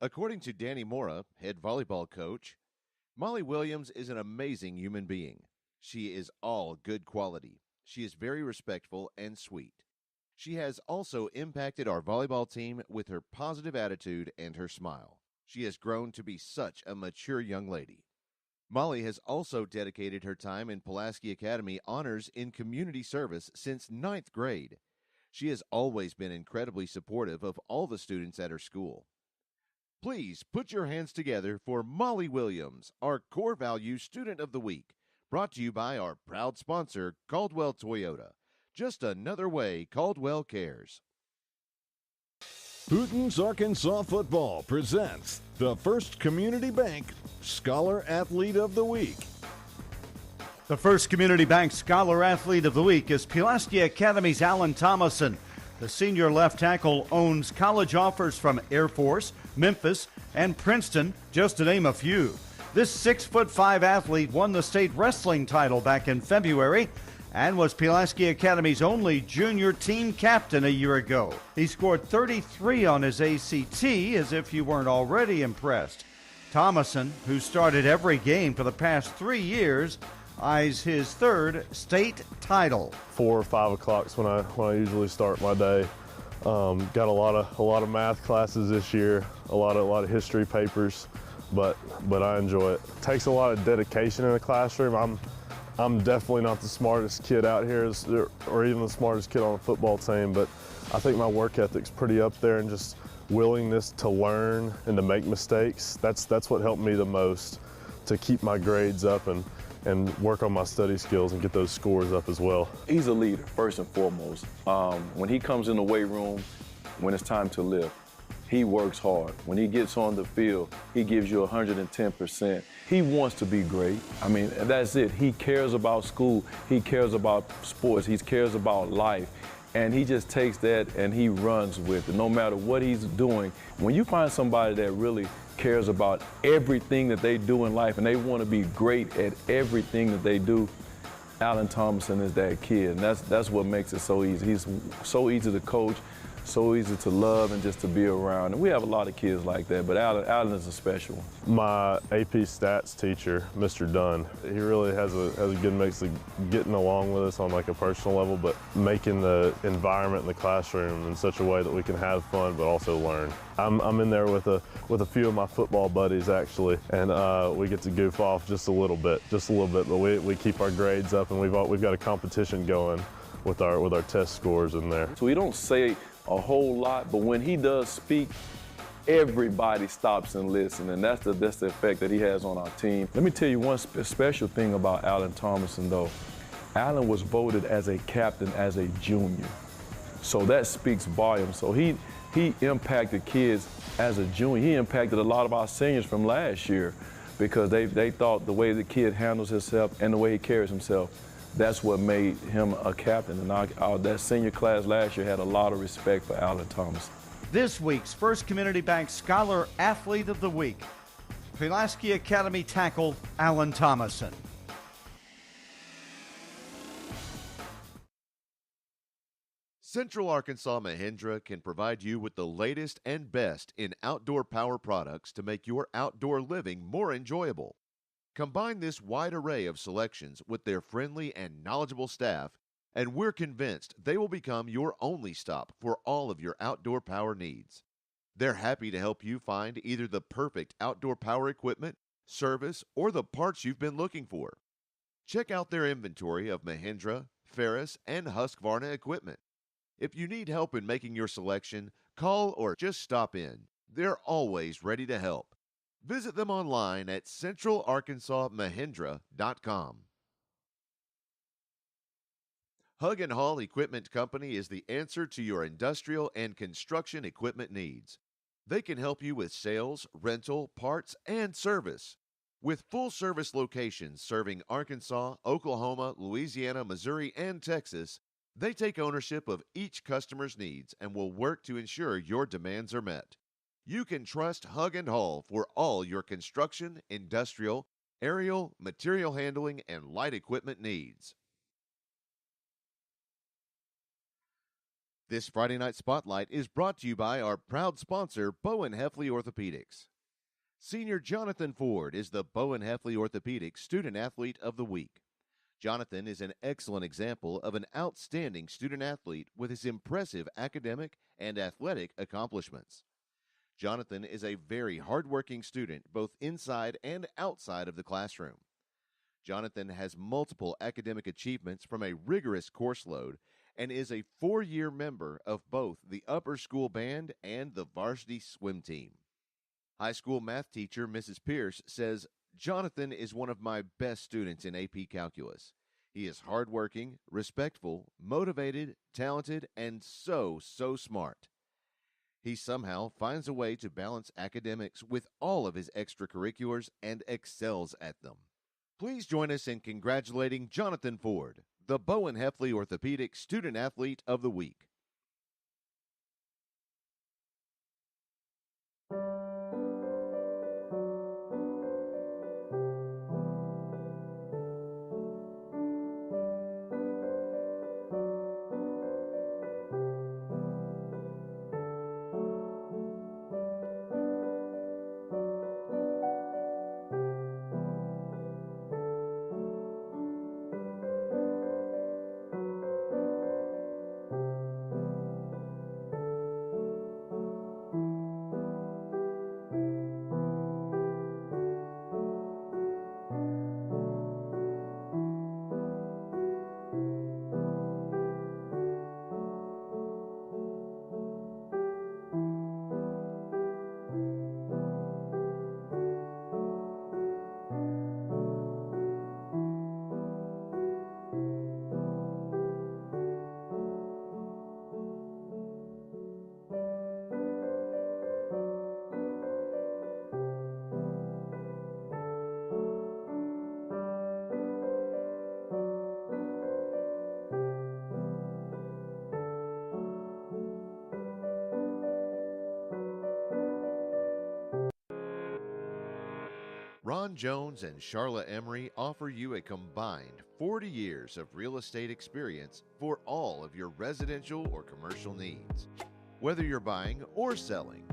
Speaker 1: According to Danny Mora, head volleyball coach, Molly Williams is an amazing human being. She is all good quality. She is very respectful and sweet. She has also impacted our volleyball team with her positive attitude and her smile. She has grown to be such a mature young lady. Molly has also dedicated her time in Pulaski Academy honors in community service since 9th grade. She has always been incredibly supportive of all the students at her school. Please put your hands together for Molly Williams, our Core Value Student of the Week, brought to you by our proud sponsor, Caldwell Toyota. Just another way Caldwell cares.
Speaker 2: Putin's Arkansas Football presents the First Community Bank Scholar Athlete of the Week.
Speaker 3: The First Community Bank Scholar Athlete of the Week is Pulaski Academy's Alan Thomason. The senior left tackle owns college offers from Air Force, Memphis, and Princeton, just to name a few. This 6'5" athlete won the state wrestling title back in February and was Pulaski Academy's only junior team captain a year ago. He scored 33 on his ACT, as if you weren't already impressed. Thomason, who started every game for the past 3 years, eyes his third state title.
Speaker 4: 4 or 5 o'clock is when I usually start my day. Got a lot of math classes this year, a lot of history papers, but I enjoy it. It takes a lot of dedication in the classroom. I'm definitely not the smartest kid out here, or even the smartest kid on the football team, but I think my work ethic's pretty up there, and just willingness to learn and to make mistakes. That's what helped me the most, to keep my grades up and work on my study skills and get those scores up as well.
Speaker 5: He's a leader, first and foremost. When he comes in the weight room, when it's time to lift, he works hard. When he gets on the field, he gives you 110%. He wants to be great. I mean, that's it. He cares about school. He cares about sports. He cares about life. And he just takes that and he runs with it, no matter what he's doing. When you find somebody that really cares about everything that they do in life and they want to be great at everything that they do, Alan Thomason is that kid, and that's what makes it so easy. He's so easy to coach, so easy to love and just to be around. And we have a lot of kids like that, but Alan is a special one.
Speaker 4: My AP stats teacher, Mr. Dunn, he really has a good mix of getting along with us on like a personal level, but making the environment in the classroom in such a way that we can have fun but also learn. I'm in there with a few of my football buddies actually, and we get to goof off just a little bit, but we keep our grades up, and we've got a competition going with our test scores in there.
Speaker 5: So we don't say a whole lot, but when he does speak, everybody stops and listens, and that's the effect that he has on our team. Let me tell you one special thing about Alan Thomason, though. Alan was voted as a captain as a junior, so that speaks volumes. So he impacted kids as a junior. He impacted a lot of our seniors from last year because they thought the way the kid handles himself and the way he carries himself, that's what made him a captain. And that senior class last year had a lot of respect for Alan Thomas.
Speaker 3: This week's First Community Bank Scholar Athlete of the Week, Pulaski Academy tackle Alan Thomason.
Speaker 1: Central Arkansas Mahindra can provide you with the latest and best in outdoor power products to make your outdoor living more enjoyable. Combine this wide array of selections with their friendly and knowledgeable staff, and we're convinced they will become your only stop for all of your outdoor power needs. They're happy to help you find either the perfect outdoor power equipment, service, or the parts you've been looking for. Check out their inventory of Mahindra, Ferris, and Husqvarna equipment. If you need help in making your selection, call or just stop in. They're always ready to help. Visit them online at centralarkansasmahindra.com. Hug and Haul Equipment Company is the answer to your industrial and construction equipment needs. They can help you with sales, rental, parts, and service. With full-service locations serving Arkansas, Oklahoma, Louisiana, Missouri, and Texas, they take ownership of each customer's needs and will work to ensure your demands are met. You can trust Hug and Haul for all your construction, industrial, aerial, material handling, and light equipment needs. This Friday Night Spotlight is brought to you by our proud sponsor, Bowen Heffley Orthopedics. Senior Jonathan Ford is the Bowen Heffley Orthopedics Student Athlete of the Week. Jonathan is an excellent example of an outstanding student athlete with his impressive academic and athletic accomplishments. Jonathan is a very hardworking student both inside and outside of the classroom. Jonathan has multiple academic achievements from a rigorous course load and is a 4-year member of both the upper school band and the varsity swim team. High school math teacher Mrs. Pierce says, Jonathan is one of my best students in AP Calculus. He is hardworking, respectful, motivated, talented, and so smart. He somehow finds a way to balance academics with all of his extracurriculars and excels at them. Please join us in congratulating Jonathan Ford, the Bowen Heffley Orthopedic Student Athlete of the Week. Ron Jones and Charla Emery offer you a combined 40 years of real estate experience for all of your residential or commercial needs, whether you're buying or selling.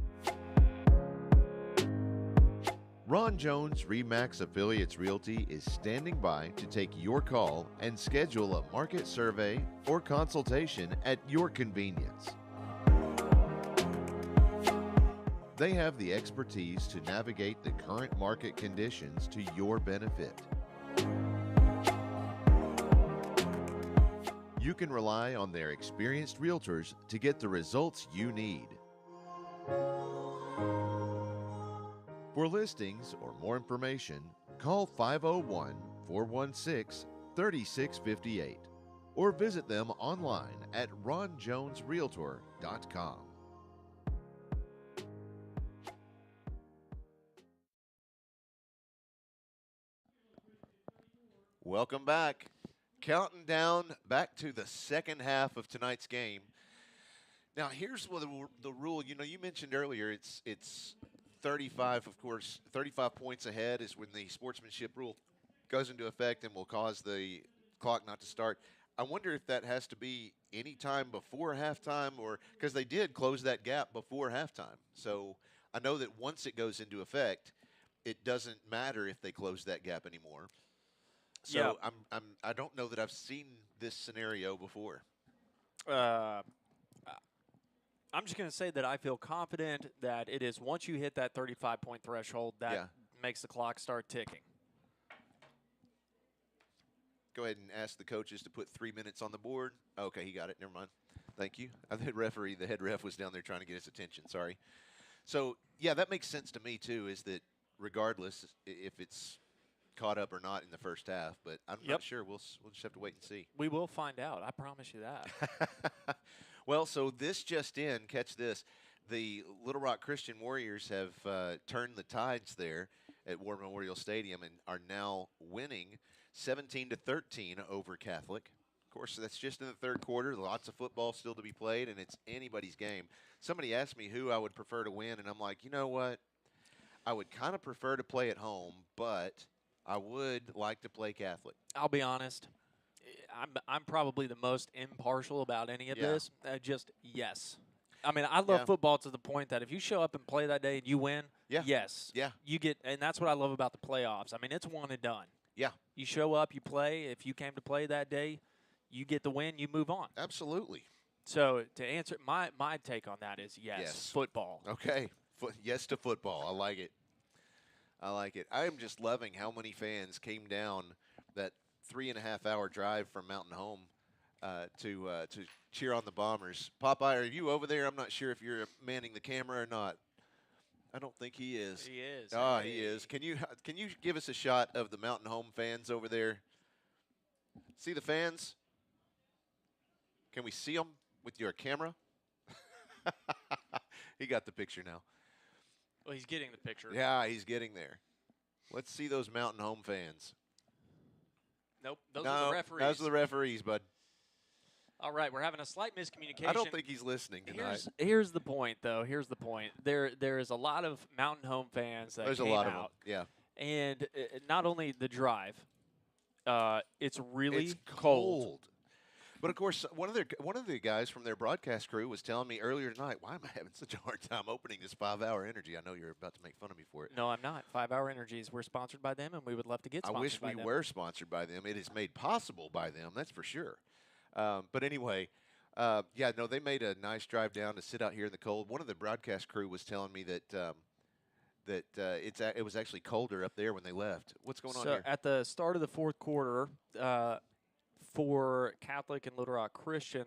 Speaker 1: Ron Jones RE/MAX Affiliates Realty is standing by to take your call and schedule a market survey or consultation at your convenience. They have the expertise to navigate the current market conditions to your benefit. You can rely on their experienced realtors to get the results you need. For listings or more information, call 501-416-3658 or visit them online at ronjonesrealtor.com. Welcome back. Counting down back to the second half of tonight's game. Now, here's what the rule. You know, you mentioned earlier it's 35, of course. 35 points ahead is when the sportsmanship rule goes into effect and will cause the clock not to start. I wonder if that has to be any time before halftime, or because they did close that gap before halftime. So I know that once it goes into effect, it doesn't matter if they close that gap anymore. So
Speaker 7: Yeah.
Speaker 1: I don't know that I've seen this scenario before.
Speaker 7: I'm just going to say that I feel confident that it is once you hit that 35-point threshold that makes the clock start ticking.
Speaker 1: Go ahead and ask the coaches to put 3 minutes on the board. Okay, he got it. Never mind. Thank you. The head ref was down there trying to get his attention. Sorry. So, yeah, that makes sense to me, too, is that regardless if it's caught up or not in the first half, but I'm not sure. We'll just have to wait and see.
Speaker 7: We will find out. I promise you that.
Speaker 1: Well, so this just in, catch this. The Little Rock Christian Warriors have turned the tides there at War Memorial Stadium and are now winning 17-13 over Catholic. Of course, that's just in the third quarter. Lots of football still to be played, and it's anybody's game. Somebody asked me who I would prefer to win, and I'm like, you know what? I would kind of prefer to play at home, but I would like to play Catholic.
Speaker 7: I'll be honest. I'm probably the most impartial about any of
Speaker 1: Yeah.
Speaker 7: this. Just yes. I mean, I love
Speaker 1: Yeah.
Speaker 7: football to the point that if you show up and play that day and you win,
Speaker 1: Yeah.
Speaker 7: yes,
Speaker 1: Yeah.
Speaker 7: you get, and that's what I love about the playoffs. I mean, it's one and done.
Speaker 1: Yeah.
Speaker 7: You show up, you play. If you came to play that day, you get the win, you move on.
Speaker 1: Absolutely.
Speaker 7: So to answer my take on that is yes. Football.
Speaker 1: Okay. Yes to football. I like it. I like it. I am just loving how many fans came down that 3.5-hour drive from Mountain Home to cheer on the Bombers. Popeye, are you over there? I'm not sure if you're manning the camera or not. I don't think he is.
Speaker 7: He is.
Speaker 1: Ah, he is. Can you give us a shot of the Mountain Home fans over there? See the fans? Can we see them with your camera? He got the picture now.
Speaker 7: Well, he's getting the picture.
Speaker 1: Yeah, he's getting there. Let's see those Mountain Home fans.
Speaker 7: Nope, those are the referees.
Speaker 1: Those are the referees, bud.
Speaker 7: All right, we're having a slight miscommunication.
Speaker 1: I don't think he's listening tonight.
Speaker 7: Here's the point, though. Here's the point. There is a lot of Mountain Home fans that
Speaker 1: There's a
Speaker 7: came
Speaker 1: lot of them.
Speaker 7: out.
Speaker 1: Yeah.
Speaker 7: And not only the drive, it's really
Speaker 1: It's cold. But of course, one of the guys from their broadcast crew was telling me earlier tonight, "Why am I having such a hard time opening this 5-hour energy?" I know you're about to make fun of me for it.
Speaker 7: No, I'm not. 5-Hour Energies. We're sponsored by them, and we would love to get
Speaker 1: I
Speaker 7: sponsored
Speaker 1: wish
Speaker 7: by
Speaker 1: we
Speaker 7: them.
Speaker 1: were sponsored by them. It is made possible by them, that's for sure. But anyway, they made a nice drive down to sit out here in the cold. One of the broadcast crew was telling me that it was actually colder up there when they left. What's going on
Speaker 7: So
Speaker 1: here?
Speaker 7: at the start of the fourth quarter, for Catholic and Little Rock Christian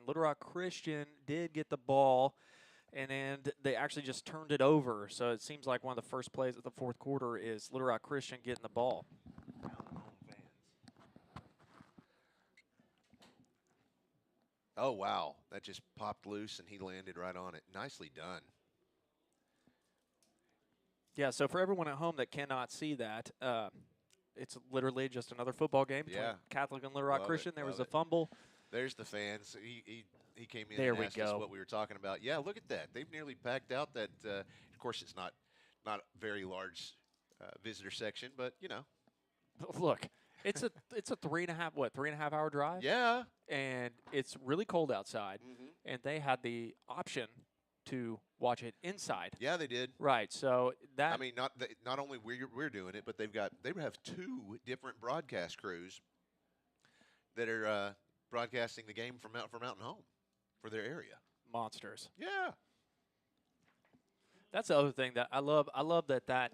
Speaker 7: did get the ball, and then they actually just turned it over. So it seems like one of the first plays of the fourth quarter is Little Rock Christian getting the ball.
Speaker 1: Oh, wow. That just popped loose, and he landed right on it. Nicely done.
Speaker 7: Yeah, so for everyone at home that cannot see that, it's literally just another football game between
Speaker 1: Yeah.
Speaker 7: Catholic and Little Rock
Speaker 1: Love it,
Speaker 7: Christian. There was
Speaker 1: love
Speaker 7: a
Speaker 1: it.
Speaker 7: fumble.
Speaker 1: There's the fans. He came in
Speaker 7: There
Speaker 1: and
Speaker 7: we
Speaker 1: asked us
Speaker 7: go.
Speaker 1: what we were talking about. Yeah, look at that. They've nearly packed out that. Of course, it's not a very large visitor section, but you know.
Speaker 7: Look, it's a 3.5 hour drive.
Speaker 1: Yeah.
Speaker 7: And it's really cold outside,
Speaker 1: Mhm.
Speaker 7: and they had the option to watch it inside.
Speaker 1: Yeah, they did.
Speaker 7: Right. So that
Speaker 1: I mean, not only we're doing it, but they have 2 different broadcast crews that are broadcasting the game from Mountain Home for their area.
Speaker 7: monsters.
Speaker 1: Yeah.
Speaker 7: That's the other thing that I love. I love that the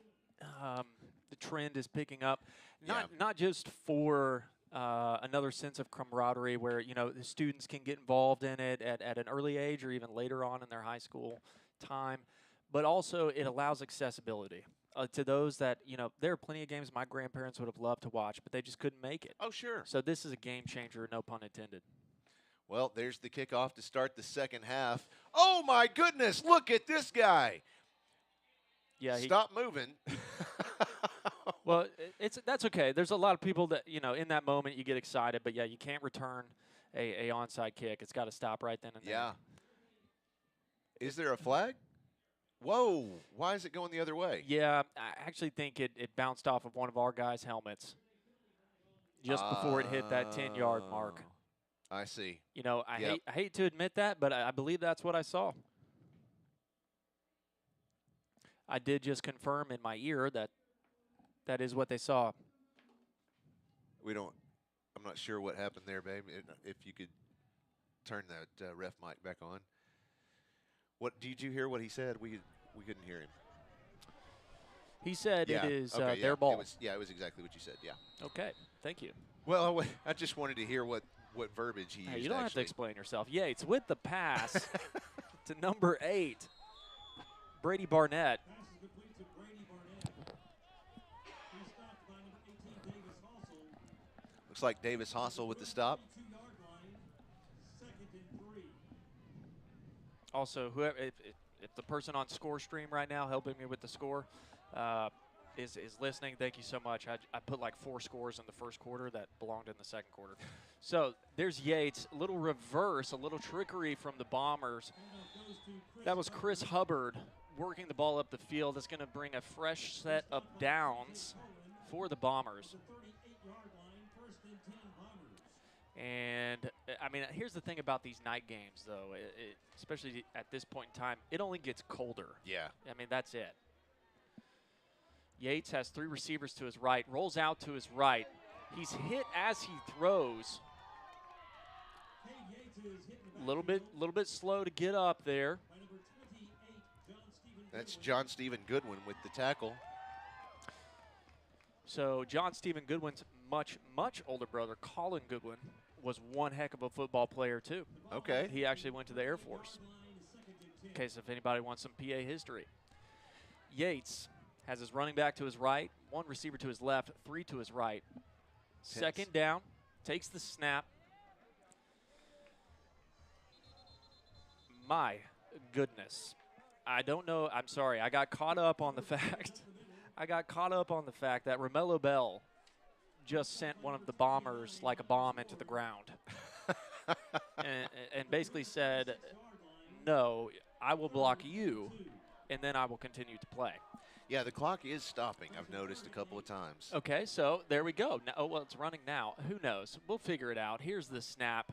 Speaker 7: trend is picking up, not just for another sense of camaraderie where the students can get involved in it at an early age or even later on in their high school time, but also it allows accessibility to those that there are plenty of games my grandparents would have loved to watch, but they just couldn't make it.
Speaker 1: Oh, sure.
Speaker 7: So this is a game changer, no pun intended.
Speaker 1: Well, there's the kickoff to start the second half. Oh my goodness! Look at this guy.
Speaker 7: Yeah.
Speaker 1: Stop moving.
Speaker 7: Well, that's okay. There's a lot of people that in that moment you get excited, but yeah, you can't return a onside kick. It's got to stop right then and there.
Speaker 1: Yeah. Is there a flag? Whoa! Why is it going the other way?
Speaker 7: Yeah, I actually think it bounced off of one of our guys' helmets just before it hit that 10-yard mark.
Speaker 1: I see.
Speaker 7: I hate to admit that, but I believe that's what I saw. I did just confirm in my ear that is what they saw.
Speaker 1: I'm not sure what happened there, babe. If you could turn that ref mic back on. What did you hear? What he said? We couldn't hear him.
Speaker 7: He said
Speaker 1: Yeah.
Speaker 7: it is
Speaker 1: Okay,
Speaker 7: their ball.
Speaker 1: It was exactly what you said. Yeah.
Speaker 7: Okay, thank you.
Speaker 1: Well, I just wanted to hear what verbiage he used.
Speaker 7: Hey, you don't have to
Speaker 1: actually.
Speaker 7: explain yourself. Yates with the pass to number 8, Brady Barnett.
Speaker 8: Pass is complete to Brady Barnett. He's stopped by number 18, Davis Hossel.
Speaker 1: Looks like Davis Hossel with the stop.
Speaker 8: 2-yard line, 2nd and 3.
Speaker 7: Also, whoever if the person on score stream right now helping me with the score is listening, thank you so much. I put like 4 scores in the first quarter that belonged in the second quarter. So there's Yates, a little reverse, a little trickery from the Bombers. That was Chris Hubbard working the ball up the field. That's going to bring a fresh set of downs for the Bombers.
Speaker 8: 38-yard line, 1st and 10 Bombers.
Speaker 7: And, I mean, here's the thing about these night games, though, especially at this point in time, it only gets colder.
Speaker 1: Yeah.
Speaker 7: I mean, that's it. Yates has 3 receivers to his right, rolls out to his right. He's hit as he throws. A little bit slow to get up there.
Speaker 1: That's John Stephen Goodwin with the tackle.
Speaker 7: So John Stephen Goodwin's much older brother, Colin Goodwin, was one heck of a football player too.
Speaker 1: Okay.
Speaker 7: He actually went to the Air Force. In case if anybody wants some PA history. Yates has his running back to his right, 1 receiver to his left, 3 to his right. Second down, takes the snap. My goodness. I don't know. I'm sorry. I got caught up on the fact. I got caught up on the fact that Romello Bell just sent one of the bombers like a bomb into the ground. and basically said, no, I will block you, and then I will continue to play.
Speaker 1: Yeah, the clock is stopping, I've noticed a couple of times.
Speaker 7: Okay, so there we go. Now, oh, well, it's running now. Who knows? We'll figure it out. Here's the snap.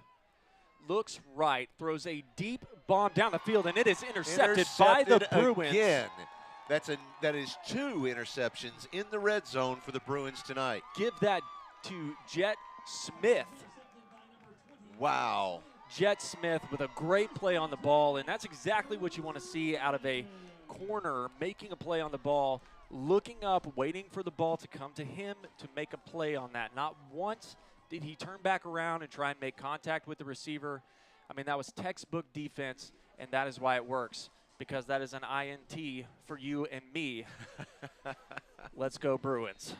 Speaker 7: Looks right, throws a deep bomb down the field, and it is intercepted by the Bruins.
Speaker 1: Again. That is 2 interceptions in the red zone for the Bruins tonight.
Speaker 7: Give that to Jet Smith.
Speaker 1: Wow.
Speaker 7: Jet Smith with a great play on the ball, and that's exactly what you want to see out of a corner, making a play on the ball, looking up, waiting for the ball to come to him to make a play on that. Not once did he turn back around and try and make contact with the receiver. I mean, that was textbook defense, and that is why it works, because that is an INT for you and me. Let's go Bruins.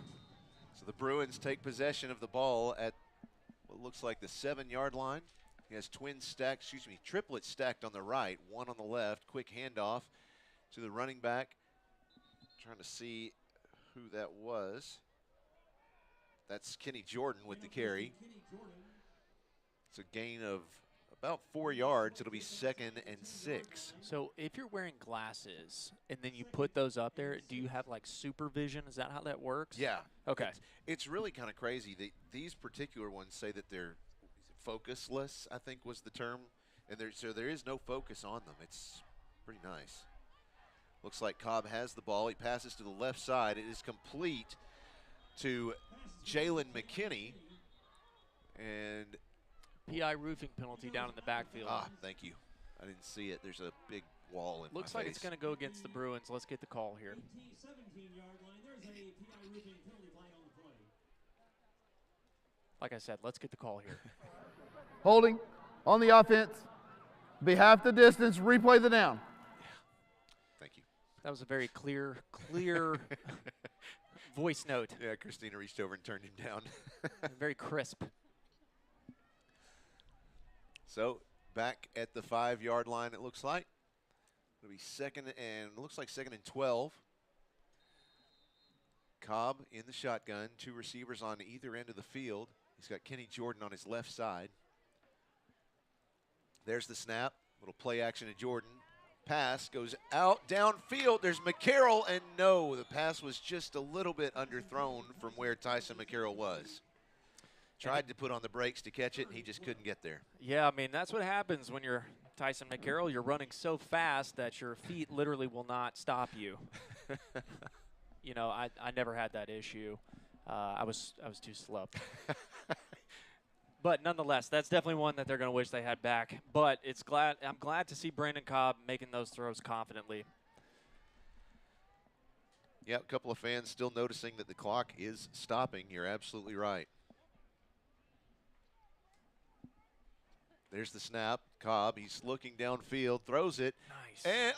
Speaker 1: So the Bruins take possession of the ball at what looks like the 7-yard line. He has triplets stacked on the right, 1 on the left. Quick handoff to the running back. Trying to see who that was. That's Kenny Jordan with the carry. It's a gain of about 4 yards. It'll be 2nd and 6.
Speaker 7: So if you're wearing glasses and then you put those up there, do you have like supervision? Is that how that works?
Speaker 1: Yeah.
Speaker 7: Okay.
Speaker 1: It's really kind of crazy. These particular ones say that they're focusless, I think was the term. And so there is no focus on them. It's pretty nice. Looks like Cobb has the ball. He passes to the left side. It is complete to Jalen McKinney. And
Speaker 7: PI roofing penalty down in the backfield.
Speaker 1: Thank you. I didn't see it. There's a big wall in
Speaker 7: Looks
Speaker 1: my
Speaker 7: like
Speaker 1: face.
Speaker 7: it's going to go against the Bruins. Let's get the call here.
Speaker 8: 17-yard line. There's a PI roofing penalty flag on the play.
Speaker 7: Like I said, let's get the call here.
Speaker 11: Holding on the offense. Be half the distance. Replay the down.
Speaker 1: Thank you.
Speaker 7: That was a very clear voice note.
Speaker 1: Yeah, Christina reached over and turned him down.
Speaker 7: Very crisp.
Speaker 1: So back at the 5-yard line, it looks like. It'll be 2nd and 12. Cobb in the shotgun, 2 receivers on either end of the field. He's got Kenny Jordan on his left side. There's the snap. Little play action to Jordan. Pass goes out downfield. There's McCarroll, and no, the pass was just a little bit underthrown from where Tyson McCarroll was. Tried to put on the brakes to catch it, and he just couldn't get there.
Speaker 7: Yeah, I mean, that's what happens when you're Tyson McCarroll. You're running so fast that your feet literally will not stop you. You know, I never had that issue. I was too slow. But nonetheless, that's definitely one that they're going to wish they had back. But I'm glad to see Brandon Cobb making those throws confidently.
Speaker 1: Yeah, a couple of fans still noticing that the clock is stopping. You're absolutely right. There's the snap. Cobb, he's looking downfield, throws it.
Speaker 7: Nice.
Speaker 1: And,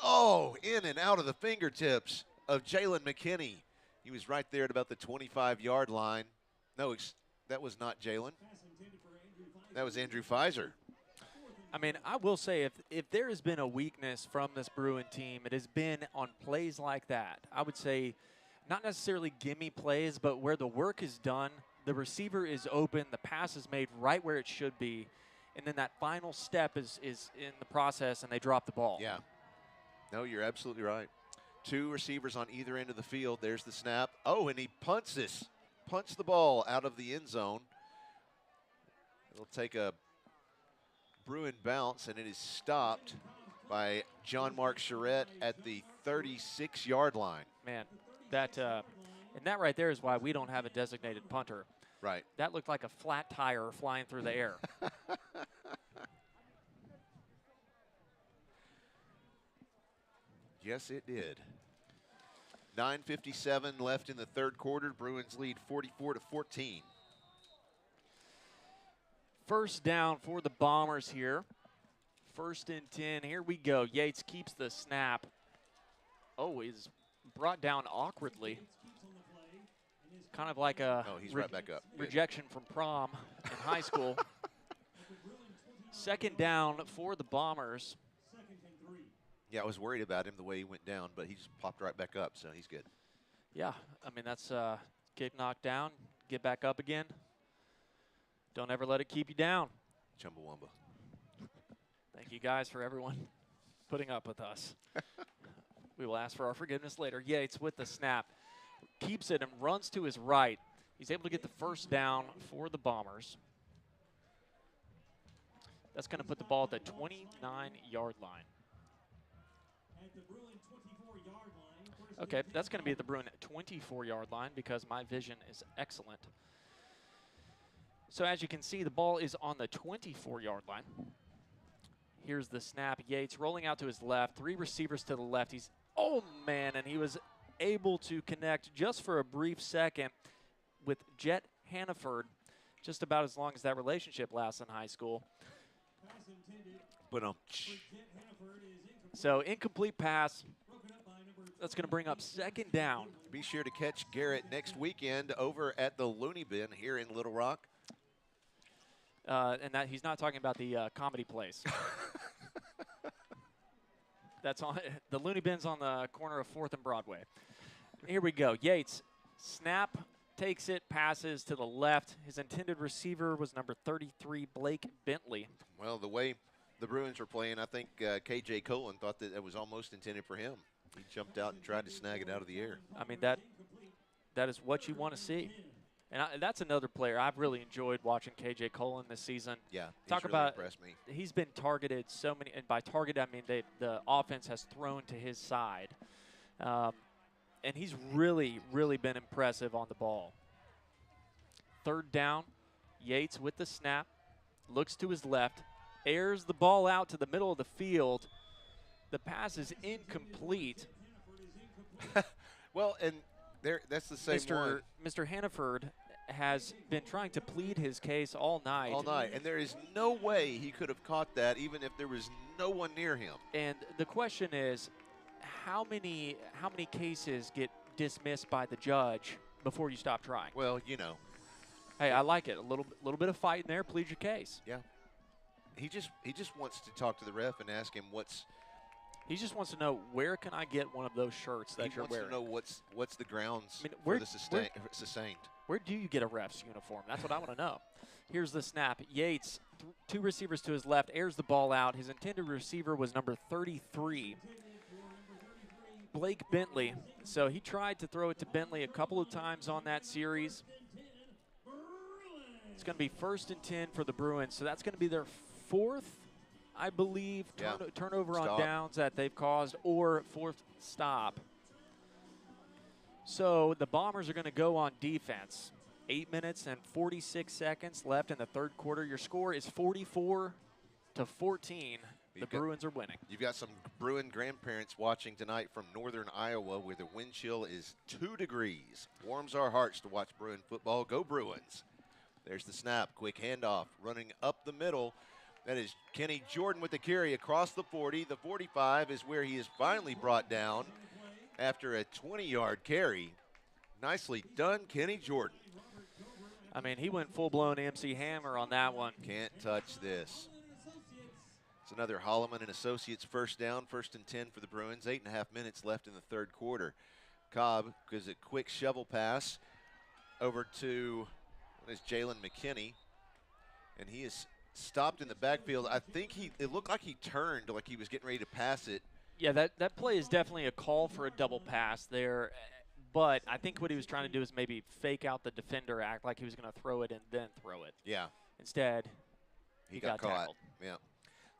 Speaker 1: in and out of the fingertips of Jalen McKinney. He was right there at about the 25-yard line. No, that was not Jalen. That was Andrew Pfizer.
Speaker 7: I mean, I will say if there has been a weakness from this Bruin team, it has been on plays like that. I would say not necessarily gimme plays, but where the work is done, the receiver is open, the pass is made right where it should be, and then that final step is in the process and they drop the ball.
Speaker 1: Yeah. No, you're absolutely right. 2 receivers on either end of the field. There's the snap. Oh, and he punts the ball out of the end zone. It'll take a Bruin bounce, and it is stopped by John Mark Charette at the 36-yard line.
Speaker 7: Man, that and that right there is why we don't have a designated punter.
Speaker 1: Right.
Speaker 7: That looked like a flat tire flying through the air.
Speaker 1: Yes, it did. 9:57 left in the third quarter. Bruins lead 44-14.
Speaker 7: First down for the Bombers here. 1st and 10. Here we go. Yates keeps the snap. Oh, he's brought down awkwardly. Kind of like a
Speaker 1: he's right back up.
Speaker 7: rejection from prom in high school. 2nd down for the Bombers.
Speaker 1: Yeah, I was worried about him the way he went down, but he just popped right back up, so he's good.
Speaker 7: Yeah, I mean, that's get knocked down, get back up again. Don't ever let it keep you down.
Speaker 1: Chumbawamba.
Speaker 7: Thank you guys for everyone putting up with us. We will ask for our forgiveness later. Yates with the snap. Keeps it and runs to his right. He's able to get the 1st down for the Bombers. That's going to put the ball at the 29-yard line. Okay, that's going to be at the Bruin 24-yard line because my vision is excellent. So as you can see, the ball is on the 24-yard line. Here's the snap. Yates rolling out to his left. 3 receivers to the left. Oh, man, and he was able to connect just for a brief second with Jet Hannaford, just about as long as that relationship lasts in high school.
Speaker 1: But
Speaker 7: So incomplete pass. That's going to bring up 2nd down.
Speaker 1: Be sure to catch Garrett next weekend over at the Looney Bin here in Little Rock.
Speaker 7: And that he's not talking about the comedy place. That's on the Looney Bin's on the corner of 4th and Broadway. Here we go. Yates, snap, takes it, passes to the left. His intended receiver was number 33, Blake Bentley.
Speaker 1: Well, the way the Bruins were playing, I think K.J. Colin thought that it was almost intended for him. He jumped out and tried to snag it out of the air.
Speaker 7: I mean, that is what you want to see. And that's another player I've really enjoyed watching K.J. Colin this season.
Speaker 1: Yeah,
Speaker 7: Talk
Speaker 1: really
Speaker 7: about
Speaker 1: impressed me.
Speaker 7: He's been targeted so many, and by target I mean the offense has thrown to his side. And he's really, really been impressive on the ball. 3rd down, Yates with the snap, looks to his left, airs the ball out to the middle of the field. The pass is incomplete.
Speaker 1: Well, and that's the same one.
Speaker 7: Mr. Hannaford has been trying to plead his case all night.
Speaker 1: All night, and there is no way he could have caught that even if there was no one near him.
Speaker 7: And the question is, how many cases get dismissed by the judge before you stop trying?
Speaker 1: Well, you know.
Speaker 7: Hey, I like it. A little bit of fight in there. Plead your case.
Speaker 1: Yeah. He just wants to talk to the ref and ask him what's.
Speaker 7: He just wants to know, where can I get one of those shirts that you're wearing?
Speaker 1: He wants to know what's the grounds
Speaker 7: where,
Speaker 1: for the sustained.
Speaker 7: Where do you get a ref's uniform? That's what I want to know. Here's the snap. Yates, 2 receivers to his left, airs the ball out. His intended receiver was number 33, Blake Bentley. So he tried to throw it to Bentley a couple of times on that series. It's going to be 1st and 10 for the Bruins. So that's going to be their 4th, I believe, turnover on downs that they've caused, or 4th stop. So the Bombers are going to go on defense. 8 minutes and 46 seconds left in the third quarter. Your score is 44-14. The Bruins are winning.
Speaker 1: You've got some Bruin grandparents watching tonight from northern Iowa where the wind chill is 2 degrees. Warms our hearts to watch Bruin football. Go Bruins. There's the snap. Quick handoff. Running up the middle. That is Kenny Jordan with the carry across the 40. The 45 is where he is finally brought down after a 20-yard carry. Nicely done, Kenny Jordan.
Speaker 7: I mean, he went full-blown MC Hammer on that one.
Speaker 1: Can't touch this. It's another Holloman and Associates first down, 1st and 10 for the Bruins. 8.5 minutes left in the third quarter. Cobb gives a quick shovel pass over to Jalen McKinney, and he is stopped in the backfield. I think it looked like he turned like he was getting ready to pass it.
Speaker 7: Yeah, that play is definitely a call for a double pass there. But I think what he was trying to do is maybe fake out the defender, act like he was going to throw it and then throw it.
Speaker 1: Yeah.
Speaker 7: Instead,
Speaker 1: He
Speaker 7: got
Speaker 1: caught.
Speaker 7: tackled.
Speaker 1: Yeah.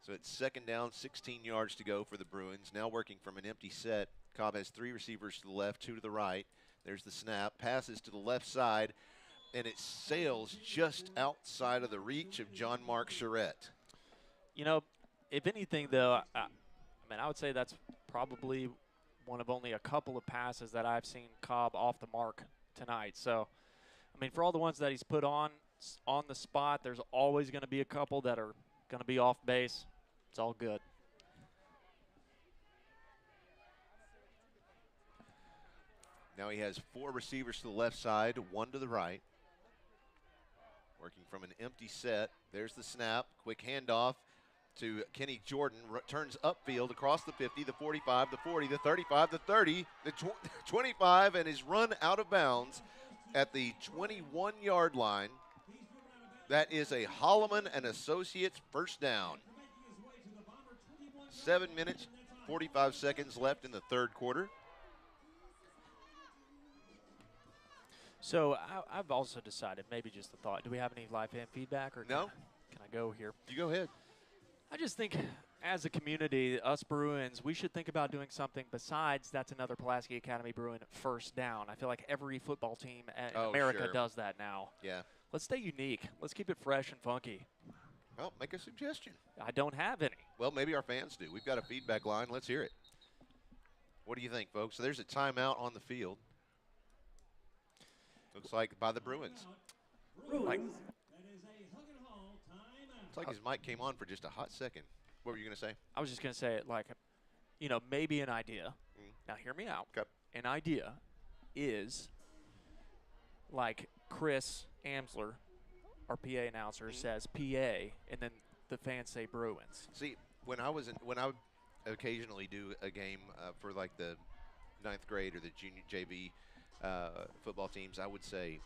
Speaker 1: So it's second down, 16 yards to go for the Bruins. Now working from an empty set. Cobb has 3 receivers to the left, 2 to the right. There's the snap. Passes to the left side, and it sails just outside of the reach of John Mark Charette.
Speaker 7: You know, if anything, though, I would say that's probably one of only a couple of passes that I've seen Cobb off the mark tonight. So, I mean, for all the ones that he's put on the spot, there's always going to be a couple that are going to be off base. It's all good.
Speaker 1: Now he has 4 receivers to the left side, 1 to the right. Working from an empty set. There's the snap. Quick handoff to Kenny Jordan. Turns upfield across the 50, the 45, the 40, the 35, the 30, the 25, and is run out of bounds at the 21-yard line. That is a Holloman and Associates first down. 7 minutes, 45 seconds left in the third quarter.
Speaker 7: So I've also decided, maybe just a thought, do we have any live fan feedback? Or
Speaker 1: No.
Speaker 7: Can I go here?
Speaker 1: You go ahead.
Speaker 7: I just think as a community, us Bruins, we should think about doing something besides that's another Pulaski Academy Bruin first down. I feel like every football team in America does that now.
Speaker 1: Yeah.
Speaker 7: Let's stay unique. Let's keep it fresh and funky.
Speaker 1: Well, make a suggestion.
Speaker 7: I don't have any.
Speaker 1: Well, maybe our fans do. We've got a feedback line. Let's hear it. What do you think, folks? So there's a timeout on the field. Looks like by the Bruins.
Speaker 7: Like,
Speaker 1: it's like his mic came on for just a hot second. What were you going to say?
Speaker 7: I was just going to say, like, you know, maybe an idea. Now, hear me out.
Speaker 1: Okay.
Speaker 7: An idea is like Chris Amsler, our PA announcer, says PA, and then the fans say Bruins.
Speaker 1: See, when I occasionally do a game for like the 9th grade or the junior JV football teams, I would say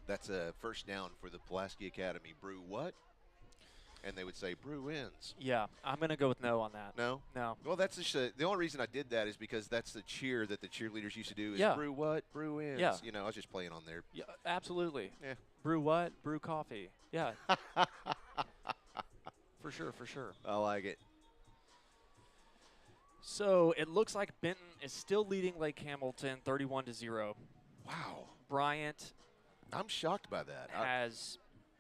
Speaker 1: that's a first down for the Pulaski Academy. Brew what? And they would say Bruins.
Speaker 7: Yeah, I'm going to go with no on that.
Speaker 1: No?
Speaker 7: No.
Speaker 1: Well, that's just the only reason I did that is because that's the cheer that the cheerleaders used to do is brew what? Bruins.
Speaker 7: Yeah.
Speaker 1: You know, I was just playing on there.
Speaker 7: Yeah, absolutely.
Speaker 1: Yeah.
Speaker 7: Brew what? Brew coffee. Yeah. For sure, for sure.
Speaker 1: I like it.
Speaker 7: So it looks like Benton is still leading Lake Hamilton 31-0.
Speaker 1: Wow.
Speaker 7: Bryant
Speaker 1: I'm shocked by that.
Speaker 7: has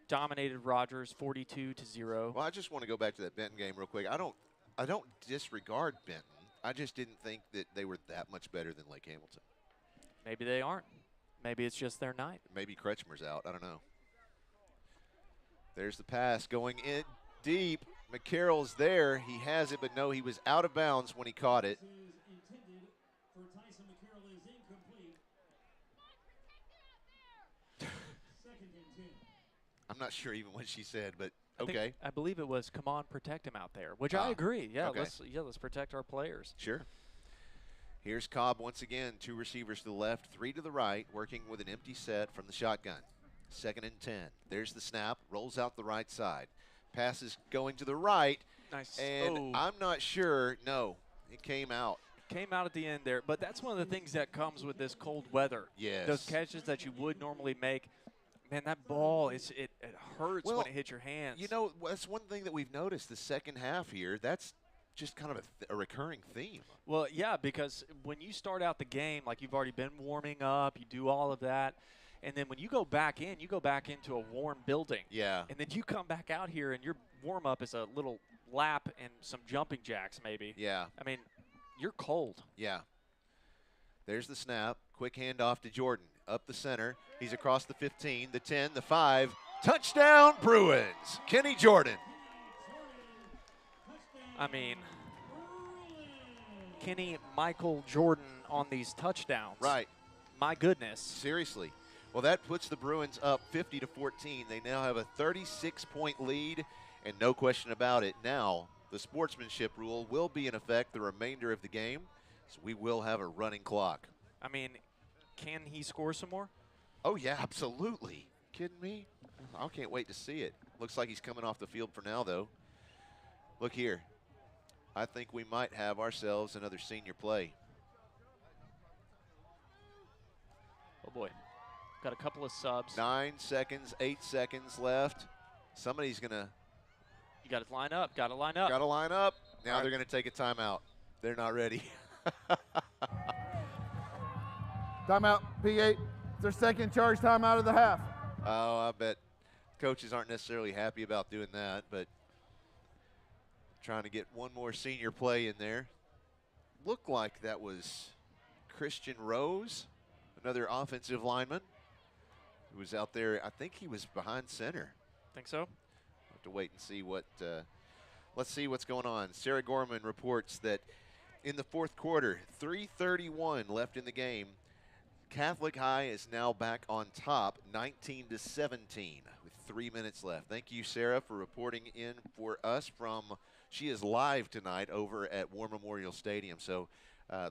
Speaker 7: dominated Rogers 42-0.
Speaker 1: Well, I just want to go back to that Benton game real quick. I don't disregard Benton. I just didn't think that they were that much better than Lake Hamilton.
Speaker 7: Maybe they aren't. Maybe it's just their night.
Speaker 1: Maybe Kretschmer's out. I don't know. There's the pass going in deep. McCarroll's there. He has it, but no, he was out of bounds when he caught it. I'm not sure even what she said, but okay.
Speaker 7: I believe it was, come on, protect him out there, which I agree. Yeah,
Speaker 1: okay.
Speaker 7: let's protect our players.
Speaker 1: Sure. Here's Cobb once again, 2 receivers to the left, 3 to the right, working with an empty set from the shotgun. 2nd and 10. There's the snap, rolls out the right side. Passes going to the right.
Speaker 7: Nice.
Speaker 1: And I'm not sure. No, it came out.
Speaker 7: Came out at the end there, but that's one of the things that comes with this cold weather.
Speaker 1: Yes.
Speaker 7: Those catches that you would normally make. Man, that ball, it hurts when it hits your hands.
Speaker 1: You know, that's one thing that we've noticed the second half here. That's just kind of a recurring theme.
Speaker 7: Well, yeah, because when you start out the game, like you've already been warming up, you do all of that, and then when you go back into a warm building.
Speaker 1: Yeah.
Speaker 7: And then you come back out here, and your warm-up is a little lap and some jumping jacks maybe.
Speaker 1: Yeah.
Speaker 7: I mean, you're cold.
Speaker 1: Yeah. There's the snap. Quick handoff to Jordan. Up the center. He's across the 15, the 10, the 5. Touchdown, Bruins. Kenny Jordan.
Speaker 7: I mean, Kenny Michael Jordan on these touchdowns.
Speaker 1: Right.
Speaker 7: My goodness.
Speaker 1: Seriously. Well, that puts the Bruins up 50-14. They now have a 36-point lead, and no question about it. Now, the sportsmanship rule will be in effect the remainder of the game, so we will have a running clock.
Speaker 7: I mean, can he score some more?
Speaker 1: Oh, yeah, absolutely. Kidding me? I can't wait to see it. Looks like he's coming off the field for now, though. Look here. I think we might have ourselves another senior play.
Speaker 7: Oh, boy. Got a couple of subs.
Speaker 1: 9 seconds, 8 seconds left. Somebody's going to
Speaker 7: You got to line up. Got to line up.
Speaker 1: Got to line up. Now
Speaker 7: All
Speaker 1: they're
Speaker 7: right.
Speaker 1: going to take a timeout. They're not ready.
Speaker 11: Timeout, P8. It's their second charge timeout of the half.
Speaker 1: Oh, I bet coaches aren't necessarily happy about doing that, but trying to get one more senior play in there. Looked like that was Christian Rose, another offensive lineman who was out there. I think he was behind center.
Speaker 7: Think so?
Speaker 1: We'll have to wait and see what. Let's see what's going on. Sarah Gorman reports that in the fourth quarter, 3:31 left in the game. Catholic High is now back on top, 19-17, with 3 minutes left. Thank you, Sarah, for reporting in for us from. She is live tonight over at War Memorial Stadium. So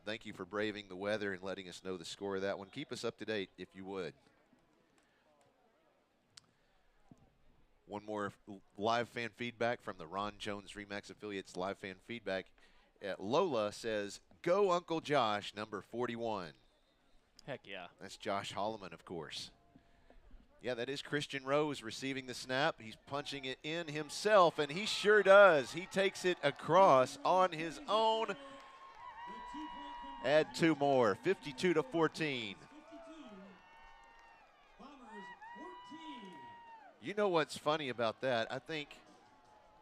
Speaker 1: thank you for braving the weather and letting us know the score of that one. Keep us up to date if you would. One more live fan feedback from the Ron Jones Remax Affiliates live fan feedback. Lola says, "Go Uncle Josh, number 41."
Speaker 7: Heck yeah.
Speaker 1: That's Josh Holloman, of course. Yeah, that is Christian Rose receiving the snap. He's punching it in himself, and he sure does. He takes it across on his own. Add 2 more, 52-14. You know what's funny about that? I think,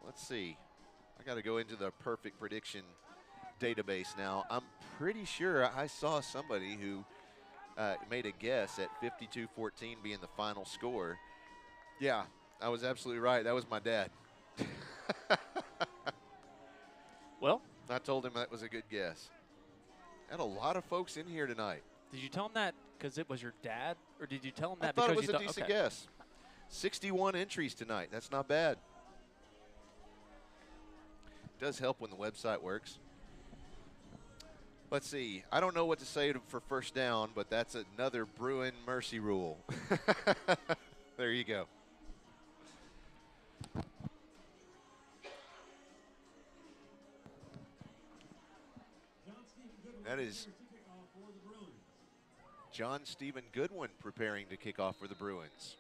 Speaker 1: let's see. I got to go into the perfect prediction database now. I'm pretty sure I saw somebody who made a guess at 52-14 being the final score. Yeah, I was absolutely right. That was my dad.
Speaker 7: Well,
Speaker 1: I told him that was a good guess. Had a lot of folks in here tonight.
Speaker 7: did you tell him that because it was your dad, or did you tell him that
Speaker 1: I thought
Speaker 7: because
Speaker 1: it was
Speaker 7: you
Speaker 1: a decent guess. 61 entries tonight. That's not bad. Does help when the website works. Let's see. I don't know what to say for first down, but that's another Bruin mercy rule. There you go. That is John Stephen Goodwin preparing to kick off for the Bruins.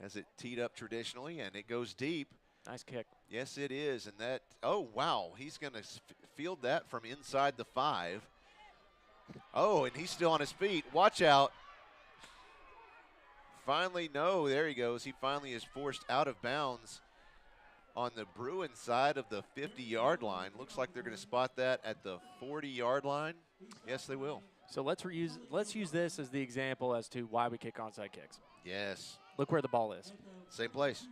Speaker 1: Has it teed up traditionally, and it goes deep.
Speaker 7: Nice kick.
Speaker 1: Yes, it is. And that, oh, wow. He's going to field that from inside the 5. Oh, and he's still on his feet. Watch out. Finally, no, there he goes. He finally is forced out of bounds on the Bruins side of the 50-yard line. Looks like they're going to spot that at the 40-yard line. Yes, they will.
Speaker 7: So let's use this as the example as to why we kick onside kicks.
Speaker 1: Yes.
Speaker 7: Look where the ball is.
Speaker 1: Same place.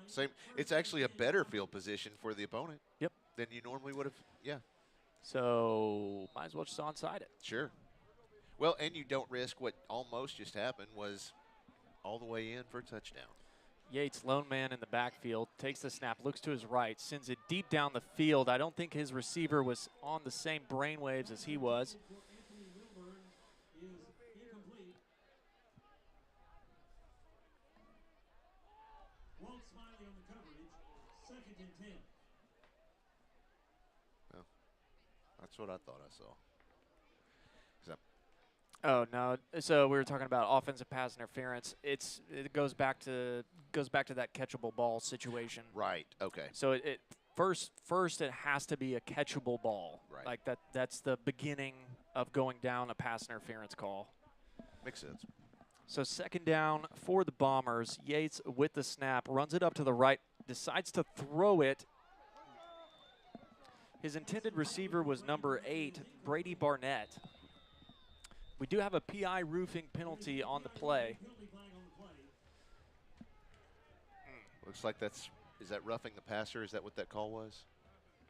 Speaker 1: Same. It's actually a better field position for the opponent.
Speaker 7: Yep.
Speaker 1: Than you normally would have. Yeah.
Speaker 7: So might as well just onside it.
Speaker 1: Sure. Well, and you don't risk what almost just happened was all the way in for a touchdown.
Speaker 7: Yates, lone man in the backfield, takes the snap, looks to his right, sends it deep down the field. I don't think his receiver was on the same brainwaves as he was.
Speaker 1: Well, that's what I thought I saw.
Speaker 7: Oh no! So we were talking about offensive pass interference. It goes back to that catchable ball situation.
Speaker 1: Right. Okay.
Speaker 7: So it first it has to be a catchable ball.
Speaker 1: Right.
Speaker 7: Like that. That's the beginning of going down a pass interference call.
Speaker 1: Makes sense.
Speaker 7: So second down for the Bombers. Yates with the snap, runs it up to the right, decides to throw it. His intended receiver was number 8, Brady Barnett. We do have a PI roofing penalty on the play.
Speaker 1: Looks like is that roughing the passer? Is that what that call was?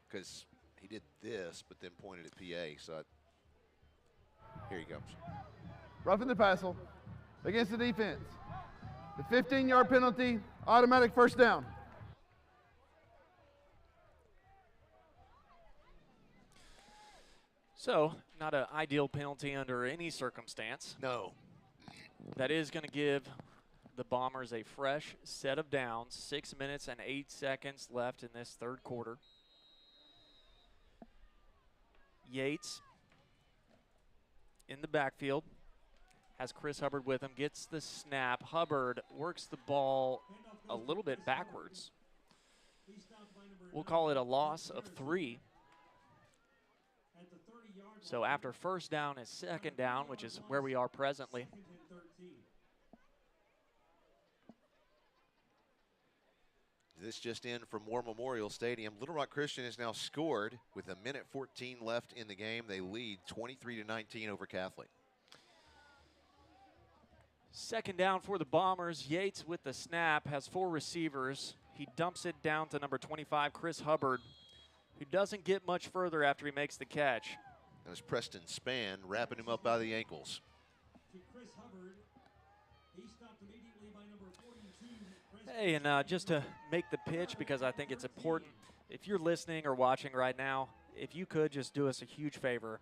Speaker 1: Because he did this, but then pointed at PA. So here he comes.
Speaker 11: Roughing the passer against the defense. The 15-yard penalty, automatic first down.
Speaker 7: So, not an ideal penalty under any circumstance.
Speaker 1: No.
Speaker 7: That is going to give the Bombers a fresh set of downs. 6 minutes and 8 seconds left in this third quarter. Yates in the backfield. has Chris Hubbard with him, gets the snap. Hubbard works the ball a little bit backwards. We'll call it a loss of 3. So after first down is second down, which is where we are presently.
Speaker 1: This just in from War Memorial Stadium. Little Rock Christian has now scored with 1:14 left in the game. They lead 23-19 over Catholic.
Speaker 7: Second down for the Bombers. Yates with the snap, has 4 receivers. He dumps it down to number 25, Chris Hubbard, who doesn't get much further after he makes the catch.
Speaker 1: That was Preston Spann wrapping him up by the ankles.
Speaker 7: Hey, and just to make the pitch, because I think it's important, if you're listening or watching right now, if you could just do us a huge favor,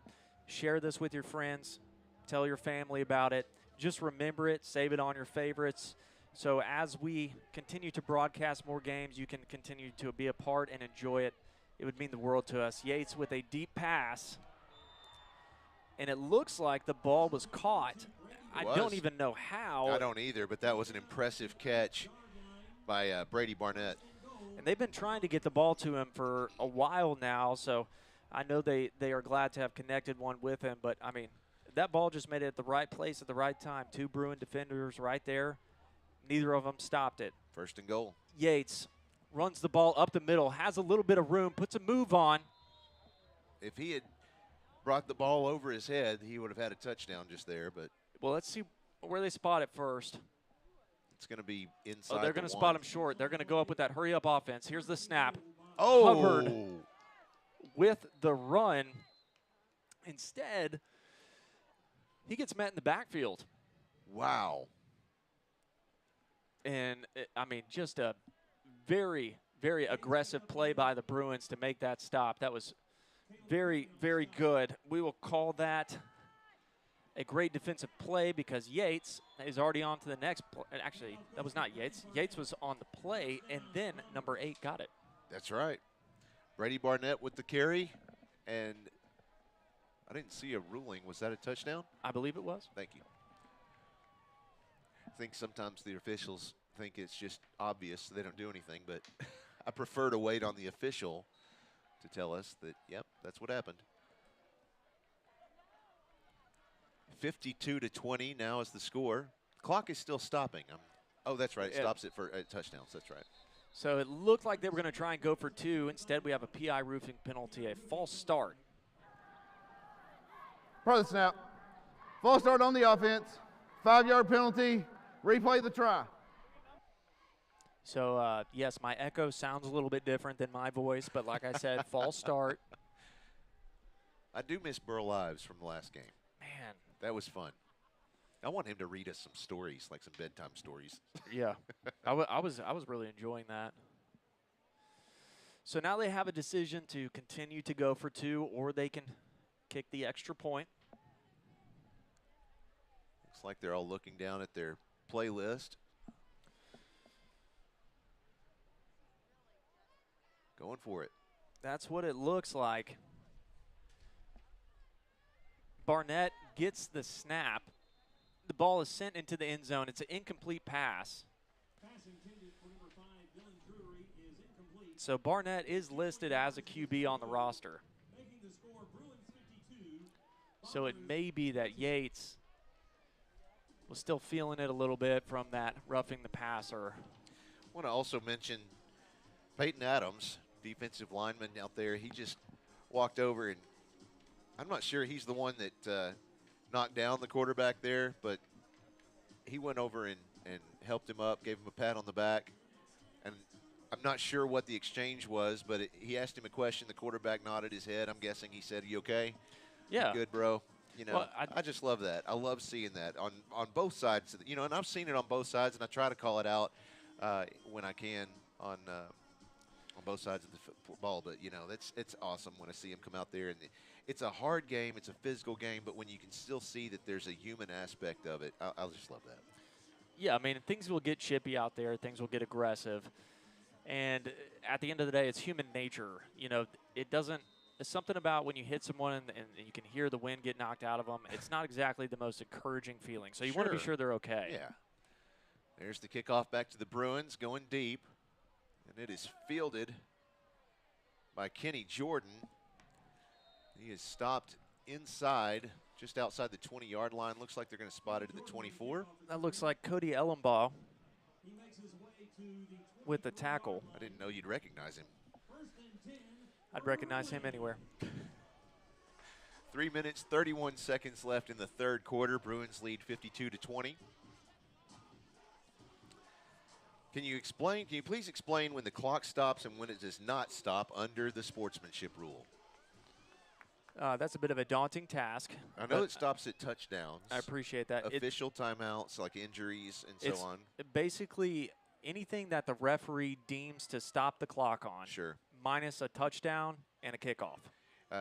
Speaker 7: share this with your friends, tell your family about it. Just remember it, save it on your favorites. So as we continue to broadcast more games, you can continue to be a part and enjoy it. It would mean the world to us. Yates with a deep pass. And it looks like the ball was caught. I don't even know how.
Speaker 1: I don't either, but that was an impressive catch by Brady Barnett.
Speaker 7: And they've been trying to get the ball to him for a while now, so I know they are glad to have connected one with him. But, I mean, that ball just made it at the right place at the right time. 2 Bruin defenders right there. Neither of them stopped it.
Speaker 1: First and goal.
Speaker 7: Yates runs the ball up the middle, has a little bit of room, puts a move on.
Speaker 1: If he had brought the ball over his head, he would have had a touchdown just there. But
Speaker 7: well, let's see where they spot it first.
Speaker 1: It's going to be inside.
Speaker 7: Oh, they're going to spot him short. They're going to go up with that hurry-up offense. Here's the snap.
Speaker 1: Oh!
Speaker 7: Hubbard with the run. Instead, he gets met in the backfield.
Speaker 1: Wow.
Speaker 7: And, I mean, just a very, very aggressive play by the Bruins to make that stop. That was very, very good. We will call that a great defensive play because Yates is already on to the next play. Actually, that was not Yates. Yates was on the play, and then number 8 got it.
Speaker 1: That's right. Brady Barnett with the carry, and I didn't see a ruling. Was that a touchdown?
Speaker 7: I believe it was.
Speaker 1: Thank you. I think sometimes the officials think it's just obvious, so they don't do anything, but I prefer to wait on the official to tell us that, yep, that's what happened. 52-20 now is the score. Clock is still stopping. Oh, that's right. It stops it for touchdowns. That's right.
Speaker 7: So it looked like they were going to try and go for 2. Instead, we have a PI roofing penalty, a false start.
Speaker 11: Part of the snap. False start on the offense. 5-yard penalty. Replay the try.
Speaker 7: So, yes, my echo sounds a little bit different than my voice, but like I said, false start.
Speaker 1: I do miss Burl Ives from the last game.
Speaker 7: Man.
Speaker 1: That was fun. I want him to read us some stories, like some bedtime stories.
Speaker 7: Yeah, I was really enjoying that. So now they have a decision to continue to go for 2, or they can kick the extra point.
Speaker 1: Looks like they're all looking down at their playlist. Going for it.
Speaker 7: That's what it looks like. Barnett gets the snap. The ball is sent into the end zone. It's an incomplete pass. So Barnett is listed as a QB on the roster. So it may be that Yates was still feeling it a little bit from that roughing the passer.
Speaker 1: I want to also mention Peyton Adams, defensive lineman out there. He just walked over, and I'm not sure he's the one that knocked down the quarterback there, but he went over and helped him up, gave him a pat on the back. And I'm not sure what the exchange was, but he asked him a question. The quarterback nodded his head. I'm guessing he said, "You okay?"
Speaker 7: Yeah.
Speaker 1: "Good, bro." You know,
Speaker 7: Well,
Speaker 1: I just love that. I love seeing that on both sides. You know, and I've seen it on both sides, and I try to call it out when I can on both sides of the football. But, you know, it's awesome when I see him come out there. And it's a hard game. It's a physical game. But when you can still see that there's a human aspect of it, I just love that.
Speaker 7: Yeah, I mean, things will get chippy out there. Things will get aggressive. And at the end of the day, it's human nature. You know, it doesn't there's something about when you hit someone and you can hear the wind get knocked out of them. It's not exactly the most encouraging feeling. So you want to be sure they're okay.
Speaker 1: Yeah. There's the kickoff back to the Bruins, going deep. And it is fielded by Kenny Jordan. He is stopped inside, just outside the 20-yard line. Looks like they're going to spot it at the 24.
Speaker 7: That looks like Cody Ellenbaugh with the tackle.
Speaker 1: I didn't know you'd recognize him.
Speaker 7: I'd recognize him anywhere.
Speaker 1: 3 minutes, 31 seconds left in the third quarter. Bruins lead 52-20. Can you please explain when the clock stops and when it does not stop under the sportsmanship rule?
Speaker 7: That's a bit of a daunting task.
Speaker 1: I know it stops at touchdowns.
Speaker 7: I appreciate that.
Speaker 1: Official timeouts like injuries and so on.
Speaker 7: Basically, anything that the referee deems to stop the clock on.
Speaker 1: Sure.
Speaker 7: Minus a touchdown and a kickoff.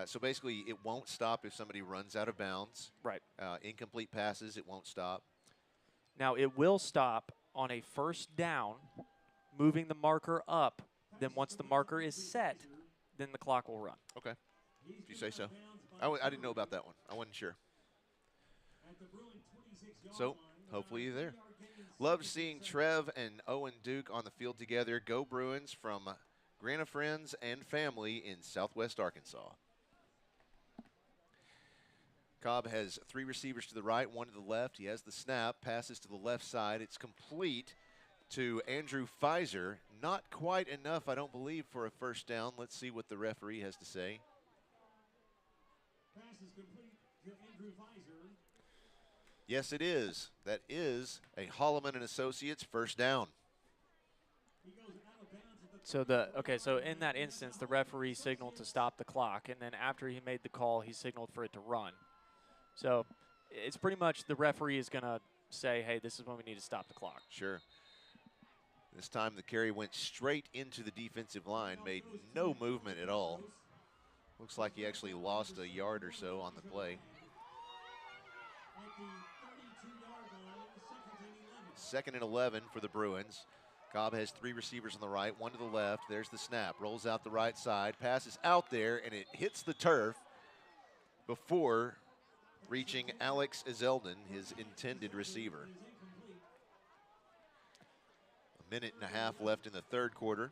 Speaker 1: So basically, it won't stop if somebody runs out of bounds.
Speaker 7: Right.
Speaker 1: Incomplete passes, it won't stop.
Speaker 7: Now, it will stop on a first down, moving the marker up. Then once the marker is set, then the clock will run.
Speaker 1: Okay. If you say so. I didn't know about that one. I wasn't sure. So, hopefully you're there. Love seeing Trev and Owen Duke on the field together. Go Bruins from Grana Friends and family in Southwest Arkansas. Cobb has 3 receivers to the right, 1 to the left. He has the snap, passes to the left side. It's complete to Andrew Pfizer. Not quite enough, I don't believe, for a first down. Let's see what the referee has to say.
Speaker 8: Pass is complete to Andrew Pfizer.
Speaker 1: Yes, it is. That is a Holloman and Associates first down.
Speaker 7: So in that instance, the referee signaled to stop the clock, and then after he made the call, he signaled for it to run. So it's pretty much the referee is going to say, hey, this is when we need to stop the clock.
Speaker 1: Sure. This time the carry went straight into the defensive line, made no movement at all. Looks like he actually lost a yard or so on the play. Second and 11 for the Bruins. Cobb has 3 receivers on the right, 1 to the left. There's the snap. Rolls out the right side. Passes out there, and it hits the turf before reaching Alex Zeldin, his intended receiver. A minute and a half left in the third quarter.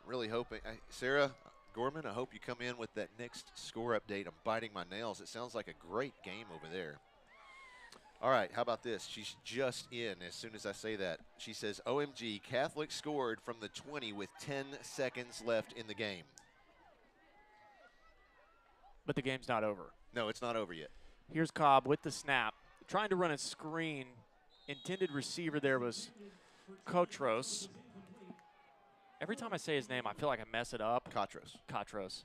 Speaker 1: Really hoping, Sarah Gorman, I hope you come in with that next score update. I'm biting my nails. It sounds like a great game over there. All right, how about this? She's just in as soon as I say that. She says, OMG, Catholic scored from the 20 with 10 seconds left in the game.
Speaker 7: But the game's not over.
Speaker 1: No, it's not over yet.
Speaker 7: Here's Cobb with the snap, trying to run a screen. Intended receiver there was Kotros. Every time I say his name, I feel like I mess it up. Kotros.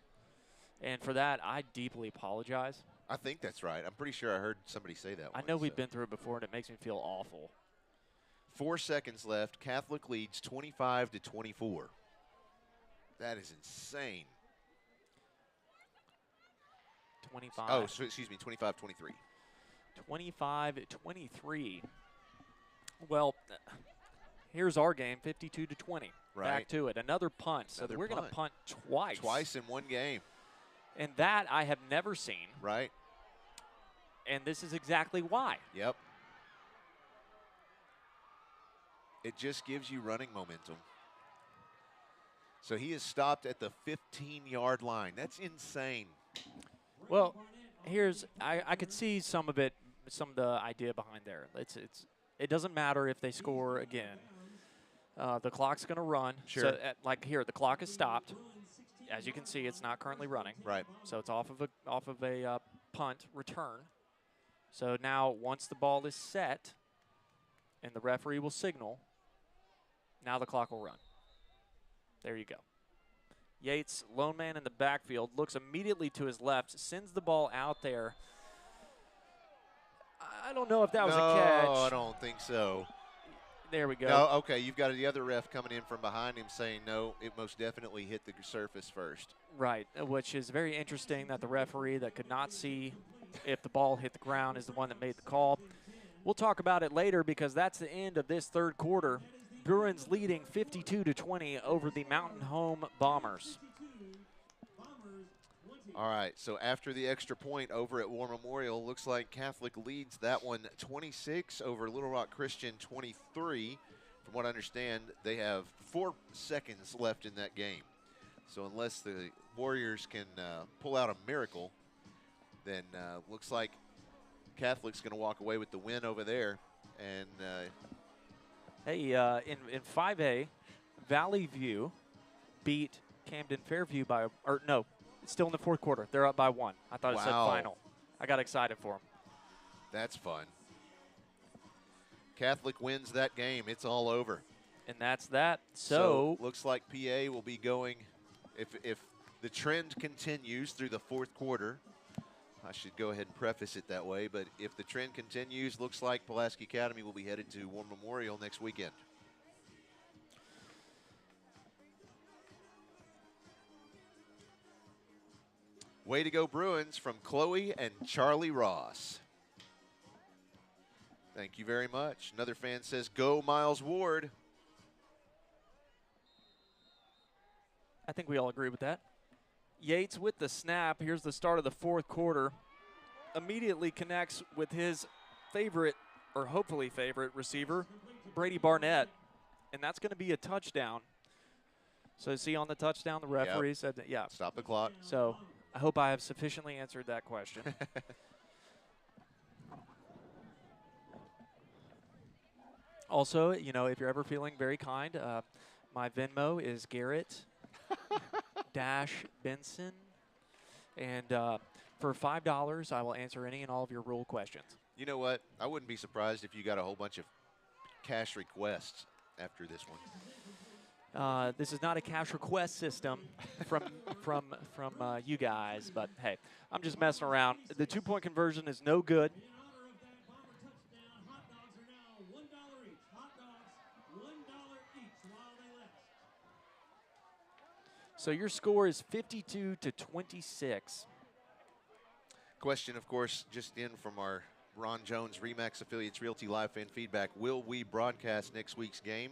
Speaker 7: And for that, I deeply apologize.
Speaker 1: I think that's right. I'm pretty sure I heard somebody say that
Speaker 7: I know we've been through it before, and it makes me feel awful.
Speaker 1: 4 seconds left. Catholic leads 25-24. That is insane.
Speaker 7: 25.
Speaker 1: Oh, so, excuse me, 25-23.
Speaker 7: 25-23. Well, here's our game, 52-20.
Speaker 1: Right.
Speaker 7: Back to it. Another punt. So we're going to punt twice.
Speaker 1: Twice in one game.
Speaker 7: And that I have never seen.
Speaker 1: Right.
Speaker 7: And this is exactly why.
Speaker 1: Yep. It just gives you running momentum. So he is stopped at the 15-yard line. That's insane.
Speaker 7: Well, I could see some of the idea behind there. It doesn't matter if they score again. The clock's going to run.
Speaker 1: Sure.
Speaker 7: So like here, the clock is stopped. As you can see, it's not currently running.
Speaker 1: Right.
Speaker 7: So it's off of a punt return. So now once the ball is set and the referee will signal, now the clock will run. There you go. Yates, lone man in the backfield, looks immediately to his left, sends the ball out there. I don't know if that was a catch.
Speaker 1: No, I don't think so.
Speaker 7: There we go.
Speaker 1: No, okay, you've got the other ref coming in from behind him saying, no, it most definitely hit the surface first.
Speaker 7: Right, which is very interesting that the referee that could not see if the ball hit the ground is the one that made the call. We'll talk about it later because that's the end of this third quarter. Bruins leading 52-20 over the Mountain Home Bombers.
Speaker 1: All right, so after the extra point over at War Memorial, looks like Catholic leads that one 26 over Little Rock Christian 23. From what I understand, they have 4 seconds left in that game. So unless the Warriors can pull out a miracle, then looks like Catholic's going to walk away with the win over there. And
Speaker 7: hey, in 5A, Valley View beat Camden Fairview by, or no, it's still in the fourth quarter. They're up by 1. I thought it said final. I got excited for them.
Speaker 1: That's fun. Catholic wins that game. It's all over.
Speaker 7: And that's that. So
Speaker 1: looks like PA will be going, if the trend continues through the fourth quarter, I should go ahead and preface it that way, but if the trend continues, looks like Pulaski Academy will be headed to War Memorial next weekend. Way to go, Bruins, from Chloe and Charlie Ross. Thank you very much. Another fan says, go Miles Ward.
Speaker 7: I think we all agree with that. Yates with the snap. Here's the start of the fourth quarter. Immediately connects with his favorite, or hopefully favorite, receiver, Brady Barnett. And that's going to be a touchdown. So see on the touchdown, the referee said that, yeah.
Speaker 1: Stop the clock.
Speaker 7: So I hope I have sufficiently answered that question. Also, you know, if you're ever feeling very kind, my Venmo is Garrett Benson. And for $5, I will answer any and all of your rule questions.
Speaker 1: You know what? I wouldn't be surprised if you got a whole bunch of cash requests after this one.
Speaker 7: This is not a cash request system from you guys, but hey, I'm just messing around. The 2-point conversion is no good. So your score is 52-26.
Speaker 1: Question, of course, just in from our Ron Jones Remax Affiliates Realty Live Fan Feedback. Will we broadcast next week's game?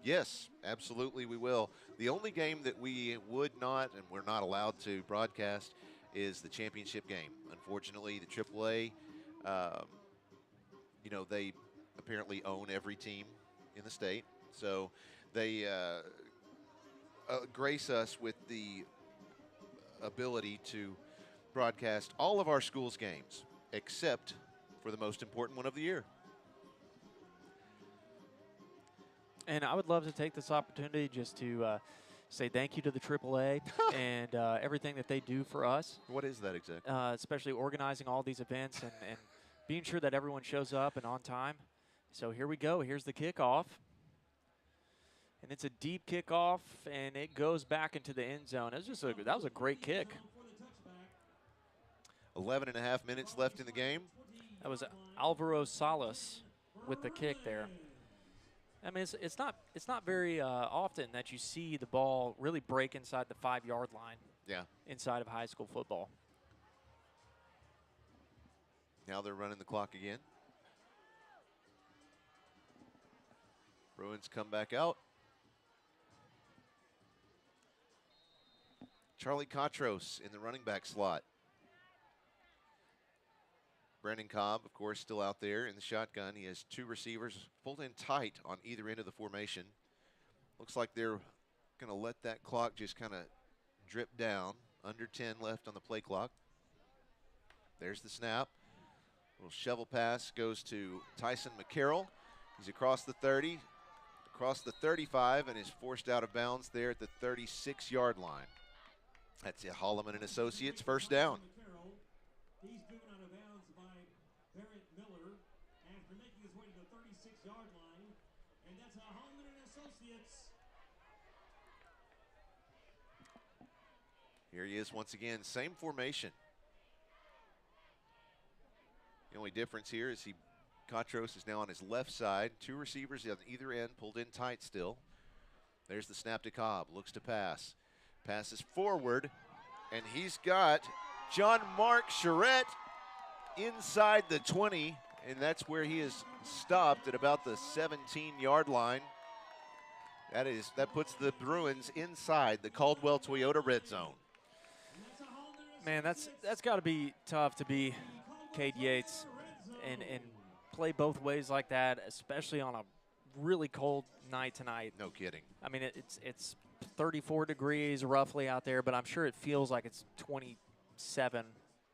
Speaker 1: Yes, absolutely we will. The only game that we would not, and we're not allowed to broadcast, is the championship game. Unfortunately, the AAA, you know, they apparently own every team in the state. So they grace us with the ability to broadcast all of our school's games, except for the most important one of the year.
Speaker 7: And I would love to take this opportunity just to say thank you to the AAA and everything that they do for us.
Speaker 1: What is that exactly?
Speaker 7: Especially organizing all these events and being sure that everyone shows up and on time. So here we go. Here's the kickoff. And it's a deep kickoff, and it goes back into the end zone. That was a great kick.
Speaker 1: 11 and a half minutes left in the game.
Speaker 7: That was Alvaro Salas with the kick there. I mean, it's not very often that you see the ball really break inside the 5-yard line.
Speaker 1: Yeah.
Speaker 7: Inside of high school football.
Speaker 1: Now they're running the clock again. Bruins come back out. Charlie Katros in the running back slot. Brandon Cobb, of course, still out there in the shotgun. He has 2 receivers pulled in tight on either end of the formation. Looks like they're going to let that clock just kind of drip down. Under 10 left on the play clock. There's the snap. Little shovel pass goes to Tyson McCarroll. He's across the 30, across the 35, and is forced out of bounds there at the 36-yard line. That's it, Holloman and Associates, first down.
Speaker 8: He's driven out of bounds by Barrett Miller after making his way to the 36-yard line, and that's a Holloman and Associates.
Speaker 1: Here he is once again, same formation. The only difference here is Katros is now on his left side. 2 receivers on either end, pulled in tight still. There's the snap to Cobb, looks to pass. Passes forward, and he's got John Mark Charette inside the 20, And that's where he is stopped at about the 17-yard line. That puts the Bruins inside the Caldwell Toyota red zone.
Speaker 7: Man, that's got to be tough to be Cade Yates and play both ways like that, especially on a really cold night tonight.
Speaker 1: No kidding.
Speaker 7: I mean, it's 34 degrees roughly out there, but I'm sure it feels like it's 27,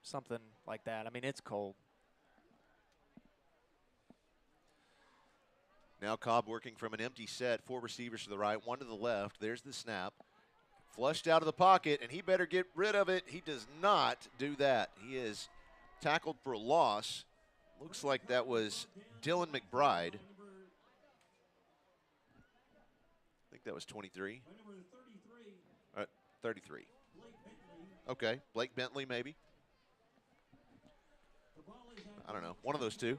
Speaker 7: something like that. I mean, it's cold.
Speaker 1: Now Cobb working from an empty set, 4 receivers to the right, 1 to the left. There's the snap. Flushed out of the pocket, and he better get rid of it. He does not do that. He is tackled for a loss. Looks like that was Dylan McBride. I think that was 23. 33. Okay, Blake Bentley maybe. I don't know, one of those two.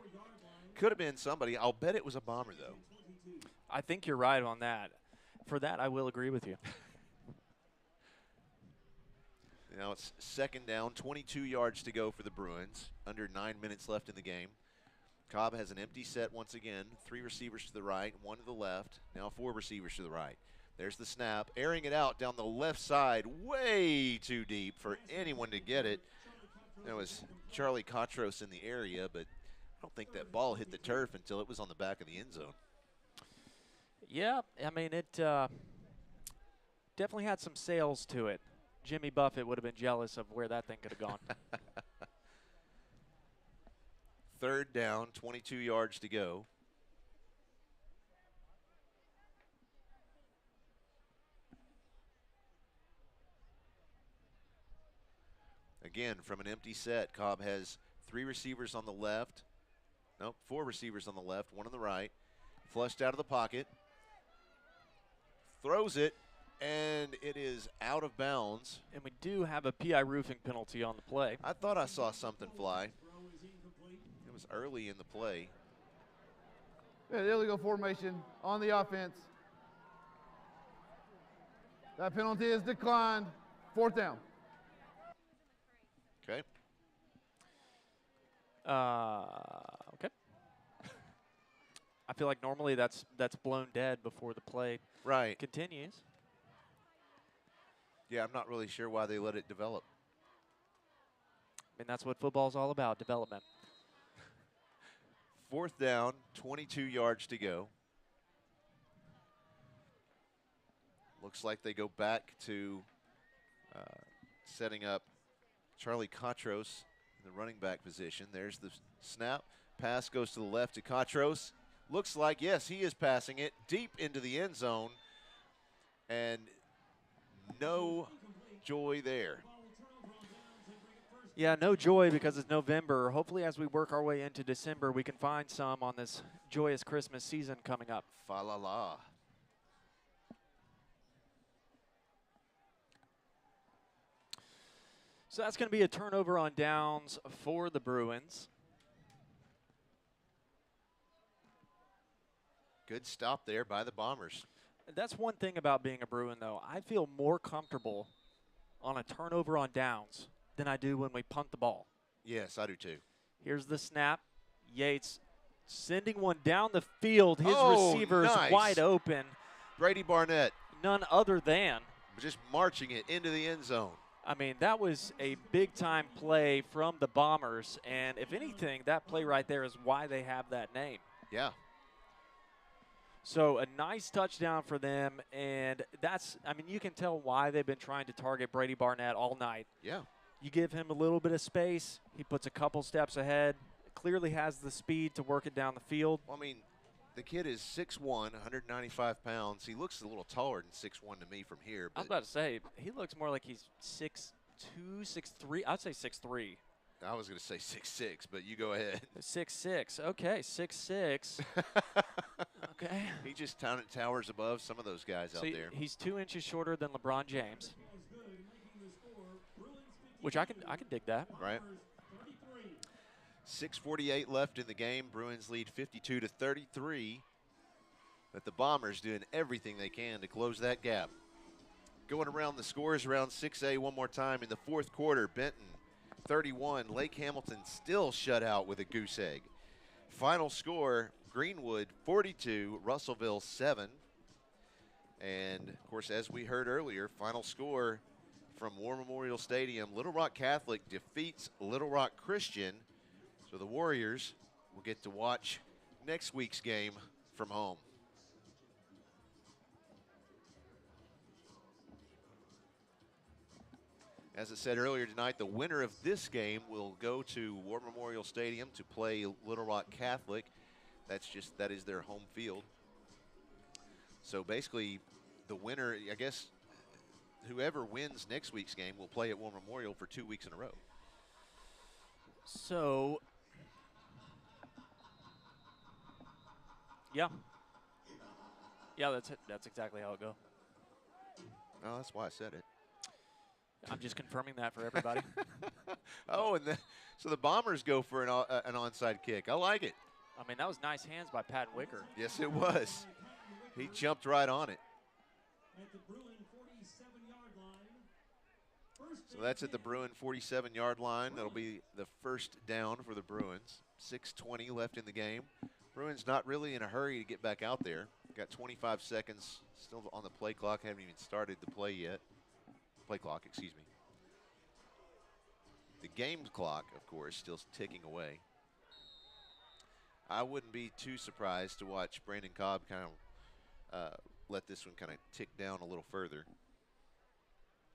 Speaker 1: Could have been somebody. I'll bet it was a Bomber, though.
Speaker 7: I think you're right on that. For that, I will agree with you.
Speaker 1: Now it's second down, 22 yards to go for the Bruins. Under 9 minutes left in the game. Cobb has an empty set once again. 3 receivers to the right, 1 to the left. Now 4 receivers to the right. There's the snap. Airing it out down the left side, way too deep for anyone to get it. That was Charlie Cotros in the area, but I don't think that ball hit the turf until it was on the back of the end zone.
Speaker 7: Yeah, I mean, it definitely had some sails to it. Jimmy Buffett would have been jealous of where that thing could have gone.
Speaker 1: Third down, 22 yards to go. Again, from an empty set, Cobb has 3 receivers on the left. Nope, 4 receivers on the left, 1 on the right. Flushed out of the pocket. Throws it, and it is out of bounds.
Speaker 7: And we do have a PI roofing penalty on the play.
Speaker 1: I thought I saw something fly. It was early in the play.
Speaker 11: Yeah, illegal formation on the offense. That penalty is declined. 4th down.
Speaker 1: Okay.
Speaker 7: Okay. I feel like normally that's blown dead before the play continues.
Speaker 1: Yeah, I'm not really sure why they let it develop.
Speaker 7: And that's what football's all about, development.
Speaker 1: 4th down, 22 yards to go. Looks like they go back to setting up Charlie Cotros in the running back position. There's the snap. Pass goes to the left to Cotros. Looks like, yes, he is passing it deep into the end zone. And no joy there.
Speaker 7: Yeah, no joy because it's November. Hopefully as we work our way into December, we can find some on this joyous Christmas season coming up.
Speaker 1: Fa-la-la.
Speaker 7: So that's going to be a turnover on downs for the Bruins.
Speaker 1: Good stop there by the Bombers.
Speaker 7: That's one thing about being a Bruin, though. I feel more comfortable on a turnover on downs than I do when we punt the ball.
Speaker 1: Yes, I do too.
Speaker 7: Here's the snap. Yates sending one down the field. His receiver is
Speaker 1: nice.
Speaker 7: wide open.
Speaker 1: Brady Barnett.
Speaker 7: None other than.
Speaker 1: Just marching it into the end zone.
Speaker 7: I mean, that was a big-time play from the Bombers, and if anything, that play right there is why they have that name.
Speaker 1: Yeah.
Speaker 7: So a nice touchdown for them, and that's, I mean, you can tell why they've been trying to target Brady Barnett all night.
Speaker 1: Yeah.
Speaker 7: You give him a little bit of space, he puts a couple steps ahead, clearly has the speed to work it down the field.
Speaker 1: Well, I mean, the kid is 6'1", 195 pounds. He looks a little taller than 6'1" to me from here.
Speaker 7: I was about to say, he looks more like he's 6'2", 6'3". I'd say 6'3".
Speaker 1: I was going to say 6'6", but you go ahead.
Speaker 7: 6'6". Okay, 6'6". Okay.
Speaker 1: He just towers above some of those guys out there.
Speaker 7: He's 2 inches shorter than LeBron James, which I can dig that.
Speaker 1: Right. 6:48 left in the game. Bruins lead 52-33. But the Bombers doing everything they can to close that gap. Going around the scores around 6A one more time in the 4th quarter. Benton 31. Lake Hamilton still shut out with a goose egg. Final score, Greenwood 42, Russellville 7. And, of course, as we heard earlier, final score from War Memorial Stadium, Little Rock Catholic defeats Little Rock Christian. So the Warriors will get to watch next week's game from home. As I said earlier tonight, the winner of this game will go to War Memorial Stadium to play Little Rock Catholic. That is their home field. So basically, the winner, I guess, whoever wins next week's game will play at War Memorial for 2 weeks in a row.
Speaker 7: So, yeah, that's exactly how it go.
Speaker 1: Oh, that's why I said it.
Speaker 7: I'm just confirming that for everybody.
Speaker 1: Oh, and so the Bombers go for an onside kick. I like it.
Speaker 7: I mean, that was nice hands by Pat Wicker.
Speaker 1: Yes, it was. He jumped right on it. So that's at the Bruin 47-yard line. That'll be the first down for the Bruins. 6:20 left in the game. Bruins not really in a hurry to get back out there. Got 25 seconds still on the play clock. Haven't even started the play yet. Play clock, excuse me. The game clock, of course, still ticking away. I wouldn't be too surprised to watch Brandon Cobb kind of let this one kind of tick down a little further.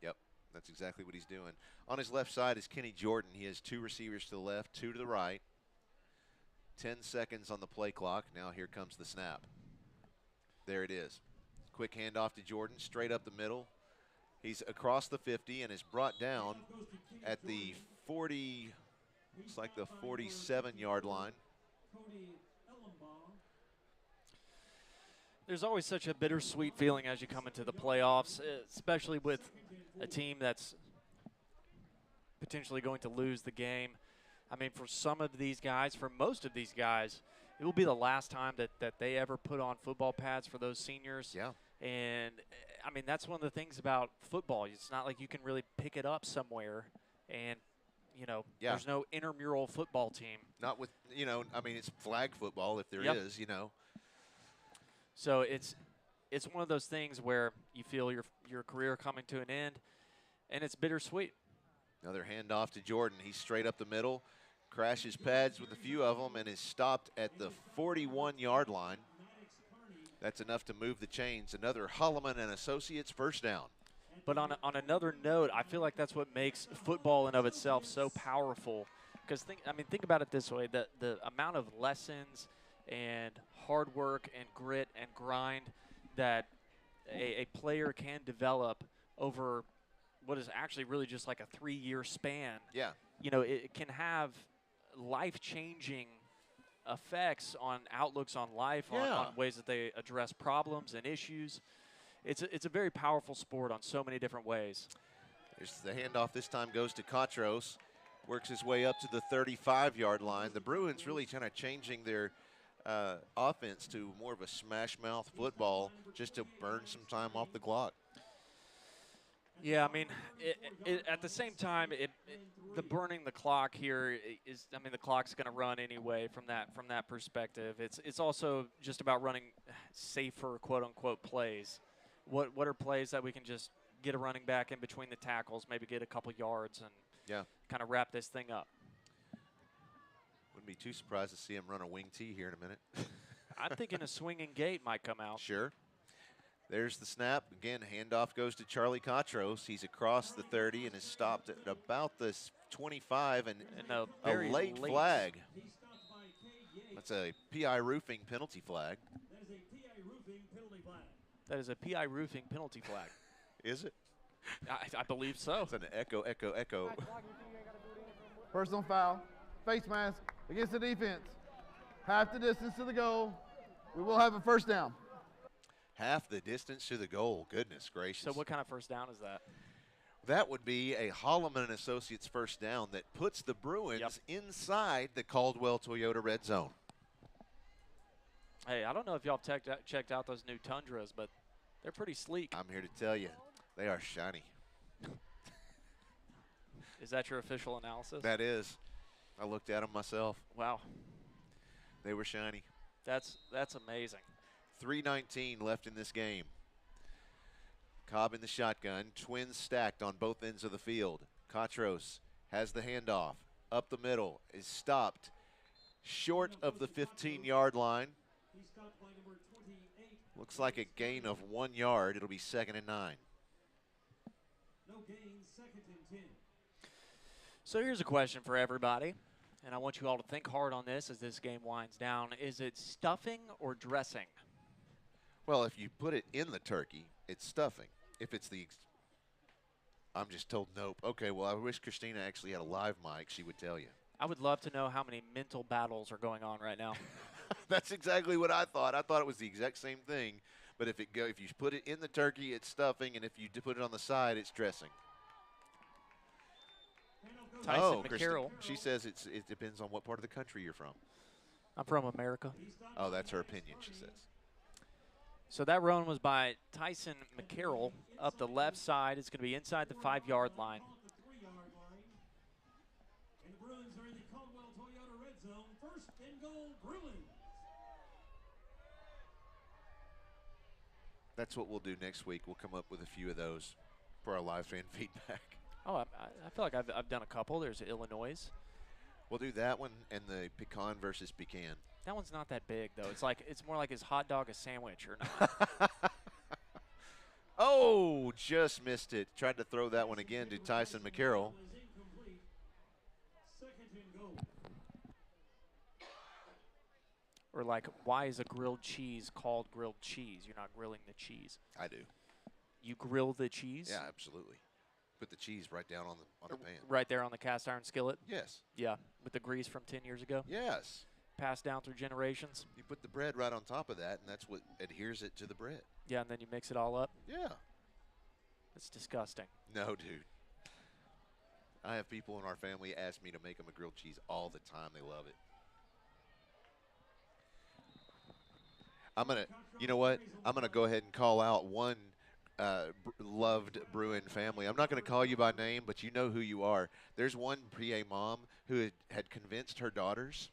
Speaker 1: Yep, that's exactly what he's doing. On his left side is Kenny Jordan. He has 2 receivers to the left, 2 to the right. 10 seconds on the play clock. Now here comes the snap. There it is. Quick handoff to Jordan, straight up the middle. He's across the 50 and is brought down at the 40, looks like the 47-yard line.
Speaker 7: There's always such a bittersweet feeling as you come into the playoffs, especially with a team that's potentially going to lose the game. I mean, for some of these guys, for most of these guys, it will be the last time that they ever put on football pads for those seniors.
Speaker 1: Yeah.
Speaker 7: And, I mean, that's one of the things about football. It's not like you can really pick it up somewhere and, you know, there's no intramural football team.
Speaker 1: Not with, you know, I mean, it's flag football if there is, you know.
Speaker 7: So it's one of those things where you feel your career coming to an end, and it's bittersweet.
Speaker 1: Another handoff to Jordan. He's straight up the middle, crashes pads with a few of them, and is stopped at the 41-yard line. That's enough to move the chains. Another Holloman and Associates first down.
Speaker 7: But on another note, I feel like that's what makes football in of itself so powerful. Because think about it this way: the amount of lessons and hard work and grit and grind that a player can develop over what is actually really just like a 3-year span.
Speaker 1: Yeah.
Speaker 7: You know, it can have life-changing effects on outlooks on life, on ways that they address problems and issues. It's a very powerful sport on so many different ways.
Speaker 1: There's the handoff. This time goes to Katros. Works his way up to the 35-yard line. The Bruins really kind of changing their offense to more of a smash-mouth football just to burn some time off the clock.
Speaker 7: Yeah, I mean, at the same time, the burning the clock here is, I mean, the clock's going to run anyway from that perspective. It's also just about running safer, quote-unquote, plays. What are plays that we can just get a running back in between the tackles, maybe get a couple yards and kind of wrap this thing up.
Speaker 1: Wouldn't be too surprised to see him run a wing T here in a minute.
Speaker 7: I'm thinking a swinging gate might come out.
Speaker 1: Sure. There's the snap. Again, handoff goes to Charlie Katros. He's across the 30 and is stopped at about the 25 and a late flag. That's a PI roofing penalty flag.
Speaker 7: That is a PI roofing penalty flag.
Speaker 1: Is it?
Speaker 7: I believe so.
Speaker 1: It's an echo, echo, echo.
Speaker 11: Personal foul. Face mask against the defense. Half the distance to the goal. We will have a first down.
Speaker 1: Half the distance to the goal. Goodness gracious.
Speaker 7: So what kind of first down is that?
Speaker 1: That would be a Holloman and Associates first down that puts the Bruins inside the Caldwell Toyota red zone.
Speaker 7: Hey, I don't know if y'all checked out those new Tundras, but they're pretty sleek.
Speaker 1: I'm here to tell you, they are shiny.
Speaker 7: Is that your official analysis?
Speaker 1: That is. I looked at them myself.
Speaker 7: Wow.
Speaker 1: They were shiny.
Speaker 7: That's amazing.
Speaker 1: 3:19 left in this game. Cobb in the shotgun. Twins stacked on both ends of the field. Katros has the handoff. Up the middle. Is stopped short of the 15-yard line. Looks like a gain of 1 yard. It'll be 2nd and 9.
Speaker 8: No gain, 2nd and 10.
Speaker 7: So here's a question for everybody, and I want you all to think hard on this as this game winds down. Is it stuffing or dressing?
Speaker 1: Well, if you put it in the turkey, it's stuffing. If it's I'm just told nope. Okay, well, I wish Christina actually had a live mic. She would tell you.
Speaker 7: I would love to know how many mental battles are going on right now.
Speaker 1: That's exactly what I thought. I thought it was the exact same thing. But if you put it in the turkey, it's stuffing, and if you put it on the side, it's dressing.
Speaker 7: Tyson McCarroll.
Speaker 1: She says it depends on what part of the country you're from.
Speaker 7: I'm from America.
Speaker 1: Oh, that's her opinion, she says.
Speaker 7: So that run was by Tyson McCarroll up the left side. It's going to be inside the 5-yard line.
Speaker 8: And the Bruins are in the Caldwell Toyota red zone. 1st and goal, Bruins.
Speaker 1: That's what we'll do next week. We'll come up with a few of those for our live fan feedback.
Speaker 7: Oh, I feel like I've done a couple. There's Illinois.
Speaker 1: We'll do that one and the pecan versus pecan.
Speaker 7: That one's not that big, though. It's more like, is hot dog a sandwich or not?
Speaker 1: Oh, just missed it. Tried to throw that one again to Tyson McCarroll.
Speaker 8: Is incomplete. 2nd and goal.
Speaker 7: Or like, why is a grilled cheese called grilled cheese? You're not grilling the cheese.
Speaker 1: I do.
Speaker 7: You grill the cheese?
Speaker 1: Yeah, absolutely. Put the cheese right down on the pan.
Speaker 7: Right there on the cast iron skillet?
Speaker 1: Yes.
Speaker 7: Yeah, with the grease from 10 years ago?
Speaker 1: Yes.
Speaker 7: Passed down through generations?
Speaker 1: You put the bread right on top of that, and that's what adheres it to the bread.
Speaker 7: Yeah, and then you mix it all up?
Speaker 1: Yeah.
Speaker 7: It's disgusting.
Speaker 1: No, dude. I have people in our family ask me to make them a grilled cheese all the time. They love it. You know what? I'm going to go ahead and call out one loved Bruin family. I'm not going to call you by name, but you know who you are. There's one PA mom who had convinced her daughters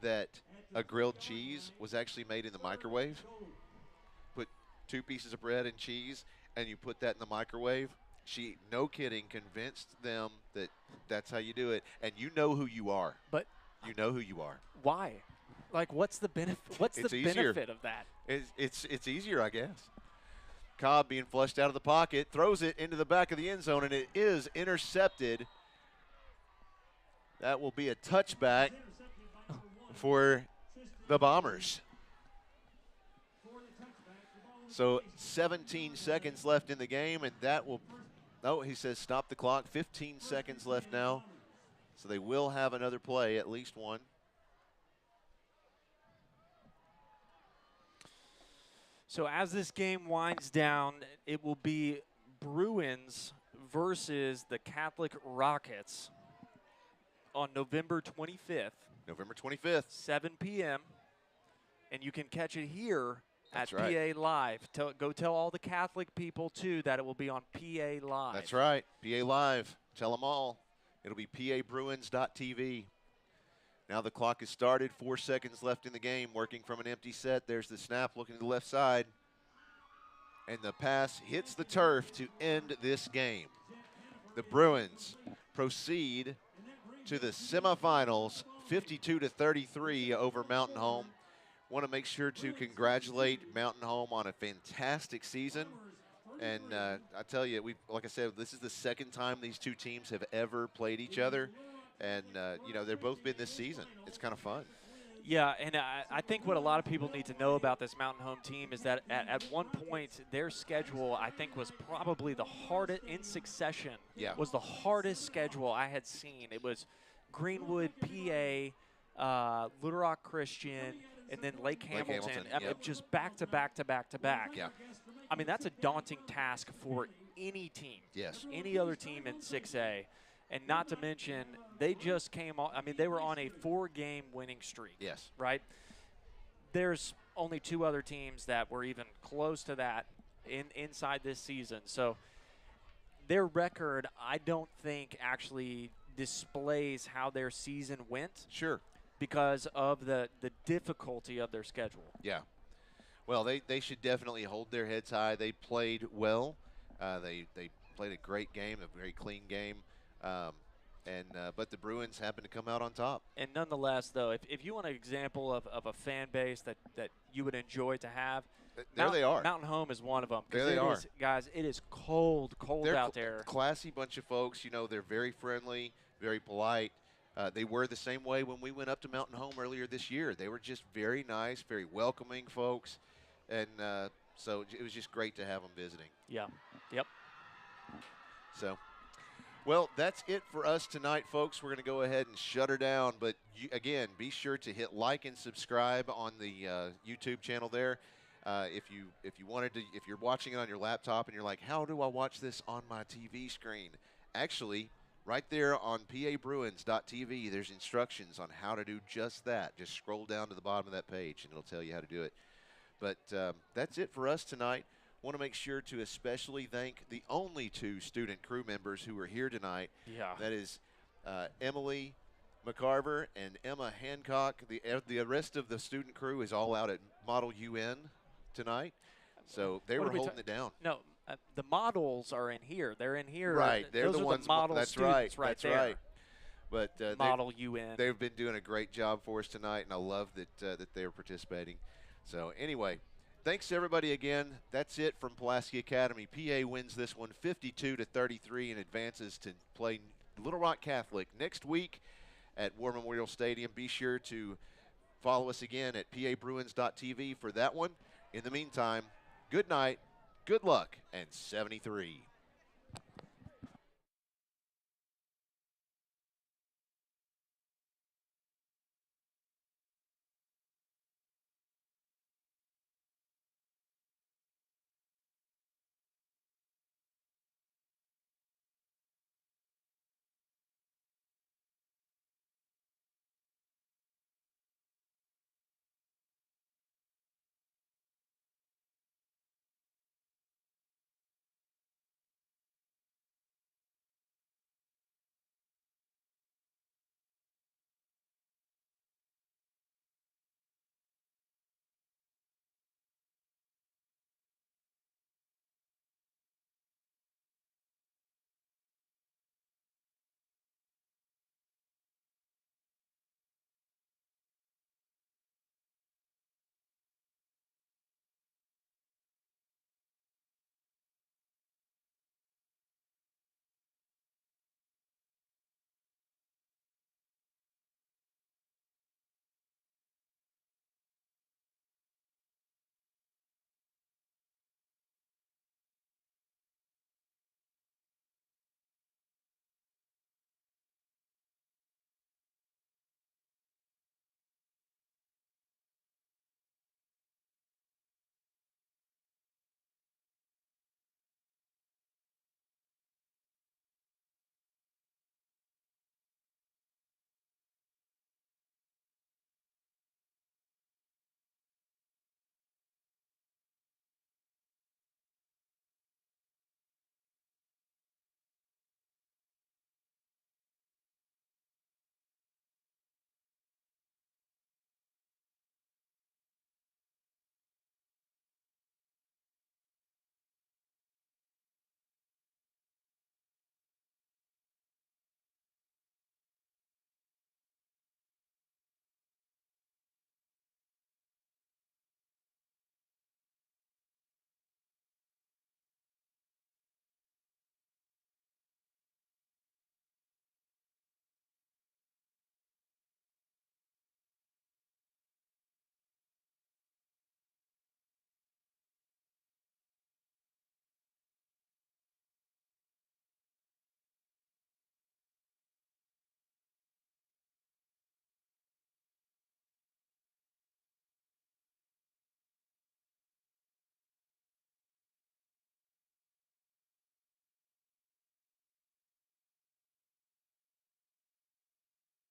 Speaker 1: that a grilled cheese was actually made in the microwave. Put 2 pieces of bread and cheese, and you put that in the microwave. She, no kidding, convinced them that that's how you do it. And you know who you are.
Speaker 7: But
Speaker 1: you know who you are.
Speaker 7: Why? Like, what's the benefit? What's the benefit of that?
Speaker 1: It's easier, I guess. Cobb being flushed out of the pocket, throws it into the back of the end zone, and it is intercepted. That will be a touchback for the Bombers. So 17 seconds left in the game, and that will – no, he says stop the clock. 15 seconds left now. So they will have another play, at least one.
Speaker 7: So as this game winds down, it will be Bruins versus the Catholic Rockets on November 25th.
Speaker 1: November 25th.
Speaker 7: 7 p.m. And you can catch it here
Speaker 1: That's
Speaker 7: at
Speaker 1: right.
Speaker 7: PA Live. Go tell all the Catholic people, too, that it will be on PA Live.
Speaker 1: That's right. PA Live. Tell them all. It'll be pabruins.tv. Now the clock has started. 4 seconds left in the game. Working from an empty set. There's the snap looking to the left side. And the pass hits the turf to end this game. The Bruins proceed to the semifinals, 52-33 over Mountain Home. Want to make sure to congratulate Mountain Home on a fantastic season. And I tell you, like I said, this is the second time these two teams have ever played each other. And, they've both been this season. It's kind of fun.
Speaker 7: Yeah, and I think what a lot of people need to know about this Mountain Home team is that at one point their schedule, I think, was probably the hardest in succession.
Speaker 1: Yeah.
Speaker 7: Was the hardest schedule I had seen. It was Greenwood, PA, Little Rock Christian, and then Lake Hamilton. I mean,
Speaker 1: yep.
Speaker 7: Just back to back to back to back.
Speaker 1: Yeah.
Speaker 7: I mean, that's a daunting task for any team.
Speaker 1: Yes.
Speaker 7: Any other team in 6A. And not to mention, they just came on. I mean, they were on a 4-game winning streak.
Speaker 1: Yes.
Speaker 7: Right? There's only 2 other teams that were even close to that inside this season. So their record, I don't think, actually displays how their season went.
Speaker 1: Sure.
Speaker 7: because of the difficulty of their schedule.
Speaker 1: Yeah. Well, they should definitely hold their heads high. They played well. They played a great game, a very clean game. But the Bruins happened to come out on top.
Speaker 7: And nonetheless, though, if you want an example of a fan base that you would enjoy to have,
Speaker 1: They are.
Speaker 7: Mountain Home is one of them.
Speaker 1: There they are.
Speaker 7: Guys, it is cold
Speaker 1: They're
Speaker 7: out there.
Speaker 1: Classy bunch of folks. You know, they're very friendly, very polite. They were the same way when we went up to Mountain Home earlier this year. They were just very nice, very welcoming folks. And so it was just great to have them visiting.
Speaker 7: Yeah. Yep.
Speaker 1: So, well, that's it for us tonight, folks. We're going to go ahead and shut her down. But, again, be sure to hit like and subscribe on the YouTube channel there. If you're watching it on your laptop and you're like, how do I watch this on my TV screen? Actually, right there on pabruins.tv, there's instructions on how to do just that. Just scroll down to the bottom of that page, and it'll tell you how to do it. But that's it for us tonight. Want to make sure to especially thank the only 2 student crew members who are here tonight.
Speaker 7: Yeah.
Speaker 1: That is Emily McCarver and Emma Hancock. The rest of the student crew is all out at Model UN tonight. So they were holding it down.
Speaker 7: No, the models are in here. They're in here.
Speaker 1: Right. They're
Speaker 7: Those
Speaker 1: the
Speaker 7: are
Speaker 1: ones.
Speaker 7: The model
Speaker 1: that's
Speaker 7: students
Speaker 1: right. That's
Speaker 7: there.
Speaker 1: right. But
Speaker 7: Model UN.
Speaker 1: They've been doing a great job for us tonight, and I love that they're participating. So anyway, thanks everybody again. That's it from Pulaski Academy. PA wins this one 52-33 and advances to play Little Rock Catholic next week at War Memorial Stadium. Be sure to follow us again at pabruins.tv for that one. In the meantime, good night, good luck, and 73.